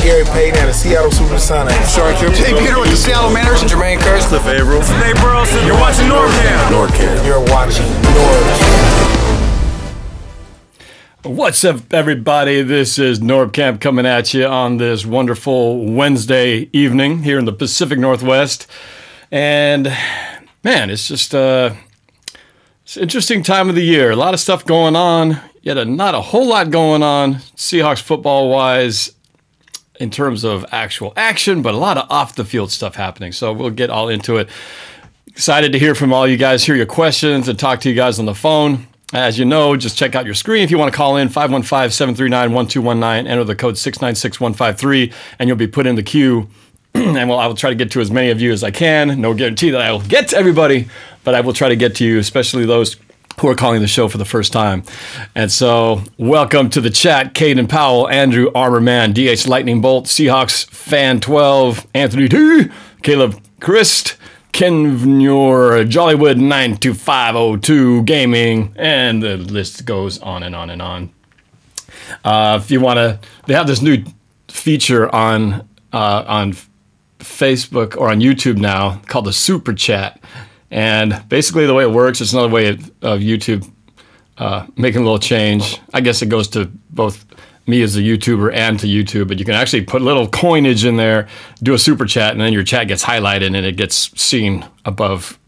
Gary Payton and the Seattle Supersonics. Jay Peter with the Seattle Mariners and Jermaine Kearse. Cliff Averill. Dave Burleson. You're watching NorbCam. NorbCam. You're watching NorbCam. What's up, everybody? This is NorbCam coming at you on this wonderful Wednesday evening here in the Pacific Northwest. And man, it's just it's an interesting time of the year. A lot of stuff going on, yet not a whole lot going on Seahawks football-wise in terms of actual action, but a lot of off-the-field stuff happening. So we'll get all into it. Excited to hear from all you guys, hear your questions, and talk to you guys on the phone. As you know, just check out your screen if you want to call in, 515-739-1219, enter the code 696153, and you'll be put in the queue. And I will try to get to as many of you as I can. No guarantee that I will get to everybody, but I will try to get to you, especially those who are calling the show for the first time. And so, welcome to the chat, Caden Powell, Andrew Armorman, DH Lightning Bolt, Seahawks Fan 12, Anthony T, Caleb Christ, Ken Vnor, Jollywood 92502 Gaming, and the list goes on and on and on. If you want to, they have this new feature on Facebook or on YouTube now called the Super Chat, and basically the way it works, it's another way of YouTube making a little change. I guess it goes to both me as a YouTuber and to YouTube, but you can actually put a little coinage in there, do a super chat, and then your chat gets highlighted and it gets seen above,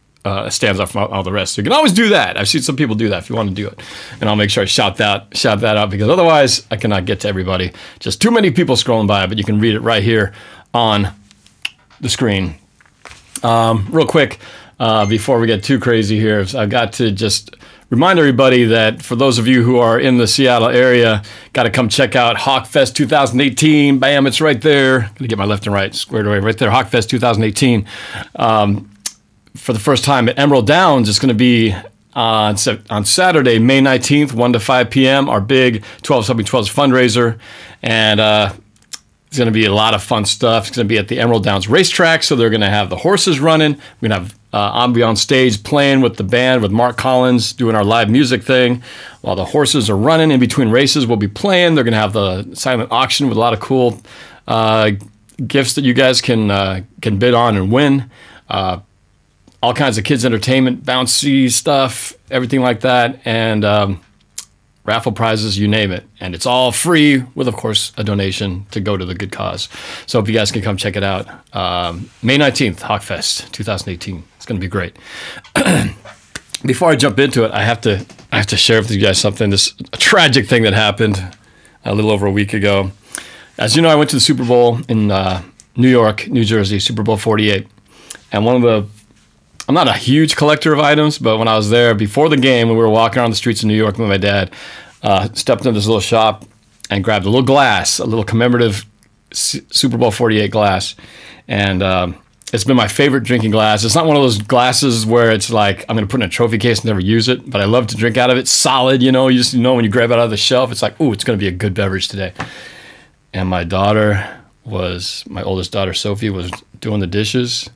stands out from all the rest. So you can always do that. I've seen some people do that if you want to do it. And I'll make sure I shout that out, because otherwise I cannot get to everybody. Just too many people scrolling by, but you can read it right here on the screen. Real quick, before we get too crazy here, I've got to just remind everybody that for those of you who are in the Seattle area, got to come check out HawkFest 2018. Bam, it's right there. Gonna get my left and right squared away right there. HawkFest 2018. For the first time at Emerald Downs, it's going to be on Saturday, May 19th, 1 to 5 p.m. Our big 12/12 fundraiser, and it's going to be a lot of fun stuff. It's going to be at the Emerald Downs racetrack, so they're going to have the horses running. We're going to have Ambi on stage playing with the band, with Mark Collins doing our live music thing. While the horses are running in between races, we'll be playing. They're going to have the silent auction with a lot of cool gifts that you guys can bid on and win. All kinds of kids' entertainment, bouncy stuff, everything like that, and raffle prizes, you name it. And it's all free with, of course, a donation to go to the good cause. So if you guys can come check it out. May 19th, HawkFest 2018. It's going to be great. Before I jump into it, I have to share with you guys something, a tragic thing that happened a little over a week ago. As you know, I went to the Super Bowl in New York, New Jersey, Super Bowl 48. And I'm not a huge collector of items, but when I was there before the game, when we were walking around the streets of New York with my dad, stepped into this little shop and grabbed a little glass, a little commemorative Super Bowl 48 glass. And it's been my favorite drinking glass. It's not one of those glasses where it's like, I'm going to put it in a trophy case and never use it, but I love to drink out of it. Solid, you know, you just know when you grab it out of the shelf, it's like, ooh, it's going to be a good beverage today. And my oldest daughter, Sophie, was doing the dishes,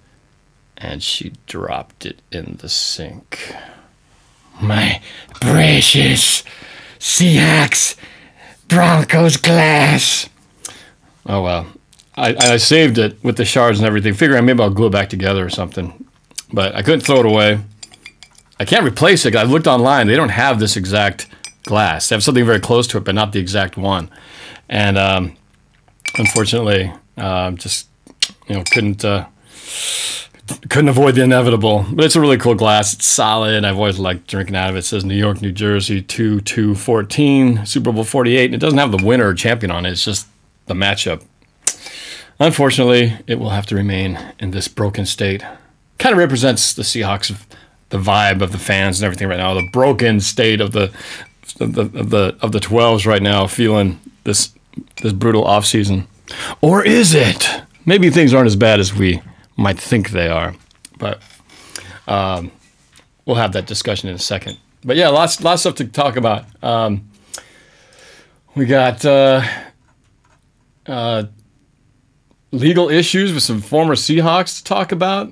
and she dropped it in the sink. My precious Seahawks Broncos glass. Oh, well. I saved it with the shards and everything, figuring maybe I'll glue it back together or something. But I couldn't throw it away. I can't replace it. I looked online. They don't have this exact glass. They have something very close to it, but not the exact one. And unfortunately, just couldn't avoid the inevitable. But it's a really cool glass. It's solid. I've always liked drinking out of it. It says New York, New Jersey, 2-2-14, Super Bowl 48. And it doesn't have the winner or champion on it. It's just the matchup. Unfortunately, it will have to remain in this broken state. Kind of represents the Seahawks, the vibe of the fans and everything right now. The broken state of the 12s right now, feeling this brutal offseason. Or is it? Maybe things aren't as bad as we might think they are, but we'll have that discussion in a second. But yeah, lots of stuff to talk about. We got legal issues with some former Seahawks to talk about,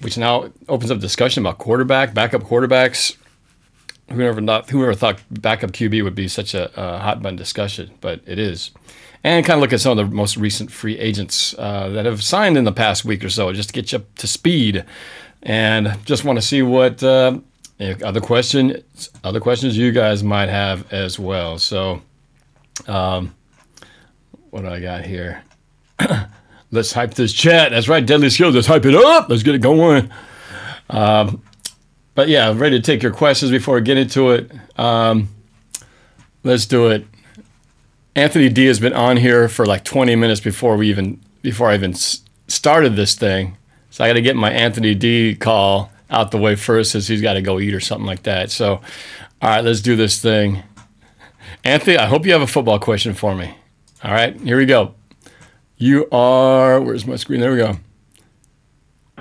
which now opens up discussion about backup quarterbacks. Whoever thought backup QB would be such a hot button discussion, but it is. and kind of look at some of the most recent free agents that have signed in the past week or so, just to get you up to speed. And just want to see what other questions you guys might have as well. So, what do I got here? Let's hype this chat. That's right, Deadly Skills. Let's hype it up. Let's get it going. But yeah, I'm ready to take your questions before we get into it. Let's do it. Anthony D has been on here for like 20 minutes before I even started this thing. So I got to get my Anthony D call out the way first, since he's got to go eat or something like that. So, all right, let's do this thing. Anthony, I hope you have a football question for me. All right, here we go. You are, where's my screen? There we go.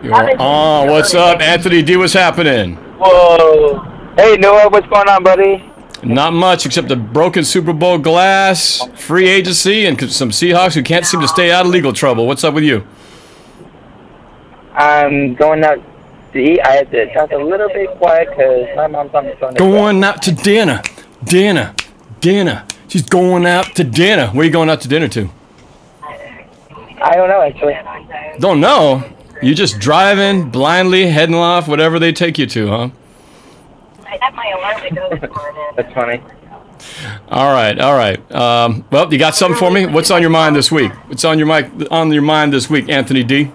You are on. What's up, Anthony D? What's happening? Whoa. Hey, Noah, what's going on, buddy? Not much, except a broken Super Bowl glass, free agency, and some Seahawks who can't seem to stay out of legal trouble. What's up with you? I'm going out to eat. I had to talk a little bit quiet because my mom's on the phone. Going out to dinner. Dinner. She's going out to dinner. Where are you going out to dinner to? I don't know, actually. Don't know? You just driving, blindly, heading off, whatever they take you to, huh? I have my alarm that goes for That's funny. All right. Well, you got something for me? What's on your mind this week? What's on your mind this week, Anthony D?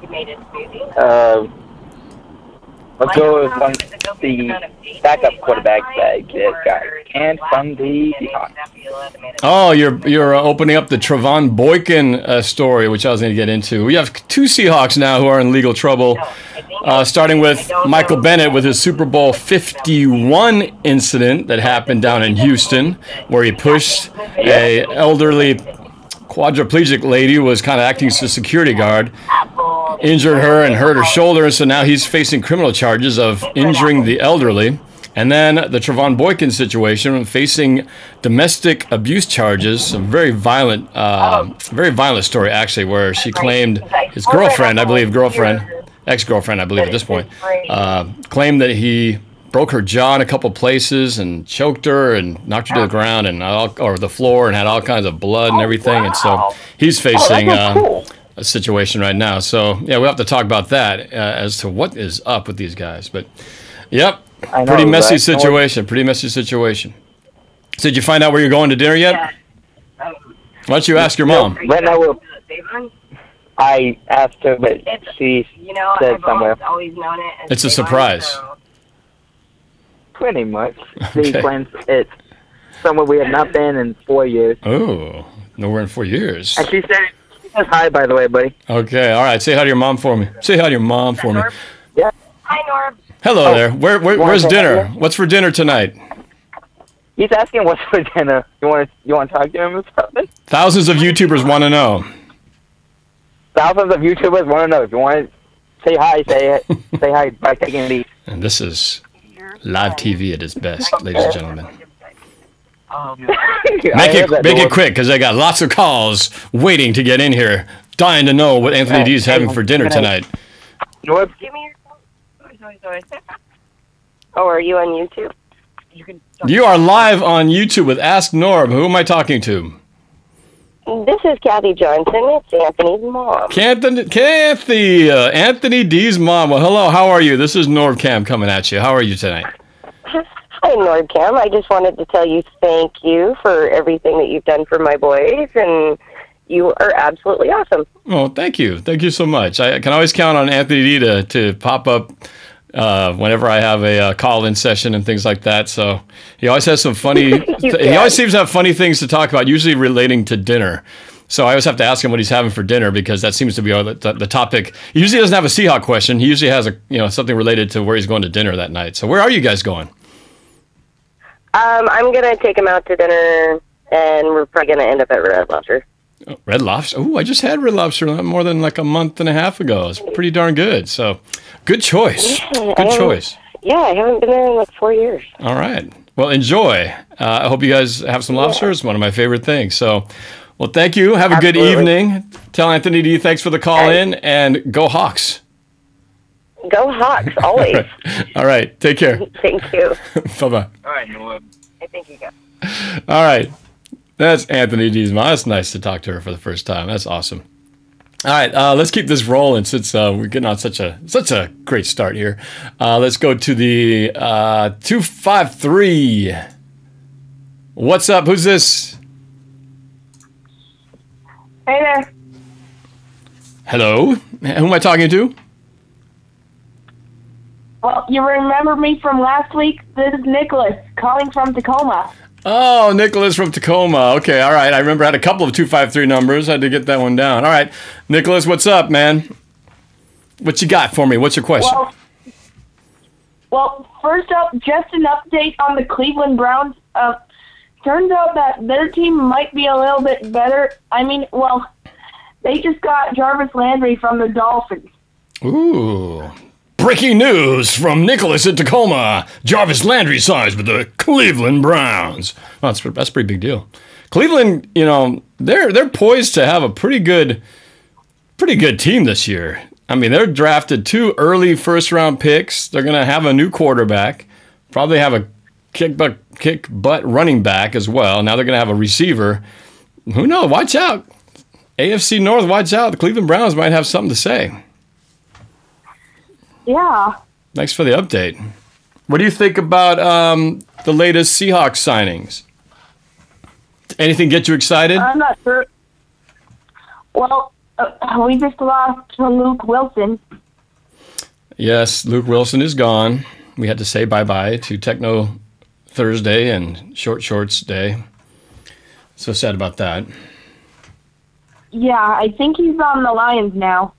You made it smoothie. Let's go with the backup quarterback that got canned from the Seahawks. Oh, you're opening up the Trevon Boykin story, which I was going to get into. We have two Seahawks now who are in legal trouble, starting with Michael Bennett with his Super Bowl 51 incident that happened down in Houston, where he pushed a elderly quadriplegic lady who was kind of acting as a security guard, injured her and hurt her shoulder, and so now he's facing criminal charges of injuring the elderly. And then the Trevon Boykin situation, facing domestic abuse charges, some very violent story actually, where she claimed his girlfriend, ex-girlfriend, I believe at this point, claimed that he broke her jaw in a couple places and choked her and knocked her to the ground or the floor, and had all kinds of blood and everything. And so he's facing a situation right now. So yeah, we'll have to talk about that as to what is up with these guys. But yep. Pretty messy situation. So did you find out where you're going to dinner yet? Why don't you ask your mom? Right now, I asked her, but she said somewhere. It's a surprise. Pretty much. She claims it's somewhere we have not been in 4 years. Oh, nowhere in 4 years. And she said hi, by the way, buddy. Okay, all right. Say hi to your mom for me. Yeah. Hi, Norb. Hello there. Where's dinner? What's for dinner tonight? He's asking what's for dinner. You want to talk to him or something? Thousands of YouTubers want to know. Thousands of YouTubers want to know. If you want to say hi, say hi by taking a lead. And this is live TV at its best, ladies and gentlemen. Make it quick, because I got lots of calls waiting to get in here, dying to know what Anthony D is having for dinner tonight. Norb? Give me your phone. Oh, are you on YouTube? You are live on YouTube with Ask Norb. Who am I talking to? This is Kathy Johnson. It's Anthony's mom. Anthony D's mom. Well, hello. How are you? This is NorbCam coming at you. How are you tonight? Hi, NorbCam. I just wanted to tell you thank you for everything that you've done for my boys, and you are absolutely awesome. Oh, thank you. Thank you so much. I can always count on Anthony D to pop up whenever I have a call-in session and things like that. So he always has some funny. He always seems to have funny things to talk about, usually relating to dinner. So I always have to ask him what he's having for dinner, because that seems to be the topic. He usually doesn't have a Seahawk question. He usually has something related to where he's going to dinner that night. So where are you guys going? I'm gonna take him out to dinner, and we're probably gonna end up at Red Lobster. Oh, Red Lobster. Oh, I just had Red Lobster not more than like a month and a half ago. It's pretty darn good. So, good choice. Good choice. Yeah, I haven't been there in like 4 years. All right. Well, enjoy. I hope you guys have some lobster. It's one of my favorite things. So, well, thank you. Have a good evening. Tell Anthony D thanks for the call in, and go Hawks. Go Hawks, always. All right. Take care. Thank you. Bye-bye. All right, Norb. I think you got. All right. That's Anthony Diesma. That's nice to talk to her for the first time. That's awesome. All right, let's keep this rolling since we're getting on such a great start here. Let's go to the 253. What's up? Who's this? Hey there. Hello. Who am I talking to? Well, you remember me from last week? This is Nicholas, calling from Tacoma. Oh, Nicholas from Tacoma. Okay, all right. I remember I had a couple of 253 numbers. I had to get that one down. All right. Nicholas, what's up, man? What you got for me? What's your question? Well, first up, just an update on the Cleveland Browns. Turns out that their team might be a little bit better. I mean, well, they just got Jarvis Landry from the Dolphins. Ooh. Breaking news from Nicholas in Tacoma. Jarvis Landry signs with the Cleveland Browns. Well, that's a pretty big deal. Cleveland, you know, they're poised to have a pretty good team this year. I mean, they're drafted 2 early first-round picks. They're going to have a new quarterback. Probably have a kick butt running back as well. Now they're going to have a receiver. Who knows? Watch out. AFC North, watch out. The Cleveland Browns might have something to say. Yeah. Thanks for the update. What do you think about the latest Seahawks signings? Anything get you excited? I'm not sure. Well, we just lost Luke Wilson. Yes, Luke Wilson is gone. We had to say bye-bye to Techno Thursday and Short Shorts Day. So sad about that. Yeah, I think he's on the Lions now.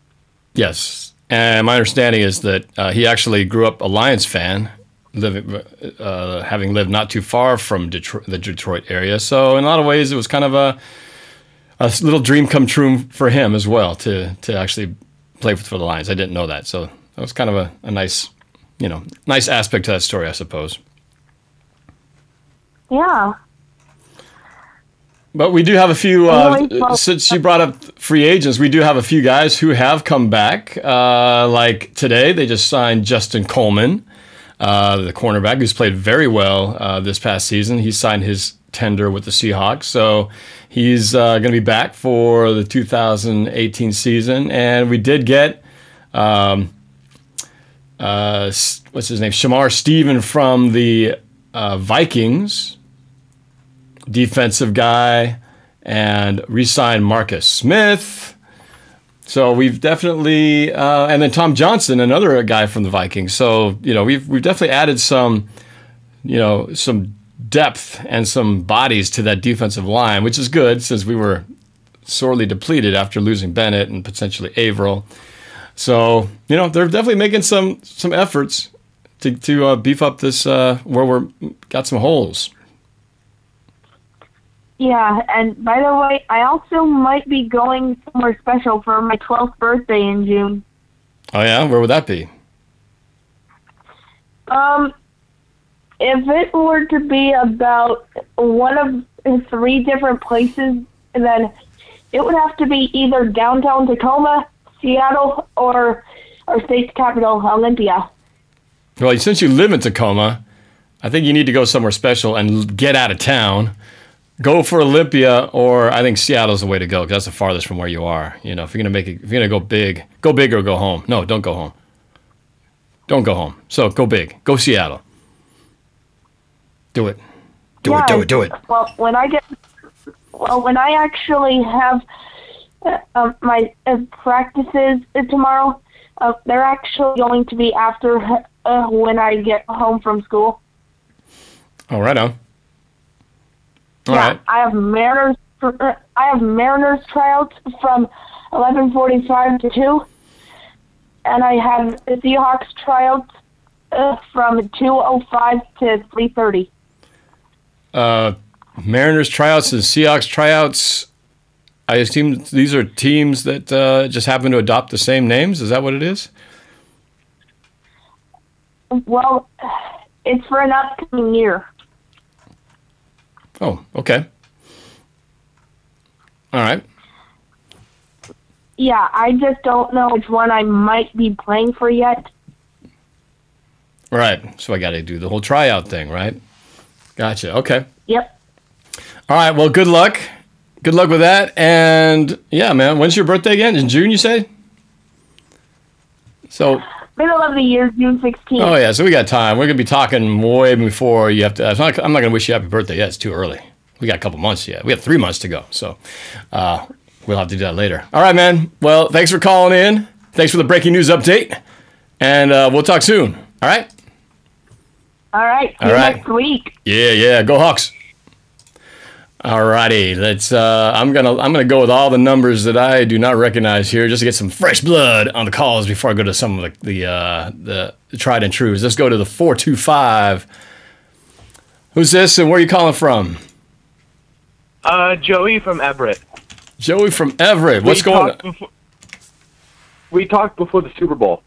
Yes. And my understanding is that he actually grew up a Lions fan, having lived not too far from the Detroit area. So in a lot of ways, it was kind of a little dream come true for him as well to actually play for the Lions. I didn't know that, so that was kind of a nice, nice aspect to that story, I suppose. Yeah. But we do have a few, since you brought up free agents, we do have a few guys who have come back. Like today, they just signed Justin Coleman, the cornerback, who's played very well this past season. He signed his tender with the Seahawks, so he's going to be back for the 2018 season. And we did get, what's his name, Shamar Stephen from the Vikings, defensive guy, and re-signed Marcus Smith. So we've definitely, and then Tom Johnson, another guy from the Vikings. So we've definitely added some, some depth and some bodies to that defensive line, which is good since we were sorely depleted after losing Bennett and potentially Averill. So they're definitely making some efforts to beef up this where we're got some holes. Yeah, and by the way, I also might be going somewhere special for my 12th birthday in June. Oh yeah? Where would that be? If it were to be about one of 3 different places, then it would have to be either downtown Tacoma, Seattle, or our state's capital, Olympia. Well, since you live in Tacoma, I think you need to go somewhere special and get out of town. Go for Olympia, or I think Seattle's the way to go because that's the farthest from where you are. If you're gonna make it, if you're gonna go big or go home. No, don't go home. Don't go home. So go big. Go Seattle. Do it. Do it. Well, when I actually have my practices tomorrow, they're actually going to be after when I get home from school. Oh, right on. All yeah, right. I have Mariners tryouts from 11:45 to 2, and I have the Seahawks tryouts from 2:05 to 3:30. Mariners tryouts and Seahawks tryouts. I assume these are teams that just happen to adopt the same names. Is that what it is? Well, it's for an upcoming year. Oh, okay. All right. Yeah, I just don't know which one I might be playing for yet. Right. So I got to do the whole tryout thing, right? Gotcha. Okay. Yep. All right. Well, good luck. Good luck with that. And yeah, man, when's your birthday again? In June, you say? So. Middle of the year, June 16th. Oh yeah, so we got time. We're gonna be talking way before you have to. I'm not gonna wish you happy birthday yet. It's too early. We got a couple months yet. We have 3 months to go. So we'll have to do that later. All right, man. Well, thanks for calling in. Thanks for the breaking news update. And we'll talk soon. All right. All right. See you next week. Yeah. Go Hawks. Alrighty, let's. I'm gonna go with all the numbers that I do not recognize here, just to get some fresh blood on the calls before I go to some of the tried and trues. Let's go to the 425. Who's this, and where are you calling from? Joey from Everett. Joey from Everett. What's going on? We talked before the Super Bowl.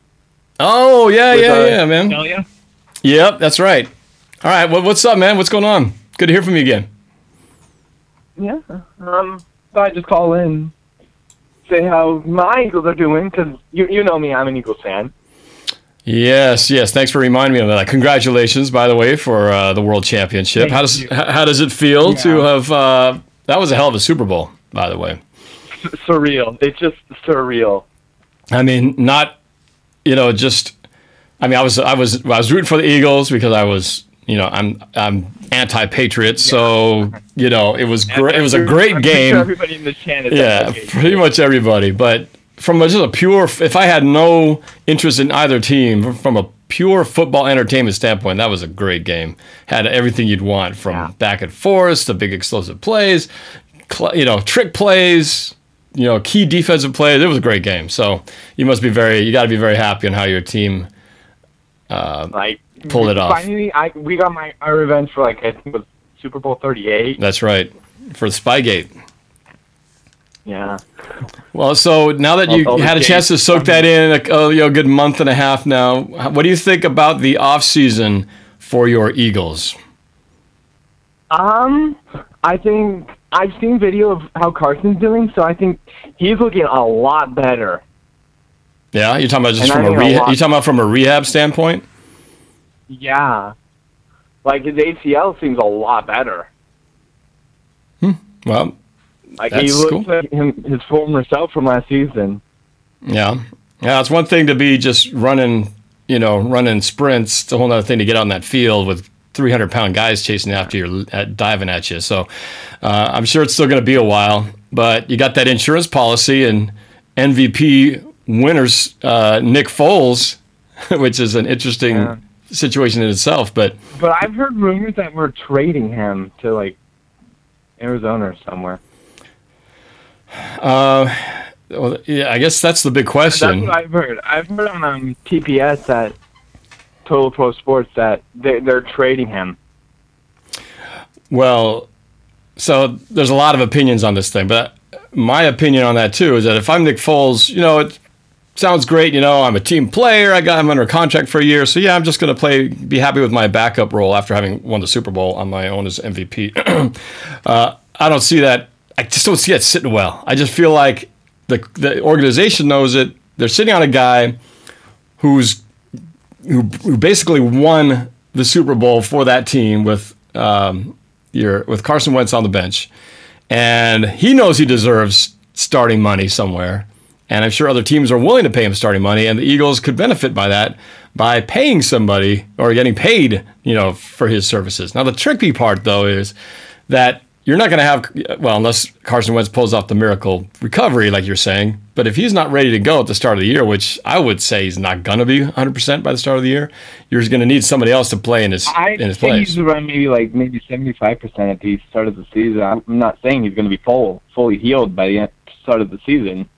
Oh yeah, man. Delia? Yep, that's right. All right, what's up, man? What's going on? Good to hear from you again. Yeah. Thought I'd just call in, say how my Eagles are doing, because you know me, I'm an Eagles fan. Yes. Thanks for reminding me of that. Congratulations, by the way, for the World Championship. How does it feel to have? That was a hell of a Super Bowl, by the way. Surreal. It's just surreal. I mean, not, just. I mean, I was rooting for the Eagles because I was. I'm anti-patriot, so it was great. It was a great game. Sure everybody in the channel. Yeah, pretty much everybody. But from just a pure, if I had no interest in either team, from a pure football entertainment standpoint, that was a great game. Had everything you'd want from back and forth to big explosive plays, trick plays, key defensive plays. It was a great game. So you got to be very happy on how your team. Pulled it off. Finally, we got our revenge for I think it was Super Bowl 38. That's right, for Spygate. Yeah. Well, so now that you had a chance to soak that in, a good month and a half now, what do you think about the off season for your Eagles? I think I've seen video of how Carson's doing, so I think he's looking a lot better. Yeah, you're talking about just from a rehab. You talking about from a rehab standpoint? Yeah, like his ACL seems a lot better. Well, like he looks like his former self from last season. Yeah. It's one thing to be just running sprints. It's a whole other thing to get on that field with 300-pound guys chasing after you, diving at you. So I'm sure it's still going to be a while, but you got that insurance policy and MVP winners, Nick Foles, which is an interesting situation in itself. But I've heard rumors that we're trading him to Arizona or somewhere. Well, yeah, I guess that's the big question. That's what I've heard. I've heard on TPS at Total Pro Sports that they're trading him. Well, so there's a lot of opinions on this thing, but my opinion on that too is that if I'm Nick Foles, it sounds great. I'm a team player. I'm under contract for a year, so yeah, I'm just going to be happy with my backup role after having won the Super Bowl on my own as MVP. I don't see that. I just don't see it sitting well. I just feel like the organization knows it. They're sitting on a guy who basically won the Super Bowl for that team with Carson Wentz on the bench, and he knows he deserves starting money somewhere. And I'm sure other teams are willing to pay him starting money, and the Eagles could benefit by that by paying somebody or getting paid, for his services. Now, the tricky part, though, is that you're not going to have, unless Carson Wentz pulls off the miracle recovery, like you're saying. But if he's not ready to go at the start of the year, which I would say he's not going to be 100% by the start of the year, you're going to need somebody else to play in his place. I think he's around maybe 75% at the start of the season. I'm not saying he's going to be fully healed by the start of the season.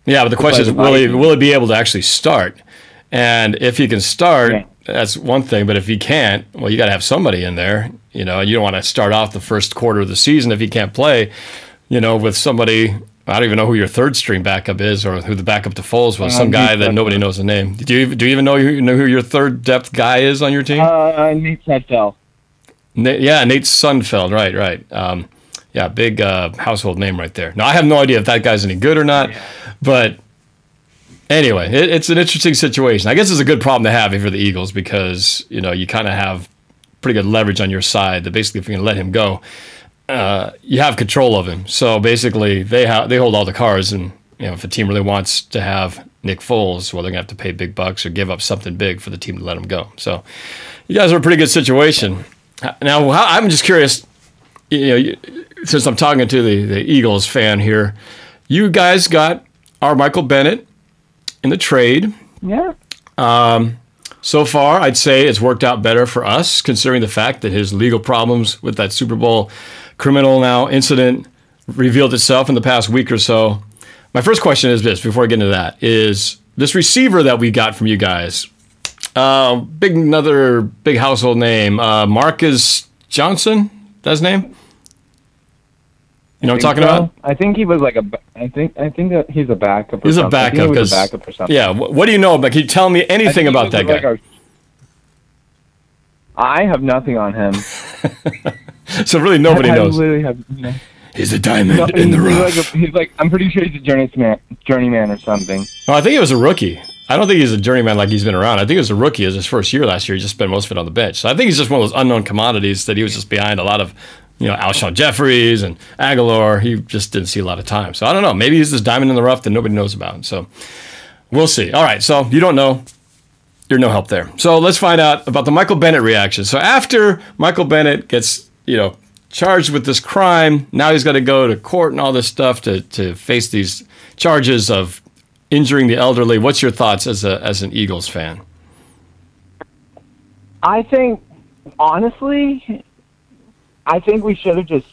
Yeah, but the question is, will he be able to actually start? And if he can start, that's one thing. But if he can't, well, you got to have somebody in there. You don't want to start off the first quarter of the season if he can't play, with somebody. I don't even know who your third string backup is or who the backup to Foles was. Some guy that nobody knows the name. Do you even know who your third depth guy is on your team? Nate Sudfeld. Nate Sudfeld. Right. Yeah, big household name right there. Now, I have no idea if that guy's any good or not, but anyway, it's an interesting situation. I guess it's a good problem to have for the Eagles because, you kind of have pretty good leverage on your side that basically if you're going to let him go, you have control of him. So basically, they hold all the cards, and if a team really wants to have Nick Foles, well, they're gonna have to pay big bucks or give up something big for the team to let him go. So you guys are in a pretty good situation. Now, I'm just curious. Since I'm talking to the Eagles fan here, you guys got our Michael Bennett in the trade. Yeah. So far, I'd say it's worked out better for us, considering the fact that his legal problems with that Super Bowl criminal now incident revealed itself in the past week or so. My first question is this, before I get into that, is this receiver that we got from you guys, another big household name, Marcus Johnson, that's his name? You know what I'm talking about? I think he was like I think that he's a backup. He's a backup because yeah. What do you know about? Can you tell me anything about that guy? I have nothing on him. So really, nobody knows. I literally have. He's a diamond in the rough. He's like I'm pretty sure he's a journeyman or something. Oh, I think he was a rookie. I don't think he's a journeyman like he's been around. I think he was a rookie as his first year last year. He just spent most of it on the bench. So I think he's just one of those unknown commodities that he was just behind a lot of. Alshon Jeffries and Aguilar, he just didn't see a lot of time. So I don't know. Maybe he's this diamond in the rough that nobody knows about. So we'll see. All right. So you don't know. You're no help there. So let's find out about the Michael Bennett reaction. So after Michael Bennett gets, charged with this crime, now he's got to go to court and all this stuff to face these charges of injuring the elderly. What's your thoughts as an Eagles fan? I think, honestly, we should have just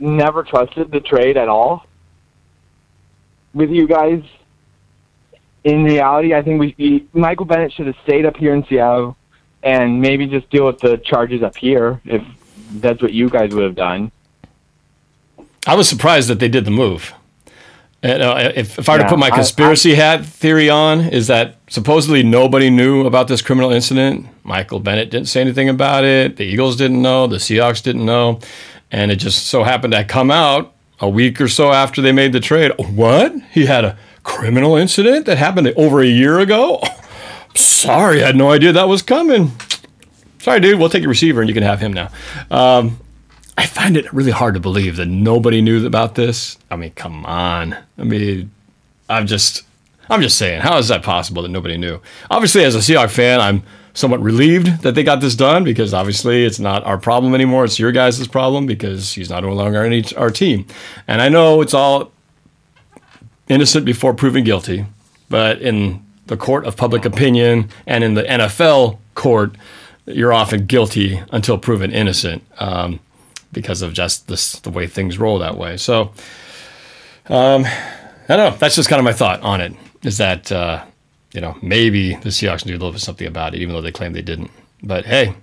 never trusted the trade at all with you guys. In reality, I think Michael Bennett should have stayed up here in Seattle and maybe just deal with the charges up here if that's what you guys would have done. I was surprised that they did the move. If I were to put my conspiracy hat theory on, is that supposedly nobody knew about this criminal incident. Michael Bennett didn't say anything about it. The Eagles didn't know. The Seahawks didn't know. And it just so happened to come out a week or so after they made the trade. What? He had a criminal incident that happened over a year ago? Sorry, I had no idea that was coming. Sorry, dude. We'll take your receiver and you can have him now. I find it really hard to believe that nobody knew about this. I mean, come on. I'm just saying, how is that possible that nobody knew? Obviously, as a Seahawks fan, I'm somewhat relieved that they got this done because obviously it's not our problem anymore. It's your guys' problem because he's not no longer on our team. And I know it's all innocent before proven guilty, but in the court of public opinion and in the NFL court, you're often guilty until proven innocent. Because of just the way things roll that way. So, I don't know. That's just kind of my thought on it, is that, maybe the Seahawks knew a little bit something about it, even though they claim they didn't. But, hey,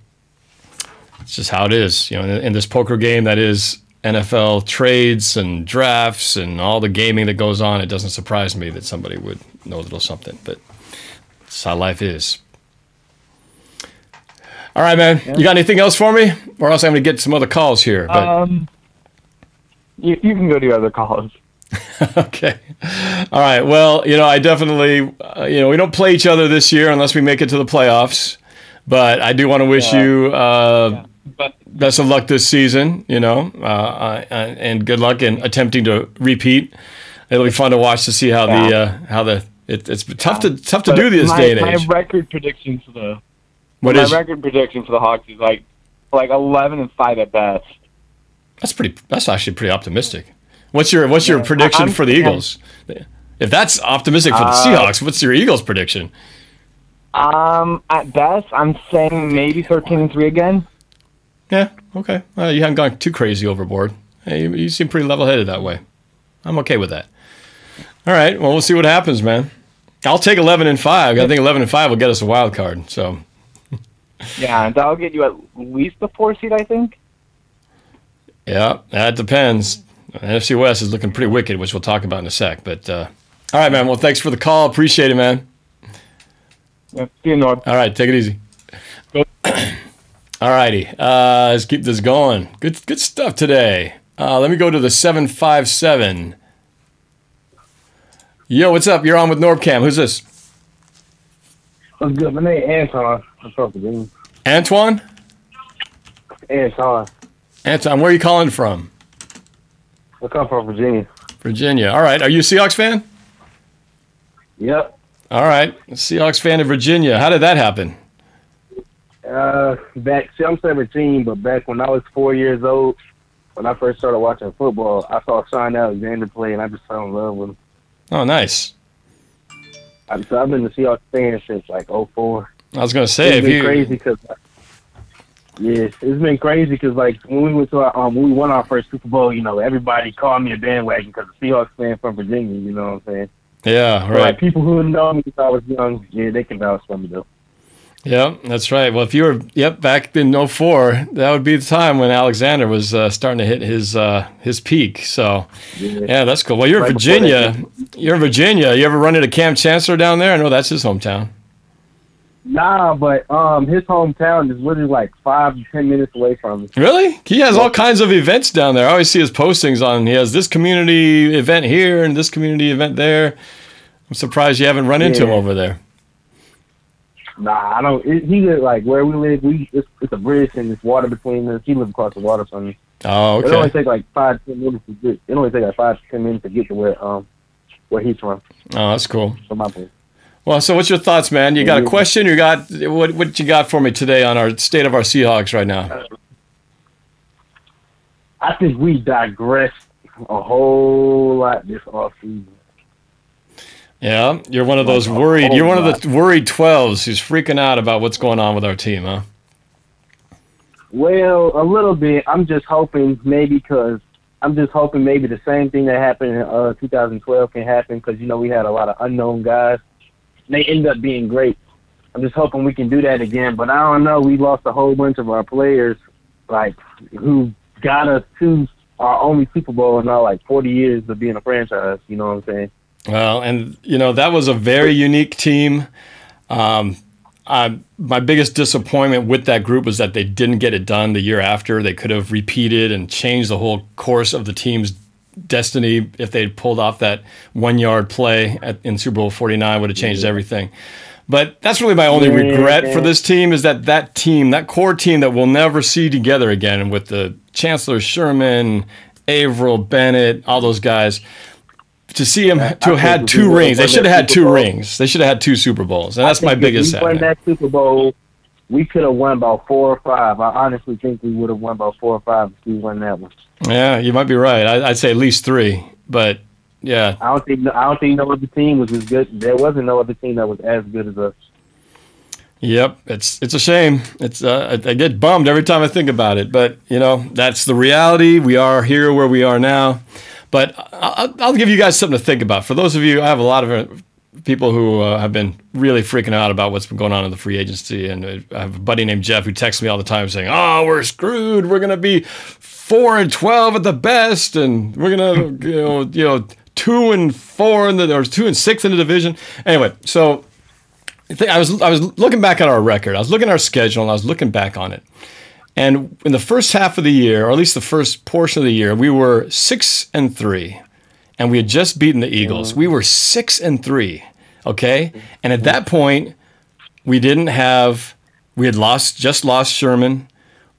it's just how it is. In this poker game that is NFL trades and drafts and all the gaming that goes on, it doesn't surprise me that somebody would know a little something. But it's how life is. All right, man. Yeah. You got anything else for me? Or else I'm going to get some other calls here. But... You can go to your other calls. Okay. All right. Well, I definitely, we don't play each other this year unless we make it to the playoffs. But I do want to wish you best of luck this season, and good luck in attempting to repeat. It'll be fun to watch to see how it's tough to do this day and age. My record prediction for the record prediction for the Hawks is like 11-5 at best. That's actually pretty optimistic. What's your prediction for the Eagles? If that's optimistic for the Seahawks, what's your Eagles prediction? At best, I'm saying maybe 13-3 again. Yeah. Okay. You haven't gone too crazy overboard. Hey, you seem pretty level-headed that way. I'm okay with that. All right. Well, we'll see what happens, man. I'll take 11-5. I think 11-5 will get us a wild card. So. Yeah, and that'll get you at least the 4 seed, I think. Yeah, that depends. NFC West is looking pretty wicked, which we'll talk about in a sec. But all right, man. Well, thanks for the call. Appreciate it, man. Yeah, see you, Norb. All right, take it easy. All righty, let's keep this going. Good stuff today. Let me go to the 757. Yo, what's up? You're on with NorbCam. Who's this? What's good? My name is Anton. What's up, dude? Antoine? Anton. Anton, where are you calling from? I come from Virginia. Virginia. All right. Are you a Seahawks fan? Yep. All right. Seahawks fan in Virginia. How did that happen? I'm 17, but back when I was 4 years old, when I first started watching football, I saw Sean Alexander play, and I just fell in love with him. Oh, nice. I've been a Seahawks fan since like '04. I was going to say, it's been crazy because it's been crazy because like when we went to when we won our first Super Bowl, you know, everybody called me a bandwagon because the Seahawks fan from Virginia. You know what I'm saying? Yeah, right. But, like people who know me since I was young, yeah, they can vouch for me though. Yeah, that's right. Well, if you were, back in '04, that would be the time when Alexander was starting to hit his peak. So, yeah, that's cool. Well, you're in Virginia. You're in Virginia. You ever run into Cam Chancellor down there? I know that's his hometown. Nah, but his hometown is literally like 5 to 10 minutes away from me. Really? He has all kinds of events down there. I always see his postings on. He has this community event here and this community event there. I'm surprised you haven't run into him over there. Nah, I don't. He lives like where we live. It's a bridge and there's water between us. He lives across the water from me. Oh, okay. It only takes like 5 to 10 minutes to get. It only takes like 5 to 10 minutes to get to where he's from. Oh, that's cool. From my place. Well, so what's your thoughts, man? You got a question? You got what you got for me today on our state of our Seahawks right now? I think we digressed a whole lot this offseason. Yeah, you're one of those worried. You're one of the worried 12s who's freaking out about what's going on with our team, huh? Well, a little bit. I'm just hoping maybe the same thing that happened in 2012 can happen because, you know, we had a lot of unknown guys. They end up being great. I'm just hoping we can do that again. But I don't know. We lost a whole bunch of our players, like, who got us to our only Super Bowl in our, like, 40 years of being a franchise. You know what I'm saying? Well, and, you know, that was a very unique team. My biggest disappointment with that group was that they didn't get it done the year after. They could have repeated and changed the whole course of the team's destiny if they'd pulled off that 1-yard play in Super Bowl 49. Would have changed everything. But that's really my only regret for this team is that team, that core team that we'll never see together again with the Chancellor Sherman, Averill, Bennett, all those guys. To see him to have had 2 rings. They should have had 2 rings. They should have had 2 Super Bowls. And that's my biggest sadness. If we won that Super Bowl, we could have won about 4 or 5. I honestly think we would have won about 4 or 5 if we won that one. Yeah, you might be right. I'd say at least 3. But, yeah. I don't think no other team was as good. There wasn't no other team that was as good as us. Yep, it's a shame. I get bummed every time I think about it. But, you know, that's the reality. We are here where we are now. But I'll give you guys something to think about. For those of you, I have a lot of people who have been really freaking out about what's been going on in the free agency. And I have a buddy named Jeff who texts me all the time saying, "Oh, we're screwed. We're going to be 4-12 at the best. And we're going to, 2-4 or 2-6 in the division." Anyway, so I was looking back at our record. I was looking at our schedule, and I was looking back on it. And in the first half of the year, or at least the first portion of the year, we were 6-3, and we had just beaten the Eagles. We were 6-3, okay? And at that point, we had just lost Sherman.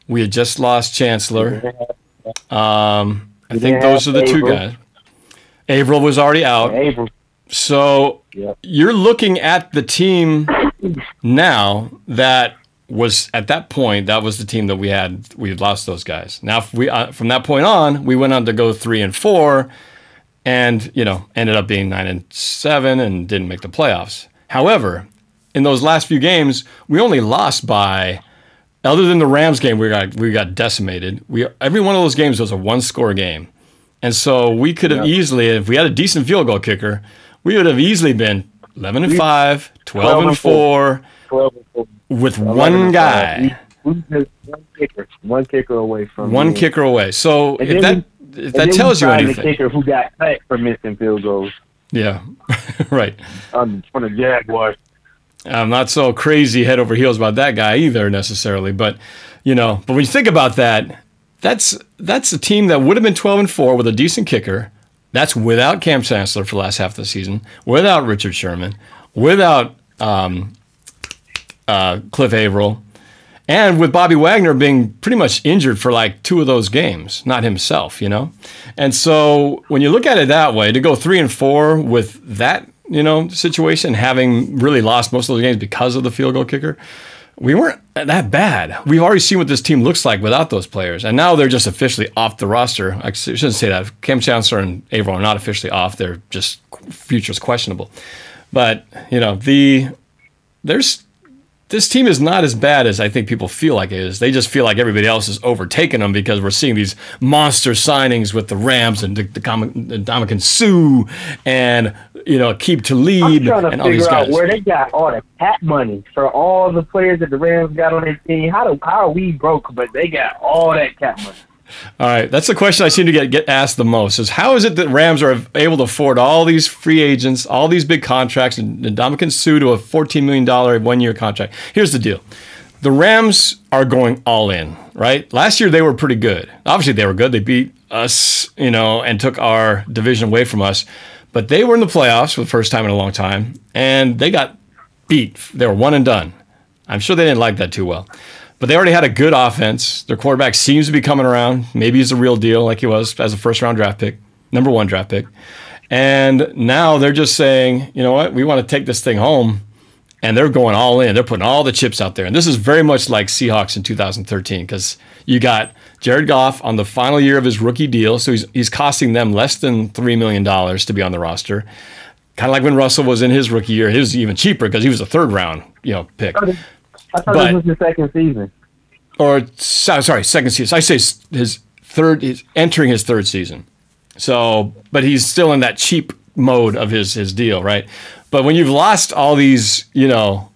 We had just lost Chancellor. I think those are the 2 guys. Averill was already out. So you're looking at the team now that was at that point, that was the team that we had lost those guys. Now, from that point on, we went on to go 3-4 and, you know, ended up being 9-7 and didn't make the playoffs. However, in those last few games, we only lost by, other than the Rams game, we got decimated. Every one of those games was a 1-score game. And so we could have easily, if we had a decent field goal kicker, we would have easily been 11-5, 12-4, with 1 guy. One kicker away from one kicker away. So if that tells you anything, the kicker who got cut for missing field goals. Yeah, right. From the Jaguars. I'm not so crazy head over heels about that guy either necessarily, but but when you think about that, that's a team that would have been 12-4 with a decent kicker. That's without Cam Chancellor for the last half of the season, without Richard Sherman, without Cliff Averill, And with Bobby Wagner being pretty much injured for like 2 of those games, not himself, you know? And so when you look at it that way, to go 3-4 with that, you know, situation, having really lost most of the games because of the field goal kicker, we weren't that bad. We've already seen what this team looks like without those players. And now they're just officially off the roster. I shouldn't say that. Cam Chancellor and Averill are not officially off. They're just future's questionable. But, you know, this team is not as bad as I think people feel like it is. They just feel like everybody else is overtaking them because we're seeing these monster signings with the Rams and the Ndamukong Suh and, you know, Aqib Talib and all these guys. I'm trying to figure out where they got all the cap money for all the players that the Rams got on their team. How are we broke, but they got all that cap money? All right, that's the question I seem to get asked the most: is how is it that Rams are able to afford all these free agents, all these big contracts, and Ndamukong Suh to a $14 million 1-year contract? Here's the deal: the Rams are going all in, right? Last year they were pretty good. Obviously they were good. They beat us, you know, and took our division away from us. But they were in the playoffs for the first time in a long time, and they got beat. They were one and done. I'm sure they didn't like that too well. But they already had a good offense. Their quarterback seems to be coming around. Maybe he's the real deal like he was as a first-round draft pick, number 1 draft pick. And now they're just saying, you know what, we want to take this thing home. And they're going all in. They're putting all the chips out there. And this is very much like Seahawks in 2013 because you got Jared Goff on the final year of his rookie deal. So he's costing them less than $3 million to be on the roster. Kind of like when Russell was in his rookie year. He was even cheaper because he was a 3rd-round, you know, pick. I thought this was the second season. Or, sorry, second season. I say he's entering his 3rd season. So, but he's still in that cheap mode of his deal, right? But when you've lost all these, you know,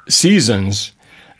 seasons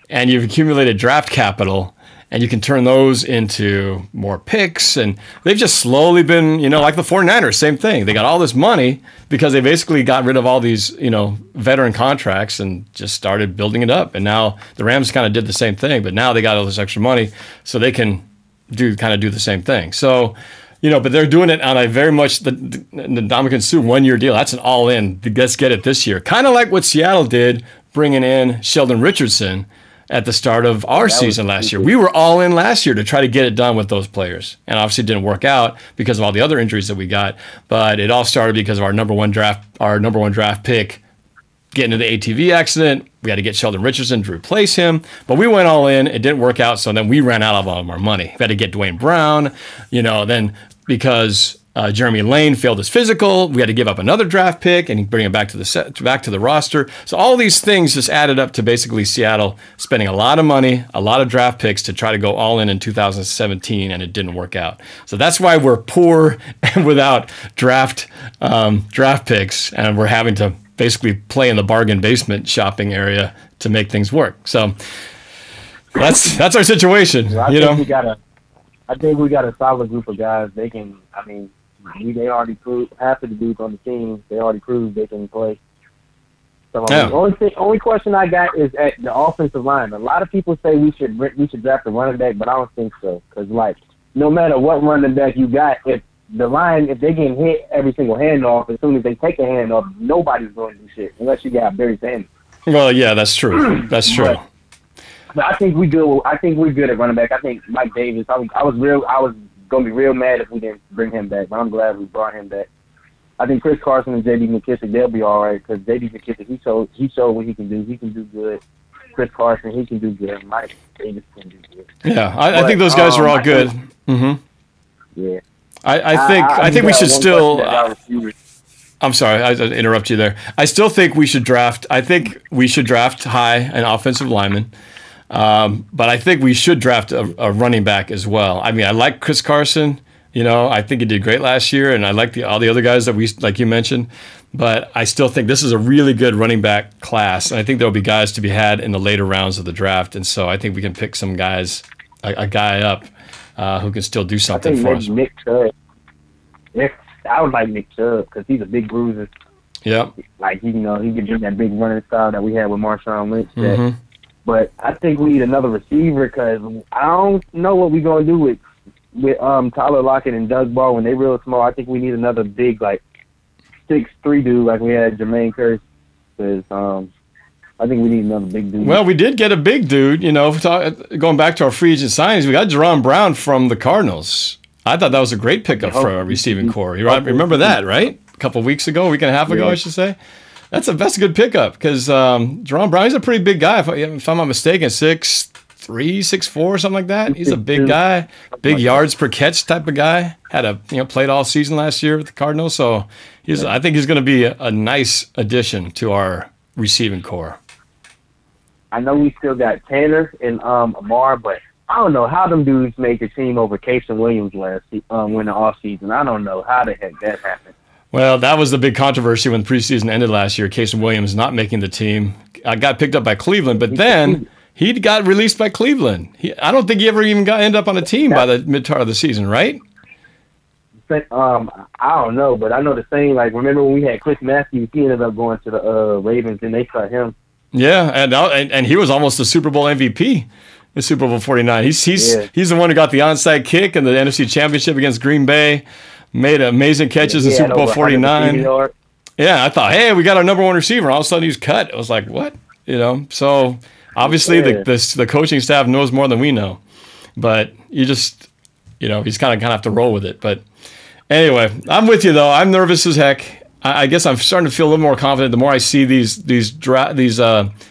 and you've accumulated draft capital and you can turn those into more picks, and they've just slowly been, you know, like the 49ers, same thing. They got all this money because they basically got rid of all these, you know, veteran contracts and just started building it up. And now the Rams kind of did the same thing, but now they got all this extra money so they can do the same thing. So, you know, but they're doing it on a very much the Ndamukong Suh 1-year deal. That's an all-in. Let's get it this year. Kind of like what Seattle did, bringing in Sheldon Richardson at the start of our season last year. We were all in last year to try to get it done with those players. And obviously it didn't work out because of all the other injuries that we got. But it all started because of our number one draft pick getting into the ATV accident. We had to get Sheldon Richardson to replace him. But we went all in. It didn't work out. So then we ran out of all of our money. We had to get Dwayne Brown, you know, then because Jeremy Lane failed his physical, we had to give up another draft pick and bring him back to the roster. So all these things just added up to basically Seattle spending a lot of money, a lot of draft picks to try to go all in 2017, and it didn't work out. So that's why we're poor and without draft picks, and we're having to basically play in the bargain basement shopping area to make things work. So that's our situation. Well, I think we got a solid group of guys. They can. I mean, they already proved, half of the dudes on the team, they already proved they can play. So the only question I got is at the offensive line. A lot of people say we should draft a running back, but I don't think so. Because, like, no matter what running back you got, if they get hit every single handoff, as soon as they take a handoff, nobody's going to do shit unless you got Barry Sanders. Well, yeah, that's true. That's true. But I think we do. I think we're good at running back. I think Mike Davis. I was gonna be real mad if we didn't bring him back, but I'm glad we brought him back. I think Chris Carson and J.D. McKissick, they'll be all right because J.D. McKissick, he showed what he can do. He can do good. Chris Carson, he can do good. Mike Davis can do good. Yeah, I think those guys are all good. Mm-hmm. Yeah. I think we should still. I'm sorry, I interrupt you there. I still think we should draft. I think we should draft high an offensive lineman. But I think we should draft a running back as well. I mean, I like Chris Carson. You know, I think he did great last year, and I like all the other guys that like you mentioned. But I still think this is a really good running back class, and I think there'll be guys to be had in the later rounds of the draft. And so I think we can pick some guys, a guy up who can still do something for us. Nick Chubb. I would like Nick Chubb because he's a big bruiser. Yeah, like he can do that big running style that we had with Marshawn Lynch. Mm-hmm. But I think we need another receiver because I don't know what we're gonna do with Tyler Lockett and Doug Ball when they real small. I think we need another big 6'3" dude like we had Jermaine Kearse. Because I think we need another big dude. Well, we did get a big dude. You know, going back to our free agent signings, we got Jerron Brown from the Cardinals. I thought that was a great pickup for our receiving core. You remember that, right? A couple of weeks ago, a week and a half ago, I should say. That's a good pickup because Jerron Brown, he's a pretty big guy. If I'm not mistaken, 6'3", 6'4", something like that. He's a big guy, big yards per catch type of guy. Played all season last year with the Cardinals, so I think he's going to be a nice addition to our receiving core. I know we still got Tanner and Amar, but I don't know how them dudes made the team over Casey Williams when the offseason. I don't know how the heck that happened. Well, that was the big controversy when preseason ended last year. Casey Williams not making the team. Got picked up by Cleveland, but then he got released by Cleveland. I don't think he ever even ended up on a team by the mid-part of the season, right? I don't know, but I know the same. Like, remember when we had Chris Matthews? He ended up going to the Ravens, and they cut him. Yeah, and he was almost the Super Bowl MVP in Super Bowl 49. He's the one who got the onside kick in the NFC Championship against Green Bay. Made amazing catches in Super Bowl 49. Yeah, I thought, hey, we got our number one receiver. All of a sudden, he's cut. I was like, what? So obviously the coaching staff knows more than we know. But you just, he's kind of have to roll with it. But anyway, I'm with you, though. I'm nervous as heck. I guess I'm starting to feel a little more confident the more I see these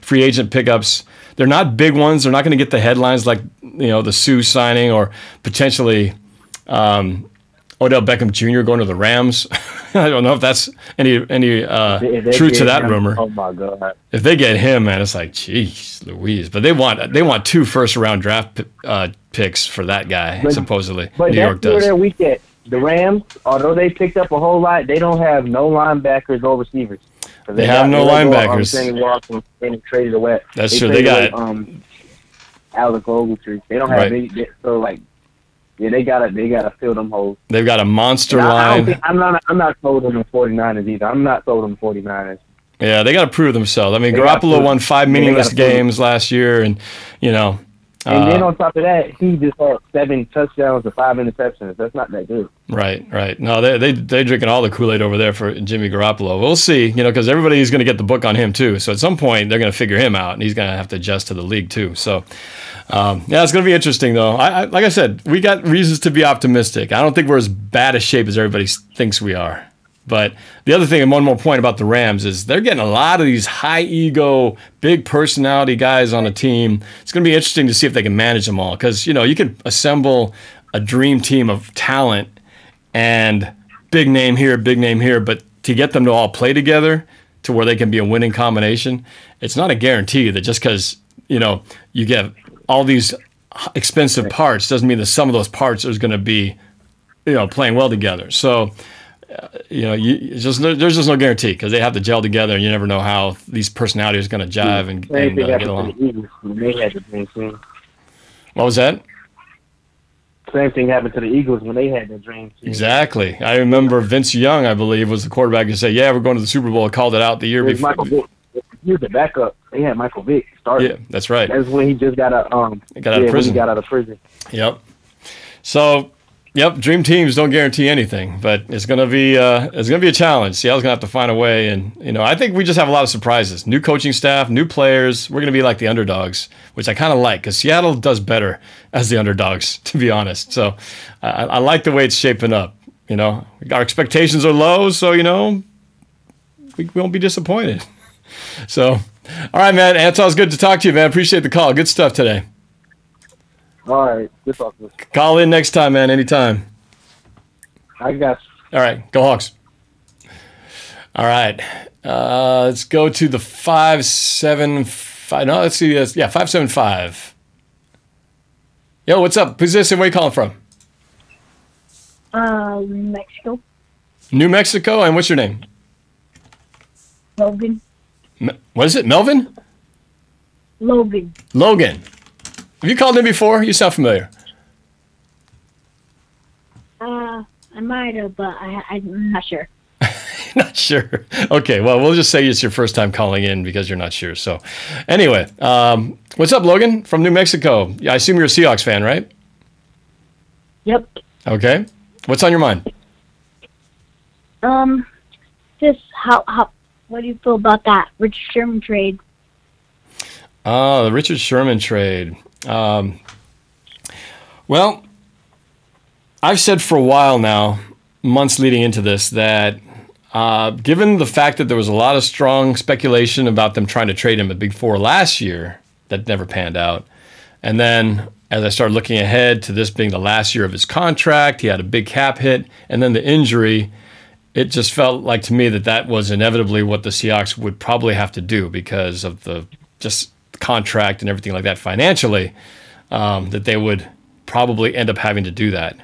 free agent pickups. They're not big ones. They're not going to get the headlines like, the Sue signing or potentially Odell Beckham Jr. going to the Rams. I don't know if that's any truth to that rumor. Oh my God! If they get him, man, it's like, geez, Louise. But they want 2 first-round draft picks for that guy, supposedly. But New York does. Their weekend. The Rams, although they picked up a whole lot, they don't have no linebackers or receivers. They have no linebackers. They traded away. That's true. They got Alec Ogletree. They don't have any. So like. Yeah, they gotta fill them holes. They've got a monster line. I'm not sold on the 49ers either. I'm not sold on the 49ers. Yeah, they got to prove themselves. I mean, Garoppolo won 5 meaningless games last year, and And then on top of that, he just had 7 touchdowns and 5 interceptions. That's not that good. Right. No, they're drinking all the Kool-Aid over there for Jimmy Garoppolo. We'll see, because everybody's going to get the book on him too. So at some point, they're going to figure him out, and he's going to have to adjust to the league too. So, it's going to be interesting though. Like I said, we got reasons to be optimistic. I don't think we're as bad a shape as everybody thinks we are. But the other thing, and one more point about the Rams, is they're getting a lot of these high-ego, big personality guys on a team. It's going to be interesting to see if they can manage them all. Because, you can assemble a dream team of talent and big name here, but to get them to all play together to where they can be a winning combination, it's not a guarantee that just because, you get all these expensive parts doesn't mean that some of those parts are going to be, playing well together. So, there's just no guarantee because they have to gel together, and you never know how these personalities are going to jive and get along. What was that? Same thing happened to the Eagles when they had their dream team. Exactly. I remember Vince Young, I believe, was the quarterback who said, "Yeah, we're going to the Super Bowl." Called it out the year before. Michael Vick. He was the backup. They had Michael Vick started. Yeah, that's right. That's when he just got out of prison. He got out of prison. Yep. So. Yep, dream teams don't guarantee anything, but it's gonna be a challenge. Seattle's gonna have to find a way, and I think we just have a lot of surprises. New coaching staff, new players. We're gonna be like the underdogs, which I kind of like because Seattle does better as the underdogs, to be honest. So I like the way it's shaping up. Our expectations are low, so we won't be disappointed. So, all right, man. Anton, it's good to talk to you, man. Appreciate the call. Good stuff today. All right. Good talking. Call in next time, man. Anytime. I got you. All right. Go Hawks. All right. Let's go to the 575. No, let's see this. Yeah, 575. Yo, what's up? Who's this and where are you calling from? Mexico. New Mexico? And what's your name? Logan. What is it? Melvin? Logan. Logan. Have you called in before? You sound familiar. I might have, but I'm not sure. Not sure. Okay, well, we'll just say it's your first time calling in because you're not sure. So, anyway, what's up, Logan from New Mexico? Yeah, I assume you're a Seahawks fan, right? Yep. Okay. What's on your mind? Just how what do you feel about that Rich Sherman trade? Oh, the Richard Sherman trade. Well, I've said for a while now, months leading into this, that given the fact that there was a lot of strong speculation about them trying to trade him at Big Four last year, that never panned out. And then as I started looking ahead to this being the last year of his contract, he had a big cap hit, and then the injury, it just felt like to me that that was inevitably what the Seahawks would probably have to do because of the just contract and everything like that financially, that they would probably end up having to do that.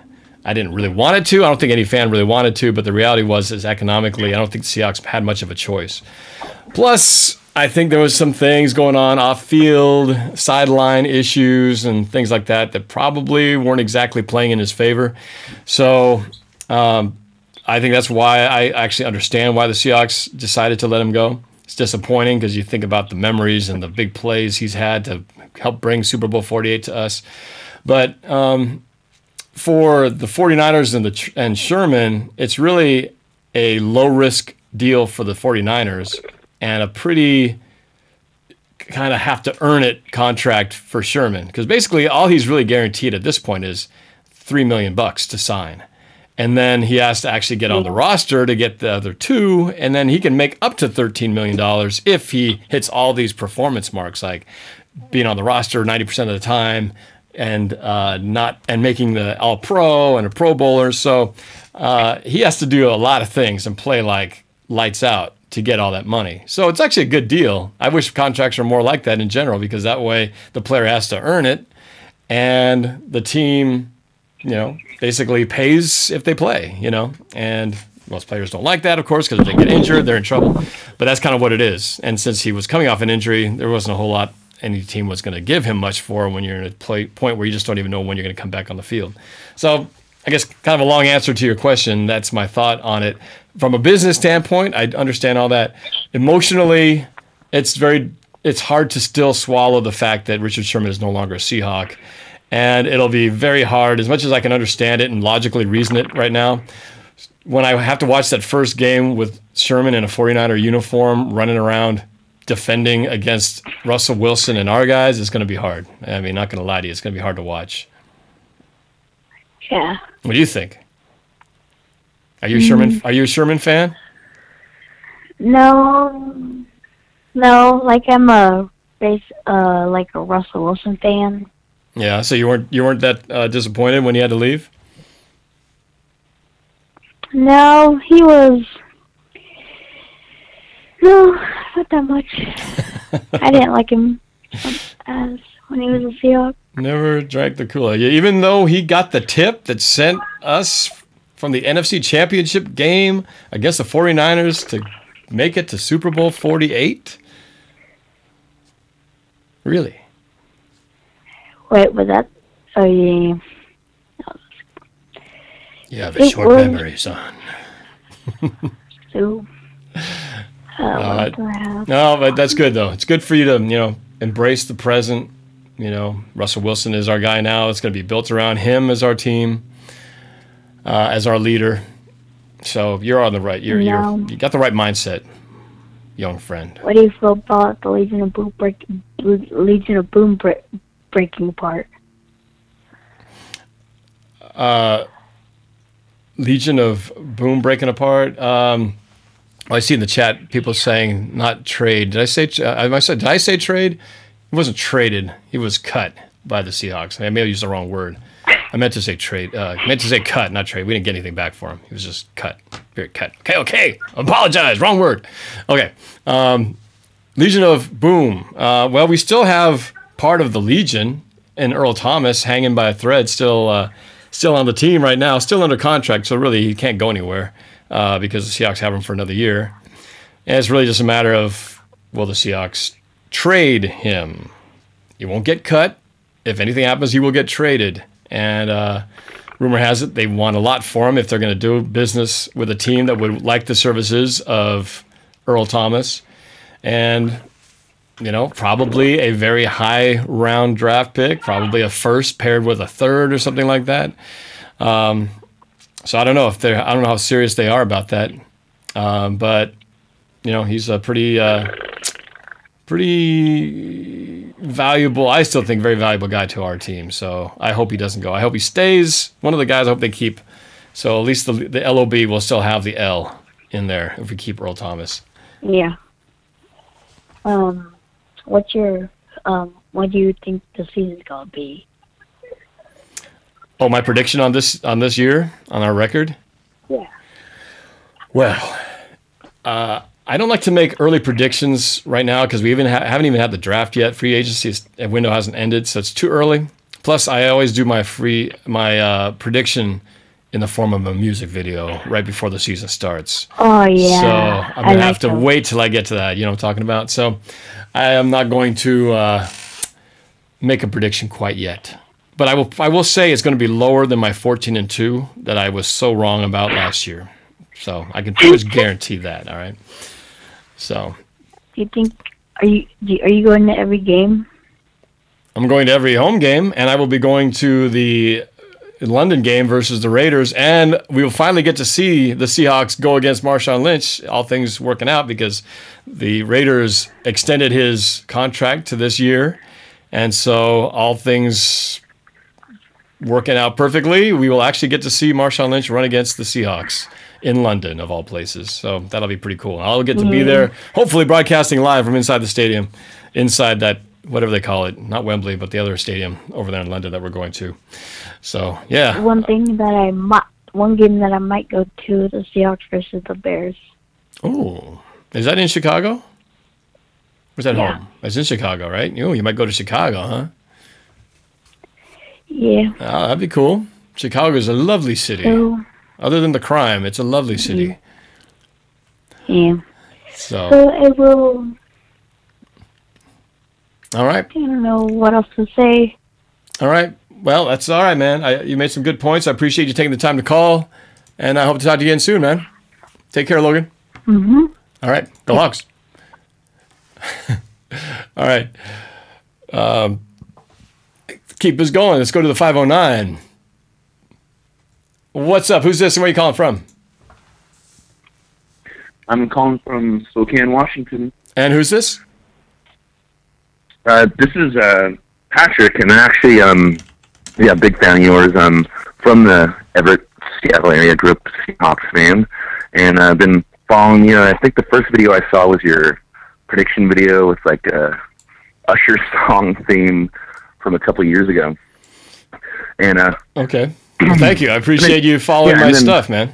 I didn't really want it to. I don't think any fan really wanted to, but the reality was is economically, I don't think the Seahawks had much of a choice. Plus, I think there was some things going on off-field, sideline issues and things like that that probably weren't exactly playing in his favor. So I think that's why I actually understand why the Seahawks decided to let him go. It's disappointing because you think about the memories and the big plays he's had to help bring Super Bowl 48 to us. But for the 49ers and Sherman, it's really a low-risk deal for the 49ers and a pretty kind of have-to-earn-it contract for Sherman. Because basically all he's really guaranteed at this point is $3 million to sign. And then he has to actually get on the roster to get the other two, and then he can make up to $13 million if he hits all these performance marks, like being on the roster 90% of the time, and making the All-Pro and a Pro Bowler. So he has to do a lot of things and play like lights out to get all that money. So it's actually a good deal. I wish contracts were more like that in general, because that way the player has to earn it, and the team, basically pays if they play, and most players don't like that, of course, because if they get injured, they're in trouble. But that's kind of what it is. And since he was coming off an injury, there wasn't a whole lot any team was going to give him much for when you're in a point where you just don't even know when you're going to come back on the field. So I guess kind of a long answer to your question. That's my thought on it. From a business standpoint, I understand all that. Emotionally, it's hard to still swallow the fact that Richard Sherman is no longer a Seahawk. And it'll be very hard, as much as I can understand it and logically reason it right now, when I have to watch that first game with Sherman in a 49er uniform running around defending against Russell Wilson and our guys, it's going to be hard. I mean, not going to lie to you, it's going to be hard to watch. Yeah. What do you think? Are you a Sherman fan? No, like I'm like a Russell Wilson fan. Yeah, so you weren't that disappointed when he had to leave? No, he was. No, not that much. I didn't like him as when he was a Seahawk. Never drank the Kool-Aid. Even though he got the tip that sent us from the NFC Championship game against the 49ers to make it to Super Bowl 48? Really? Wait, was that? Oh, yeah. You have a short memory, son. So, no, but that's good, though. It's good for you to, embrace the present. Russell Wilson is our guy now. It's going to be built around him as our team, as our leader. So you're on the right. You got the right mindset, young friend. What do you feel about the Legion of Boom breaking apart? Legion of Boom breaking apart. I see in the chat people saying not trade. Did I say? Did I say trade? He wasn't traded. He was cut by the Seahawks. I may have used the wrong word. I meant to say trade. Meant to say cut, not trade. We didn't get anything back for him. He was just cut. Very cut. Okay. Apologize. Wrong word. Okay. Legion of Boom. Well, we still have part of the Legion and Earl Thomas hanging by a thread, still on the team right now, still under contract. So really, he can't go anywhere because the Seahawks have him for another year. And it's really just a matter of, will the Seahawks trade him? He won't get cut. If anything happens, he will get traded. And rumor has it they want a lot for him if they're going to do business with a team that would like the services of Earl Thomas. And, probably a very high round draft pick, probably a first paired with a third or something like that. So I don't know I don't know how serious they are about that. But, he's a pretty valuable, I still think very valuable guy to our team. So I hope he doesn't go. I hope he stays. One of the guys I hope they keep. So at least the LOB will still have the L in there if we keep Earl Thomas. Yeah. What's your what do you think the season's gonna be? Oh, my prediction on this year, on our record? Yeah. Well, I don't like to make early predictions right now because we haven't even had the draft yet. Free agency window hasn't ended, so it's too early. Plus, I always do my prediction in the form of a music video right before the season starts. Oh, yeah. So I'm going to have to wait till I get to that. You know what I'm talking about? So I am not going to make a prediction quite yet. But I will say it's going to be lower than my 14-2 that I was so wrong about last year. So I can pretty much guarantee that. All right. So. Do you think are you going to every game? I'm going to every home game, and I will be going to the London game versus the Raiders, and we will finally get to see the Seahawks go against Marshawn Lynch. All things working out because the Raiders extended his contract to this year, and so all things working out perfectly, we will actually get to see Marshawn Lynch run against the Seahawks in London, of all places. So that'll be pretty cool. I'll get to be there, hopefully broadcasting live from inside the stadium, inside that, whatever they call it, not Wembley, but the other stadium over there in London that we're going to. So, yeah. One game that I might go to is the Seahawks versus the Bears. Oh, is that in Chicago? Or is that home? It's in Chicago, right? You might go to Chicago, huh? Yeah. Oh, that'd be cool. Chicago is a lovely city. So, other than the crime, it's a lovely city. Yeah. So I will. All right. I don't know what else to say. All right. Well, that's all right, man. You made some good points. I appreciate you taking the time to call, and I hope to talk to you again soon, man. Take care, Logan. Mm-hmm. All right. Go Hawks. All right. Keep us going. Let's go to the 509. What's up? Who's this and where are you calling from? I'm calling from Spokane, Washington. And who's this? This is Patrick, and actually, big fan of yours. I'm from the Everett, Seattle area. Grew up Seahawks fan, and I've been following you. I think the first video I saw was your prediction video with like Usher song theme from a couple years ago. And okay. Well, thank you. I appreciate you following my stuff, man.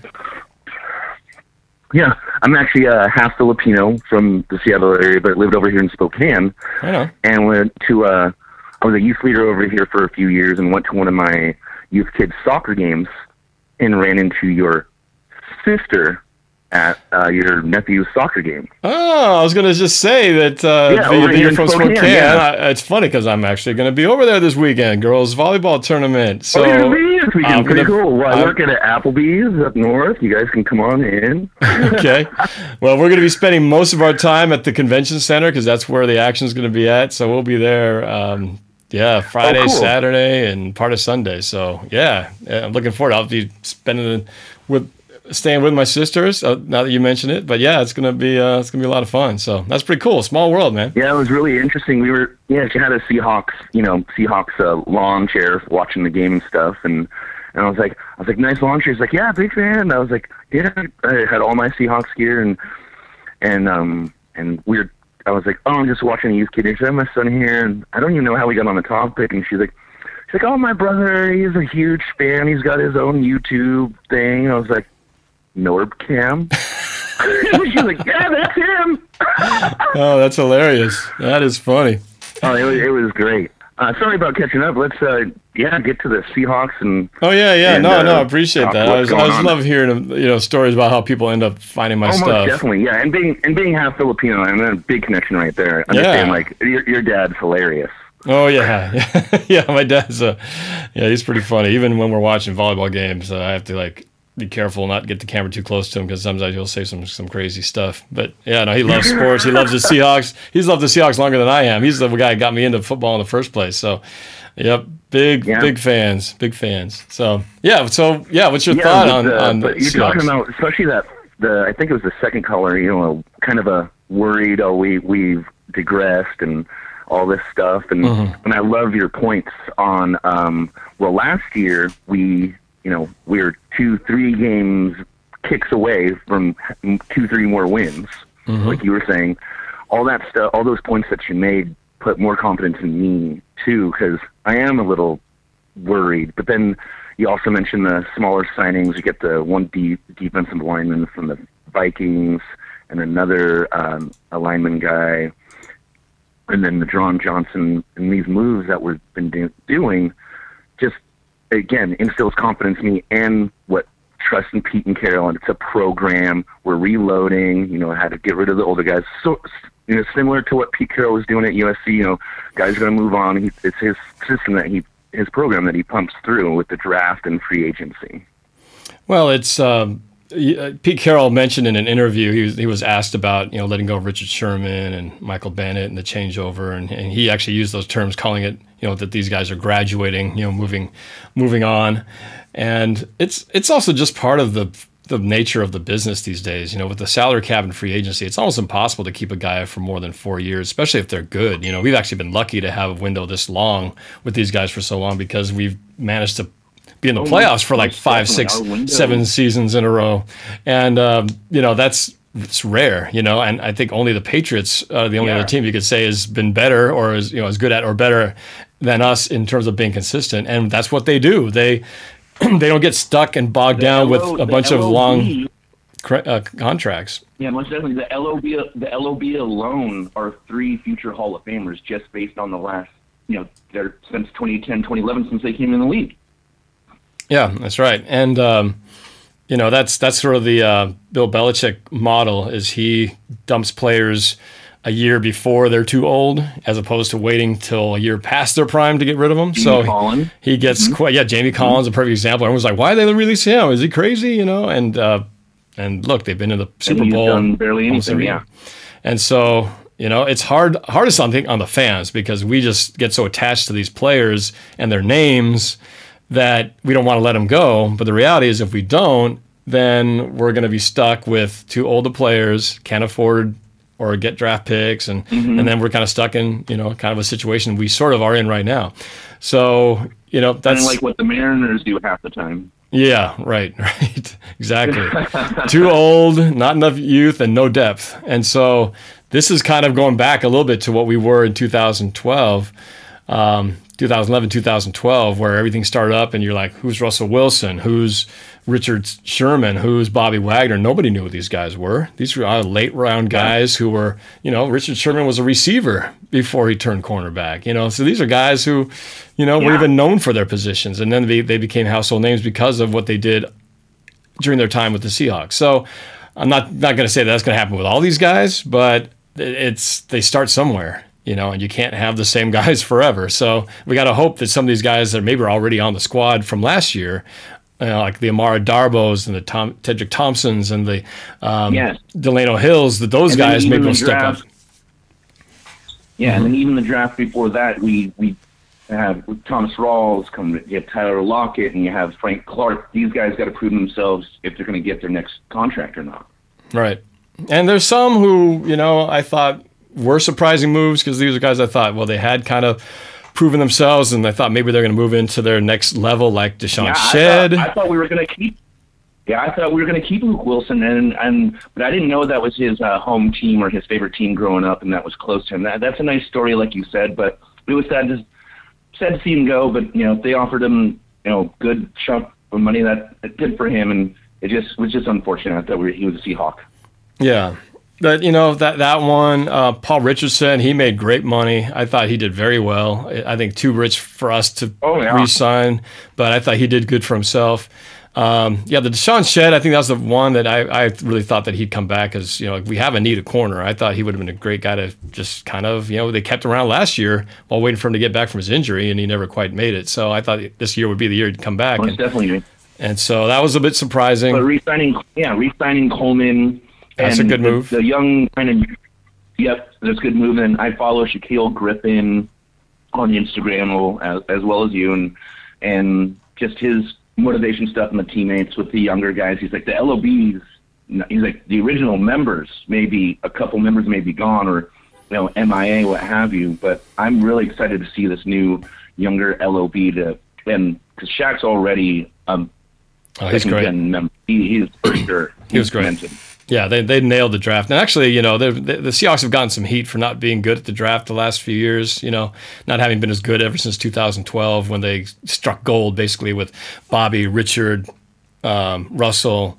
Yeah, I'm actually half Filipino from the Seattle area, but lived over here in Spokane. I know. And went to, I was a youth leader over here for a few years and went to one of my youth kids' soccer games and ran into your sister at your nephew's soccer game. Oh, I was going to just say that you're from Spokane. Yeah. It's funny because I'm actually going to be over there this weekend, girls volleyball tournament. So you're going to be this weekend. Pretty cool. Well, I work at Applebee's up north. You guys can come on in. Okay. Well, we're going to be spending most of our time at the convention center because that's where the action is going to be at. So we'll be there. Friday, cool. Saturday, and part of Sunday. So yeah, I'm looking forward. I'll be staying with my sisters. Now that you mention it, but yeah, it's gonna be a lot of fun. So that's pretty cool. Small world, man. Yeah, it was really interesting. She had a Seahawks lawn chair watching the game and stuff, and I was like, nice lawn chair. She's like, yeah, big fan. And I was like, yeah, I had all my Seahawks gear and weird. I was like, oh, I'm just watching a youth kid. I have my son here, and I don't even know how we got on the topic. And she's like, oh, my brother, he's a huge fan. He's got his own YouTube thing. And I was like, NorbCam? She's like, yeah, that's him. Oh, that's hilarious. That is funny. Oh, it was great. Sorry about catching up. Let's get to the Seahawks and. Oh yeah. No, appreciate that. I just love hearing stories about how people end up finding my stuff. Most definitely, yeah. And being half Filipino, and a big connection right there. Understand, like your dad's hilarious. Oh yeah, yeah. My dad's he's pretty funny. Even when we're watching volleyball games, I have to be careful not get the camera too close to him because sometimes he'll say some crazy stuff. But yeah, no, he loves sports. He loves the Seahawks. He's loved the Seahawks longer than I am. He's the guy who got me into football in the first place. So, yep, big fans. So what's your thought on but you're Seahawks? Talking about especially I think it was the second caller. Kind of a worried. Oh, we've digressed, and all this stuff. And and I love your points on well, last year we were 2-3 games kicks away from 2-3 more wins, like you were saying. All that stuff, all those points that you made put more confidence in me too, because I am a little worried. But then you also mentioned the smaller signings. You get the one defensive lineman from the Vikings and another alignment guy, and then the John Johnson, and these moves that we've been doing just, again, instills confidence in me and what trust in Pete and Carroll, and it's a program. We're reloading, how to get rid of the older guys. So, similar to what Pete Carroll was doing at USC, guys are going to move on. It's his system his program that he pumps through with the draft and free agency. Well, it's Pete Carroll mentioned in an interview, he was asked about letting go of Richard Sherman and Michael Bennett and the changeover, and he actually used those terms, calling it that these guys are graduating, moving on, and it's also just part of the nature of the business these days. With the salary cap and free agency, it's almost impossible to keep a guy for more than 4 years, especially if they're good. We've actually been lucky to have a window this long with these guys for so long, because we've managed to be in the playoffs for like 5, 6, 7 seasons in a row. And, it's rare, and I think only the Patriots are the only other team you could say has been better or is, as good at or better than us in terms of being consistent. And that's what they do. They don't get stuck and bogged down with a bunch of long contracts. Yeah, most definitely. The LOB alone are 3 future Hall of Famers just based on the last, they're since 2010, 2011, since they came in the league. Yeah, that's right. And, that's sort of the Bill Belichick model, is he dumps players a year before they're too old, as opposed to waiting till a year past their prime to get rid of them. Collins. He gets Jamie Collins, a perfect example. Everyone's like, why did they release him? Is he crazy? And look, they've been in the Super Bowl. Done barely anything, yeah. And so, it's hardest on the fans, because we just get so attached to these players and their names that we don't want to let them go. But the reality is, if we don't, then we're going to be stuck with too old players, can't afford or get draft picks, and then we're kind of stuck in, kind of a situation we sort of are in right now. So, that's kind of like what the Mariners do half the time. Yeah, right, exactly. Too old, not enough youth, and no depth. And so this is kind of going back a little bit to what we were in 2012, 2011, 2012, where everything started up, and you're like, who's Russell Wilson? Who's Richard Sherman? Who's Bobby Wagner? Nobody knew who these guys were. These were late round guys who were, Richard Sherman was a receiver before he turned cornerback, So these are guys who, were even known for their positions. And then they became household names because of what they did during their time with the Seahawks. So I'm not going to say that's going to happen with all these guys, but they start somewhere. And you can't have the same guys forever. So we got to hope that some of these guys that maybe are already on the squad from last year, like the Amara Darbos and the Tedrick Thompsons and the Delano Hills, that those guys maybe will step up. Yeah, and then even the draft before that, we have Thomas Rawls, you have Tyler Lockett, and you have Frank Clark. These guys got to prove themselves if they're going to get their next contract or not. Right. And there's some who, I thought were surprising moves, because these are guys I thought, well, they had kind of proven themselves, and I thought maybe they're going to move into their next level, like Deshaun Shedd. I thought we were going to keep. Yeah, I thought we were going to keep Luke Wilson, but I didn't know that was his home team or his favorite team growing up, and that was close to him. That's a nice story, like you said, but it was sad to see him go. But they offered him good chunk of money that it did for him, and it was just unfortunate that he was a Seahawk. Yeah. But, that one, Paul Richardson, he made great money. I thought he did very well. I think too rich for us to re-sign, but I thought he did good for himself. The Deshaun Shedd, I think that was the one that I really thought that he'd come back, because, we have a need a corner. I thought he would have been a great guy to just kind of, they kept him around last year while waiting for him to get back from his injury, and he never quite made it. So I thought this year would be the year he'd come back. Definitely. And so that was a bit surprising. But re-signing Coleman. That's a good move. The young kind of, that's a good move. And I follow Shaquille Griffin on Instagram as well as you, and just his motivation stuff and the teammates with the younger guys. He's like, the LOBs, he's like, the original members, maybe a couple members may be gone, or MIA, what have you. But I'm really excited to see this new, younger LOB and because Shaq's already he's great. He's for sure. He was great. Cemented. Yeah, they nailed the draft. And actually, the Seahawks have gotten some heat for not being good at the draft the last few years, not having been as good ever since 2012 when they struck gold basically with Bobby, Richard, Russell,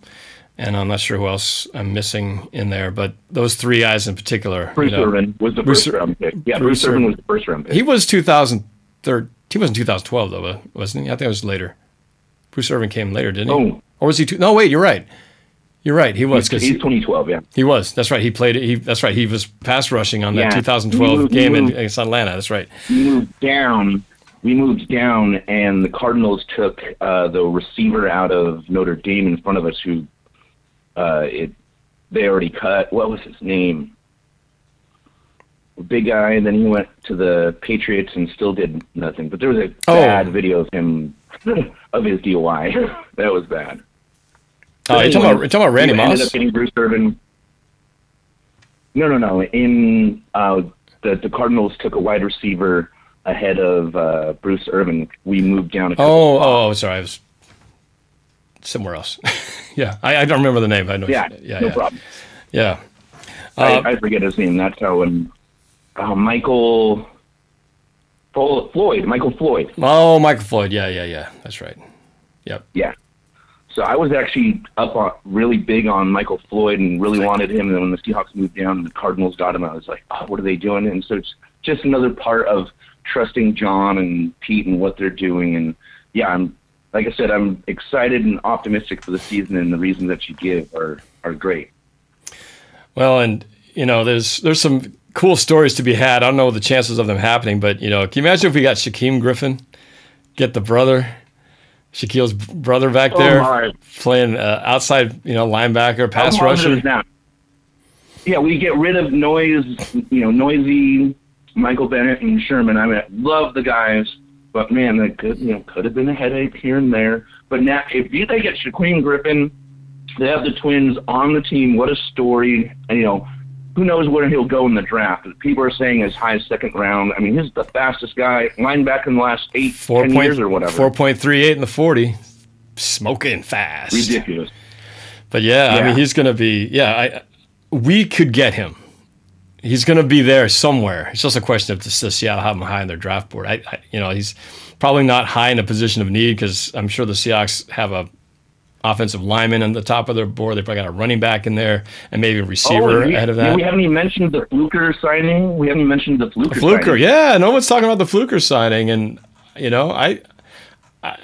and I'm not sure who else I'm missing in there, but those three guys in particular. Bruce Irvin was the first round pick. Yeah, Bruce Irvin was the first round pick. He was 2003. He wasn't 2012 though, wasn't he? I think it was later. Bruce Irvin came later, didn't he? Oh. Or was he? No, wait, you're right. You're right. He was because he's 2012. Yeah, he was. That's right. He played it. That's right. He was pass rushing on that 2012 game against Atlanta. That's right. We moved down, and the Cardinals took the receiver out of Notre Dame in front of us, who they already cut. What was his name? Big guy, and then he went to the Patriots and still did nothing. But there was a bad video of him of his DUI. That was bad. Oh, you're talking about Randy Moss? Ended up getting Bruce Irvin. No. In the Cardinals took a wide receiver ahead of Bruce Irvin. We moved down. Sorry, I was somewhere else. Yeah, I don't remember the name. I know. Yeah, no problem. Yeah, I forget his name. That's how Michael Floyd. Oh, Michael Floyd. Yeah. That's right. Yep. Yeah. So I was actually really big on Michael Floyd and really wanted him. And when the Seahawks moved down and the Cardinals got him, I was like, oh, what are they doing? And so it's just another part of trusting John and Pete and what they're doing. And yeah, like I said, I'm excited and optimistic for the season, and the reasons that you give are great. Well, and there's some cool stories to be had. I don't know the chances of them happening, but can you imagine if we got Shaquem Griffin, get the brother, Shaquille's brother back there playing outside, linebacker, pass rusher. Yeah, we get rid of noisy Michael Bennett and Sherman. I mean, I love the guys, but man, that could have been a headache here and there. But now, if they get Shaquem Griffin, they have the twins on the team. What a story! And, who knows where he'll go in the draft? People are saying as high as second round. I mean, he's the fastest guy, linebacker in the last 10 years or whatever. 4.38 in the 40. Smoking fast. Ridiculous. But I mean, he's going to be, we could get him. He's going to be there somewhere. It's just a question of does Seattle have him high on their draft board. He's probably not high in a position of need because I'm sure the Seahawks have a offensive lineman on the top of their board. They probably got a running back in there and maybe a receiver ahead of that. We haven't even mentioned the Fluker signing. No one's talking about the Fluker signing. And, I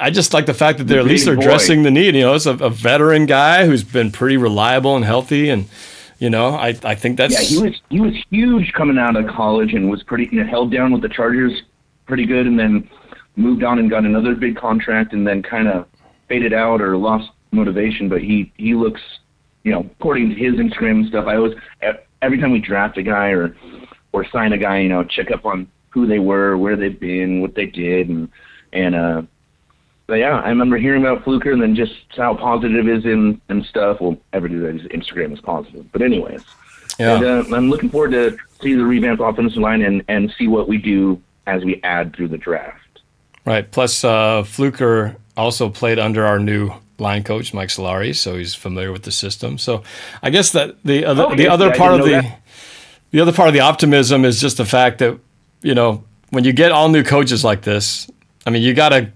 just like the fact that at least they're addressing the need. It's a veteran guy who's been pretty reliable and healthy. And, I think that's... Yeah, he was huge coming out of college and was pretty held down with the Chargers pretty good, and then moved on and got another big contract and then kind of faded out or lost motivation, but he looks, according to his Instagram and stuff, I always, every time we draft a guy or sign a guy, check up on who they were, where they've been, what they did, but yeah, I remember hearing about Fluker and then just how positive it is and stuff. Well, everybody's Instagram is positive, but anyways, and, I'm looking forward to see the revamped offensive line and see what we do as we add through the draft. Right. Plus, Fluker also played under our new line coach, Mike Solari, so he's familiar with the system. So I guess that the other part of the optimism is just the fact that when you get all new coaches like this, I mean you gotta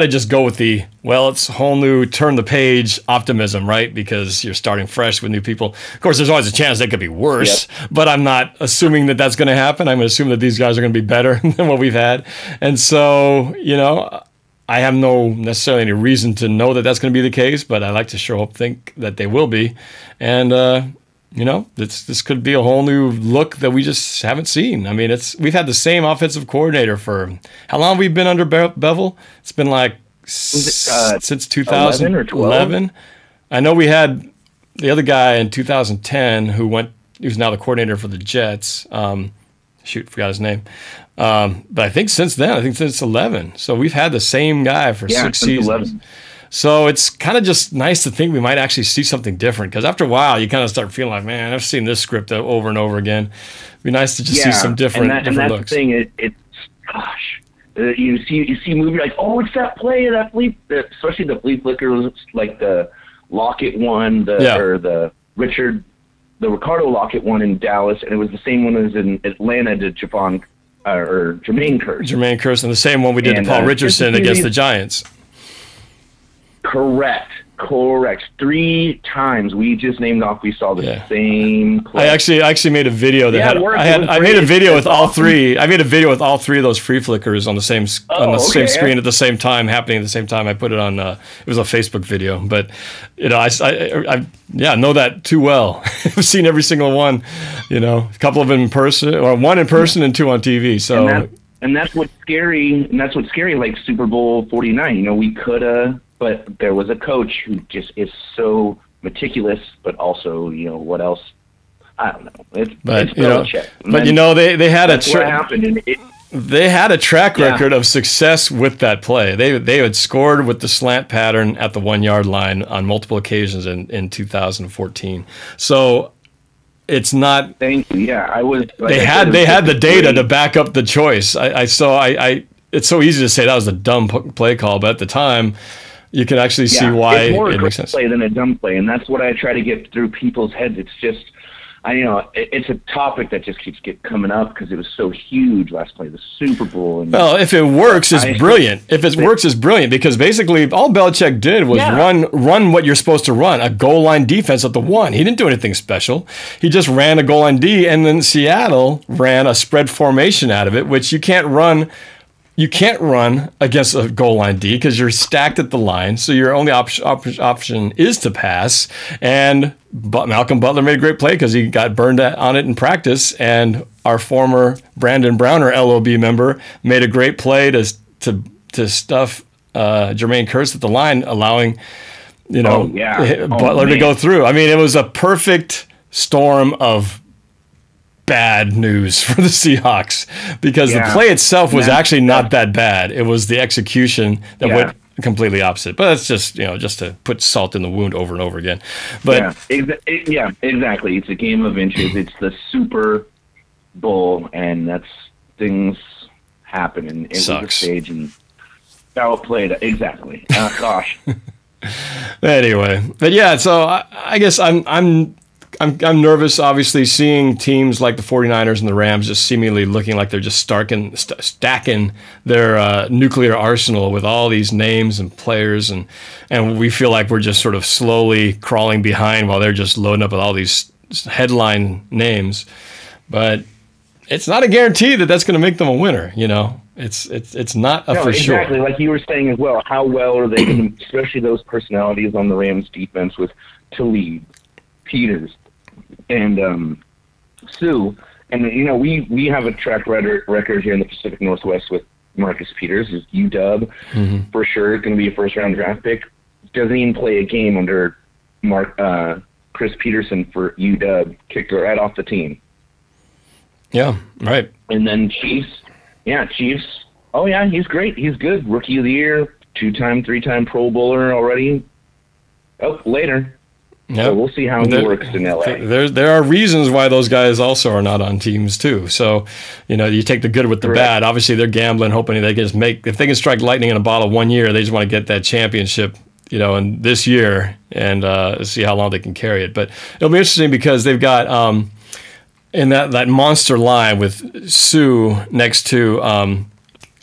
just go with it's a whole new turn the page optimism, right? Because you're starting fresh with new people. Of course, there's always a chance they could be worse, but I'm not assuming that that's going to happen. I'm going to assume that these guys are going to be better than what we've had, and so I have no necessarily any reason to know that that's going to be the case, but I like to think that they will be. And, this could be a whole new look that we just haven't seen. I mean, we've had the same offensive coordinator for how long have we been under Bevel? It's been like since 2011. I know we had the other guy in 2010 who's now the coordinator for the Jets. Forgot his name. But I think since then, since 11. So we've had the same guy for 6 seasons. So it's kind of just nice to think we might actually see something different, because after a while you kind of start feeling like, man, I've seen this script over and over again. It'd be nice to just see some different and that's looks. The thing. It's gosh, you see a movie like, oh, it's that play, especially the flea flickers, like the Lockett one, or the Ricardo Lockett one in Dallas, and it was the same one as in Atlanta to Jermaine Kearse. Jermaine Kearse, and the same one we did to Paul Richardson against the Giants. Correct. 3 times we just named off. We saw the same play. I actually made a video that I made a video with all three. I made a video with all 3 of those free flickers on the same same screen at the same time, happening at the same time. I put it on. It was a Facebook video, but I know that too well. I've seen every single one. A couple of them in person, or 1 in person and 2 on TV. So and that's what's scary. And that's what's scary. Like Super Bowl 49. We coulda. But there was a coach who just is so meticulous, but also, what else? I don't know. It's Belichick. They had they had a track record of success with that play. They had scored with the slant pattern at the 1-yard line on multiple occasions in 2014. So it's not. Thank you. Yeah, I was. They had the data to back up the choice. It's so easy to say that was a dumb play call, but at the time, you can actually see why it's more it makes sense. Play than a dumb play, and that's what I try to get through people's heads. It's just, it's a topic that just keeps coming up because it was so huge last play, the Super Bowl. And if it works, it's brilliant. If it works, it's brilliant, because basically all Belichick did was run what you're supposed to run, a goal line defense at the 1. He didn't do anything special. He just ran a goal line D, and then Seattle ran a spread formation out of it, which you can't run. You can't run against a goal line D because you're stacked at the line. So your only option is to pass. And Malcolm Butler made a great play because he got burned on it in practice. And our former Brandon Browner LOB member made a great play to stuff Jermaine Kearse at the line, allowing Butler to go through. I mean, it was a perfect storm of bad news for the Seahawks, because the play itself was actually not that bad. It was the execution that went completely opposite. But that's just just to put salt in the wound over and over again. But exactly. It's a game of inches. It's the Super Bowl, and things happen, and it was a stage and foul played. Exactly. Gosh. Anyway, but so I guess I'm nervous, obviously, seeing teams like the 49ers and the Rams just seemingly looking like they're just stacking their nuclear arsenal with all these names and players, and we feel like we're just sort of slowly crawling behind while they're just loading up with all these headline names. But it's not a guarantee that that's going to make them a winner. It's not for sure. Exactly, like you were saying as well. How well are they going to, especially those personalities on the Rams defense with Talib, Peters, and Sue, and we have a track record here in the Pacific Northwest with Marcus Peters, who's UW for sure, going to be a first-round draft pick. Doesn't even play a game under Chris Peterson for UW, kicked right off the team. Yeah, right. And then Chiefs. Oh yeah, he's great. He's good. Rookie of the year, 2-time, 3-time Pro Bowler already. Oh, later. Yep. So we'll see how he works in LA. There are reasons why those guys also are not on teams too. So, you take the good with the bad. Obviously, they're gambling, hoping they can just if they can strike lightning in a bottle 1 year, they just want to get that championship, in this year, and see how long they can carry it. But it'll be interesting because they've got in that monster line with Sue next to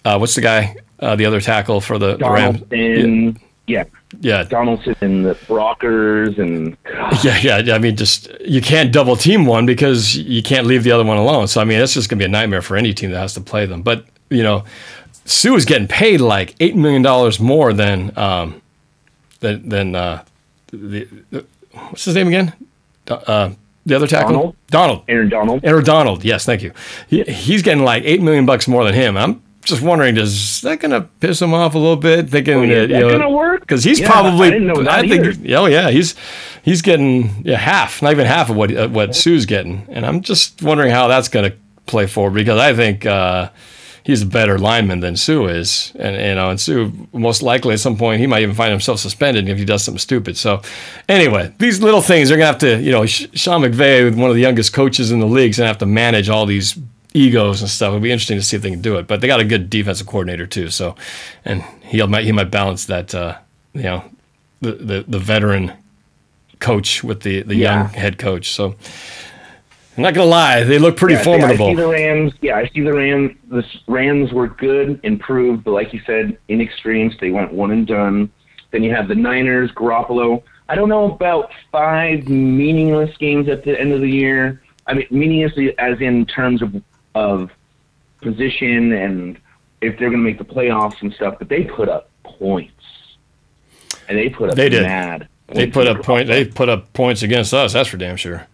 what's the guy, the other tackle for the Rams? Yeah, Donaldson and the Brockers and I mean, just you can't double team one because you can't leave the other one alone. So I mean, that's just gonna be a nightmare for any team that has to play them. But Sue is getting paid like $8 million more than what's his name again? The other tackle, Aaron Donald. Aaron Donald. Yes, thank you. He's getting like $8 million more than him. I'm just wondering, is that going to piss him off a little bit? Thinking that going to work? Because he's probably. I didn't know that either. He's getting half, not even half of what Sue's getting, and I'm just wondering how that's going to play forward, because I think he's a better lineman than Sue is, and Sue most likely at some point he might even find himself suspended if he does something stupid. So anyway, these little things they're gonna have to, Sean McVay, one of the youngest coaches in the league, is gonna have to manage all these egos and stuff. It'll be interesting to see if they can do it. But they got a good defensive coordinator too, so and he might balance that the veteran coach with the young head coach. So I'm not gonna lie, they look pretty formidable. I see the Rams. Yeah, I see the Rams. The Rams were good, improved, but like you said, inexperienced. They went one and done. Then you have the Niners, Garoppolo. I don't know about 5 meaningless games at the end of the year. I mean, meaningless as in terms of position and if they're going to make the playoffs and stuff, but they put up points. And they put up mad. They put up points against us, that's for damn sure.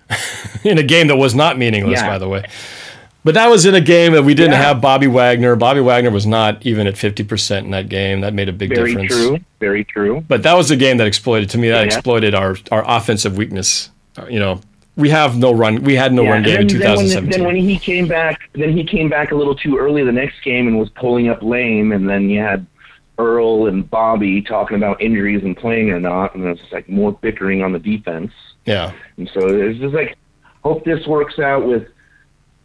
In a game that was not meaningless, by the way. But that was in a game that we didn't have Bobby Wagner. Bobby Wagner was not even at 50% in that game. That made a big difference. Very true. But that was a game that exploited our offensive weakness. We have no run. We had no run game in 2017. Then when he came back, a little too early the next game and was pulling up lame, and then you had Earl and Bobby talking about injuries and playing or not, and it's just like more bickering on the defense. Yeah. And so it's just like, hope this works out with,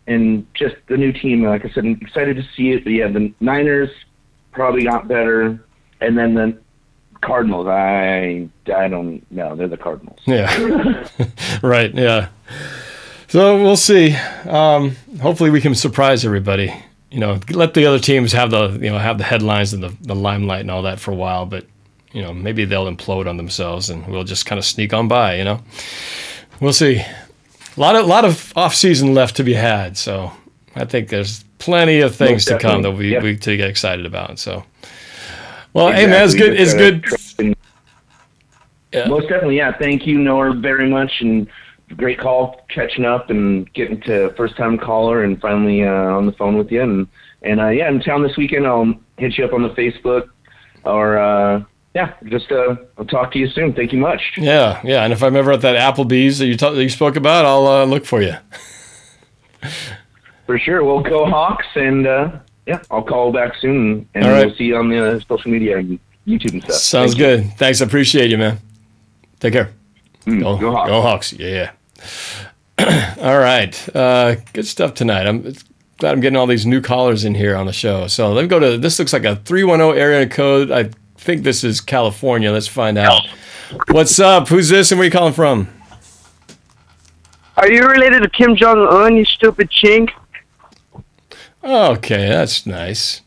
and just the new team. Like I said, I'm excited to see it. But yeah, the Niners probably got better, and then the Cardinals. I don't know. They're the Cardinals. Yeah. Right. Yeah. So we'll see. Hopefully we can surprise everybody. Let the other teams have the headlines and the limelight and all that for a while, but maybe they'll implode on themselves and we'll just kind of sneak on by. We'll see. A lot of off season left to be had, so I think there's plenty of things to come that we to get excited about. So, well, hey man, it's good. Most definitely, yeah. Thank you, Norb, very much, and great call, catching up and getting to first time caller and finally on the phone with you. And in town this weekend. I'll hit you up on the Facebook or I'll talk to you soon. Thank you much. Yeah. And if I'm ever at that Applebee's that you spoke about, I'll look for you. For sure. We'll go Hawks, and I'll call back soon, and right. We'll see you on the social media and YouTube and stuff. Sounds good. Thanks. I appreciate you, man. Take care. Go Hawks. Go Hawks. Yeah. All right. Good stuff tonight. I'm glad I'm getting all these new callers in here on the show. So let me go to, this looks like a 310 area code. I think this is California. Let's find out. What's up? Who's this and where are you calling from? Are you related to Kim Jong-un, you stupid chink? Okay, that's nice.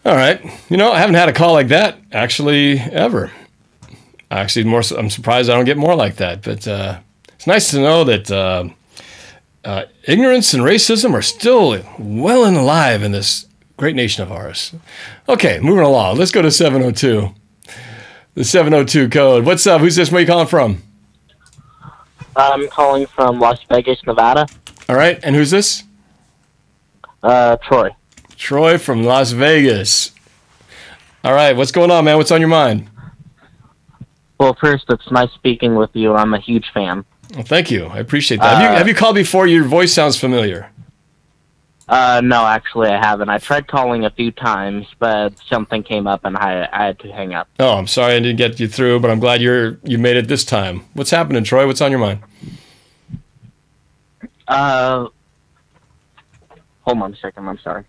All right. I haven't had a call like that, actually, ever. Actually, I'm surprised I don't get more like that. But it's nice to know that ignorance and racism are still well and alive in this great nation of ours. Okay, moving along. Let's go to 702. The 702 code. What's up? Who's this? Where are you calling from? I'm calling from Las Vegas, Nevada. All right. And who's this? Troy. Troy from Las Vegas. All right. What's going on, man? What's on your mind? Well, first, it's nice speaking with you. I'm a huge fan. Well, thank you. I appreciate that. Have you called before? Your voice sounds familiar. No, actually, I haven't. I tried calling a few times, but something came up and I had to hang up. Oh, I'm sorry I didn't get you through, but I'm glad you made it this time. What's happening, Troy? What's on your mind? Hold on a second. I'm sorry.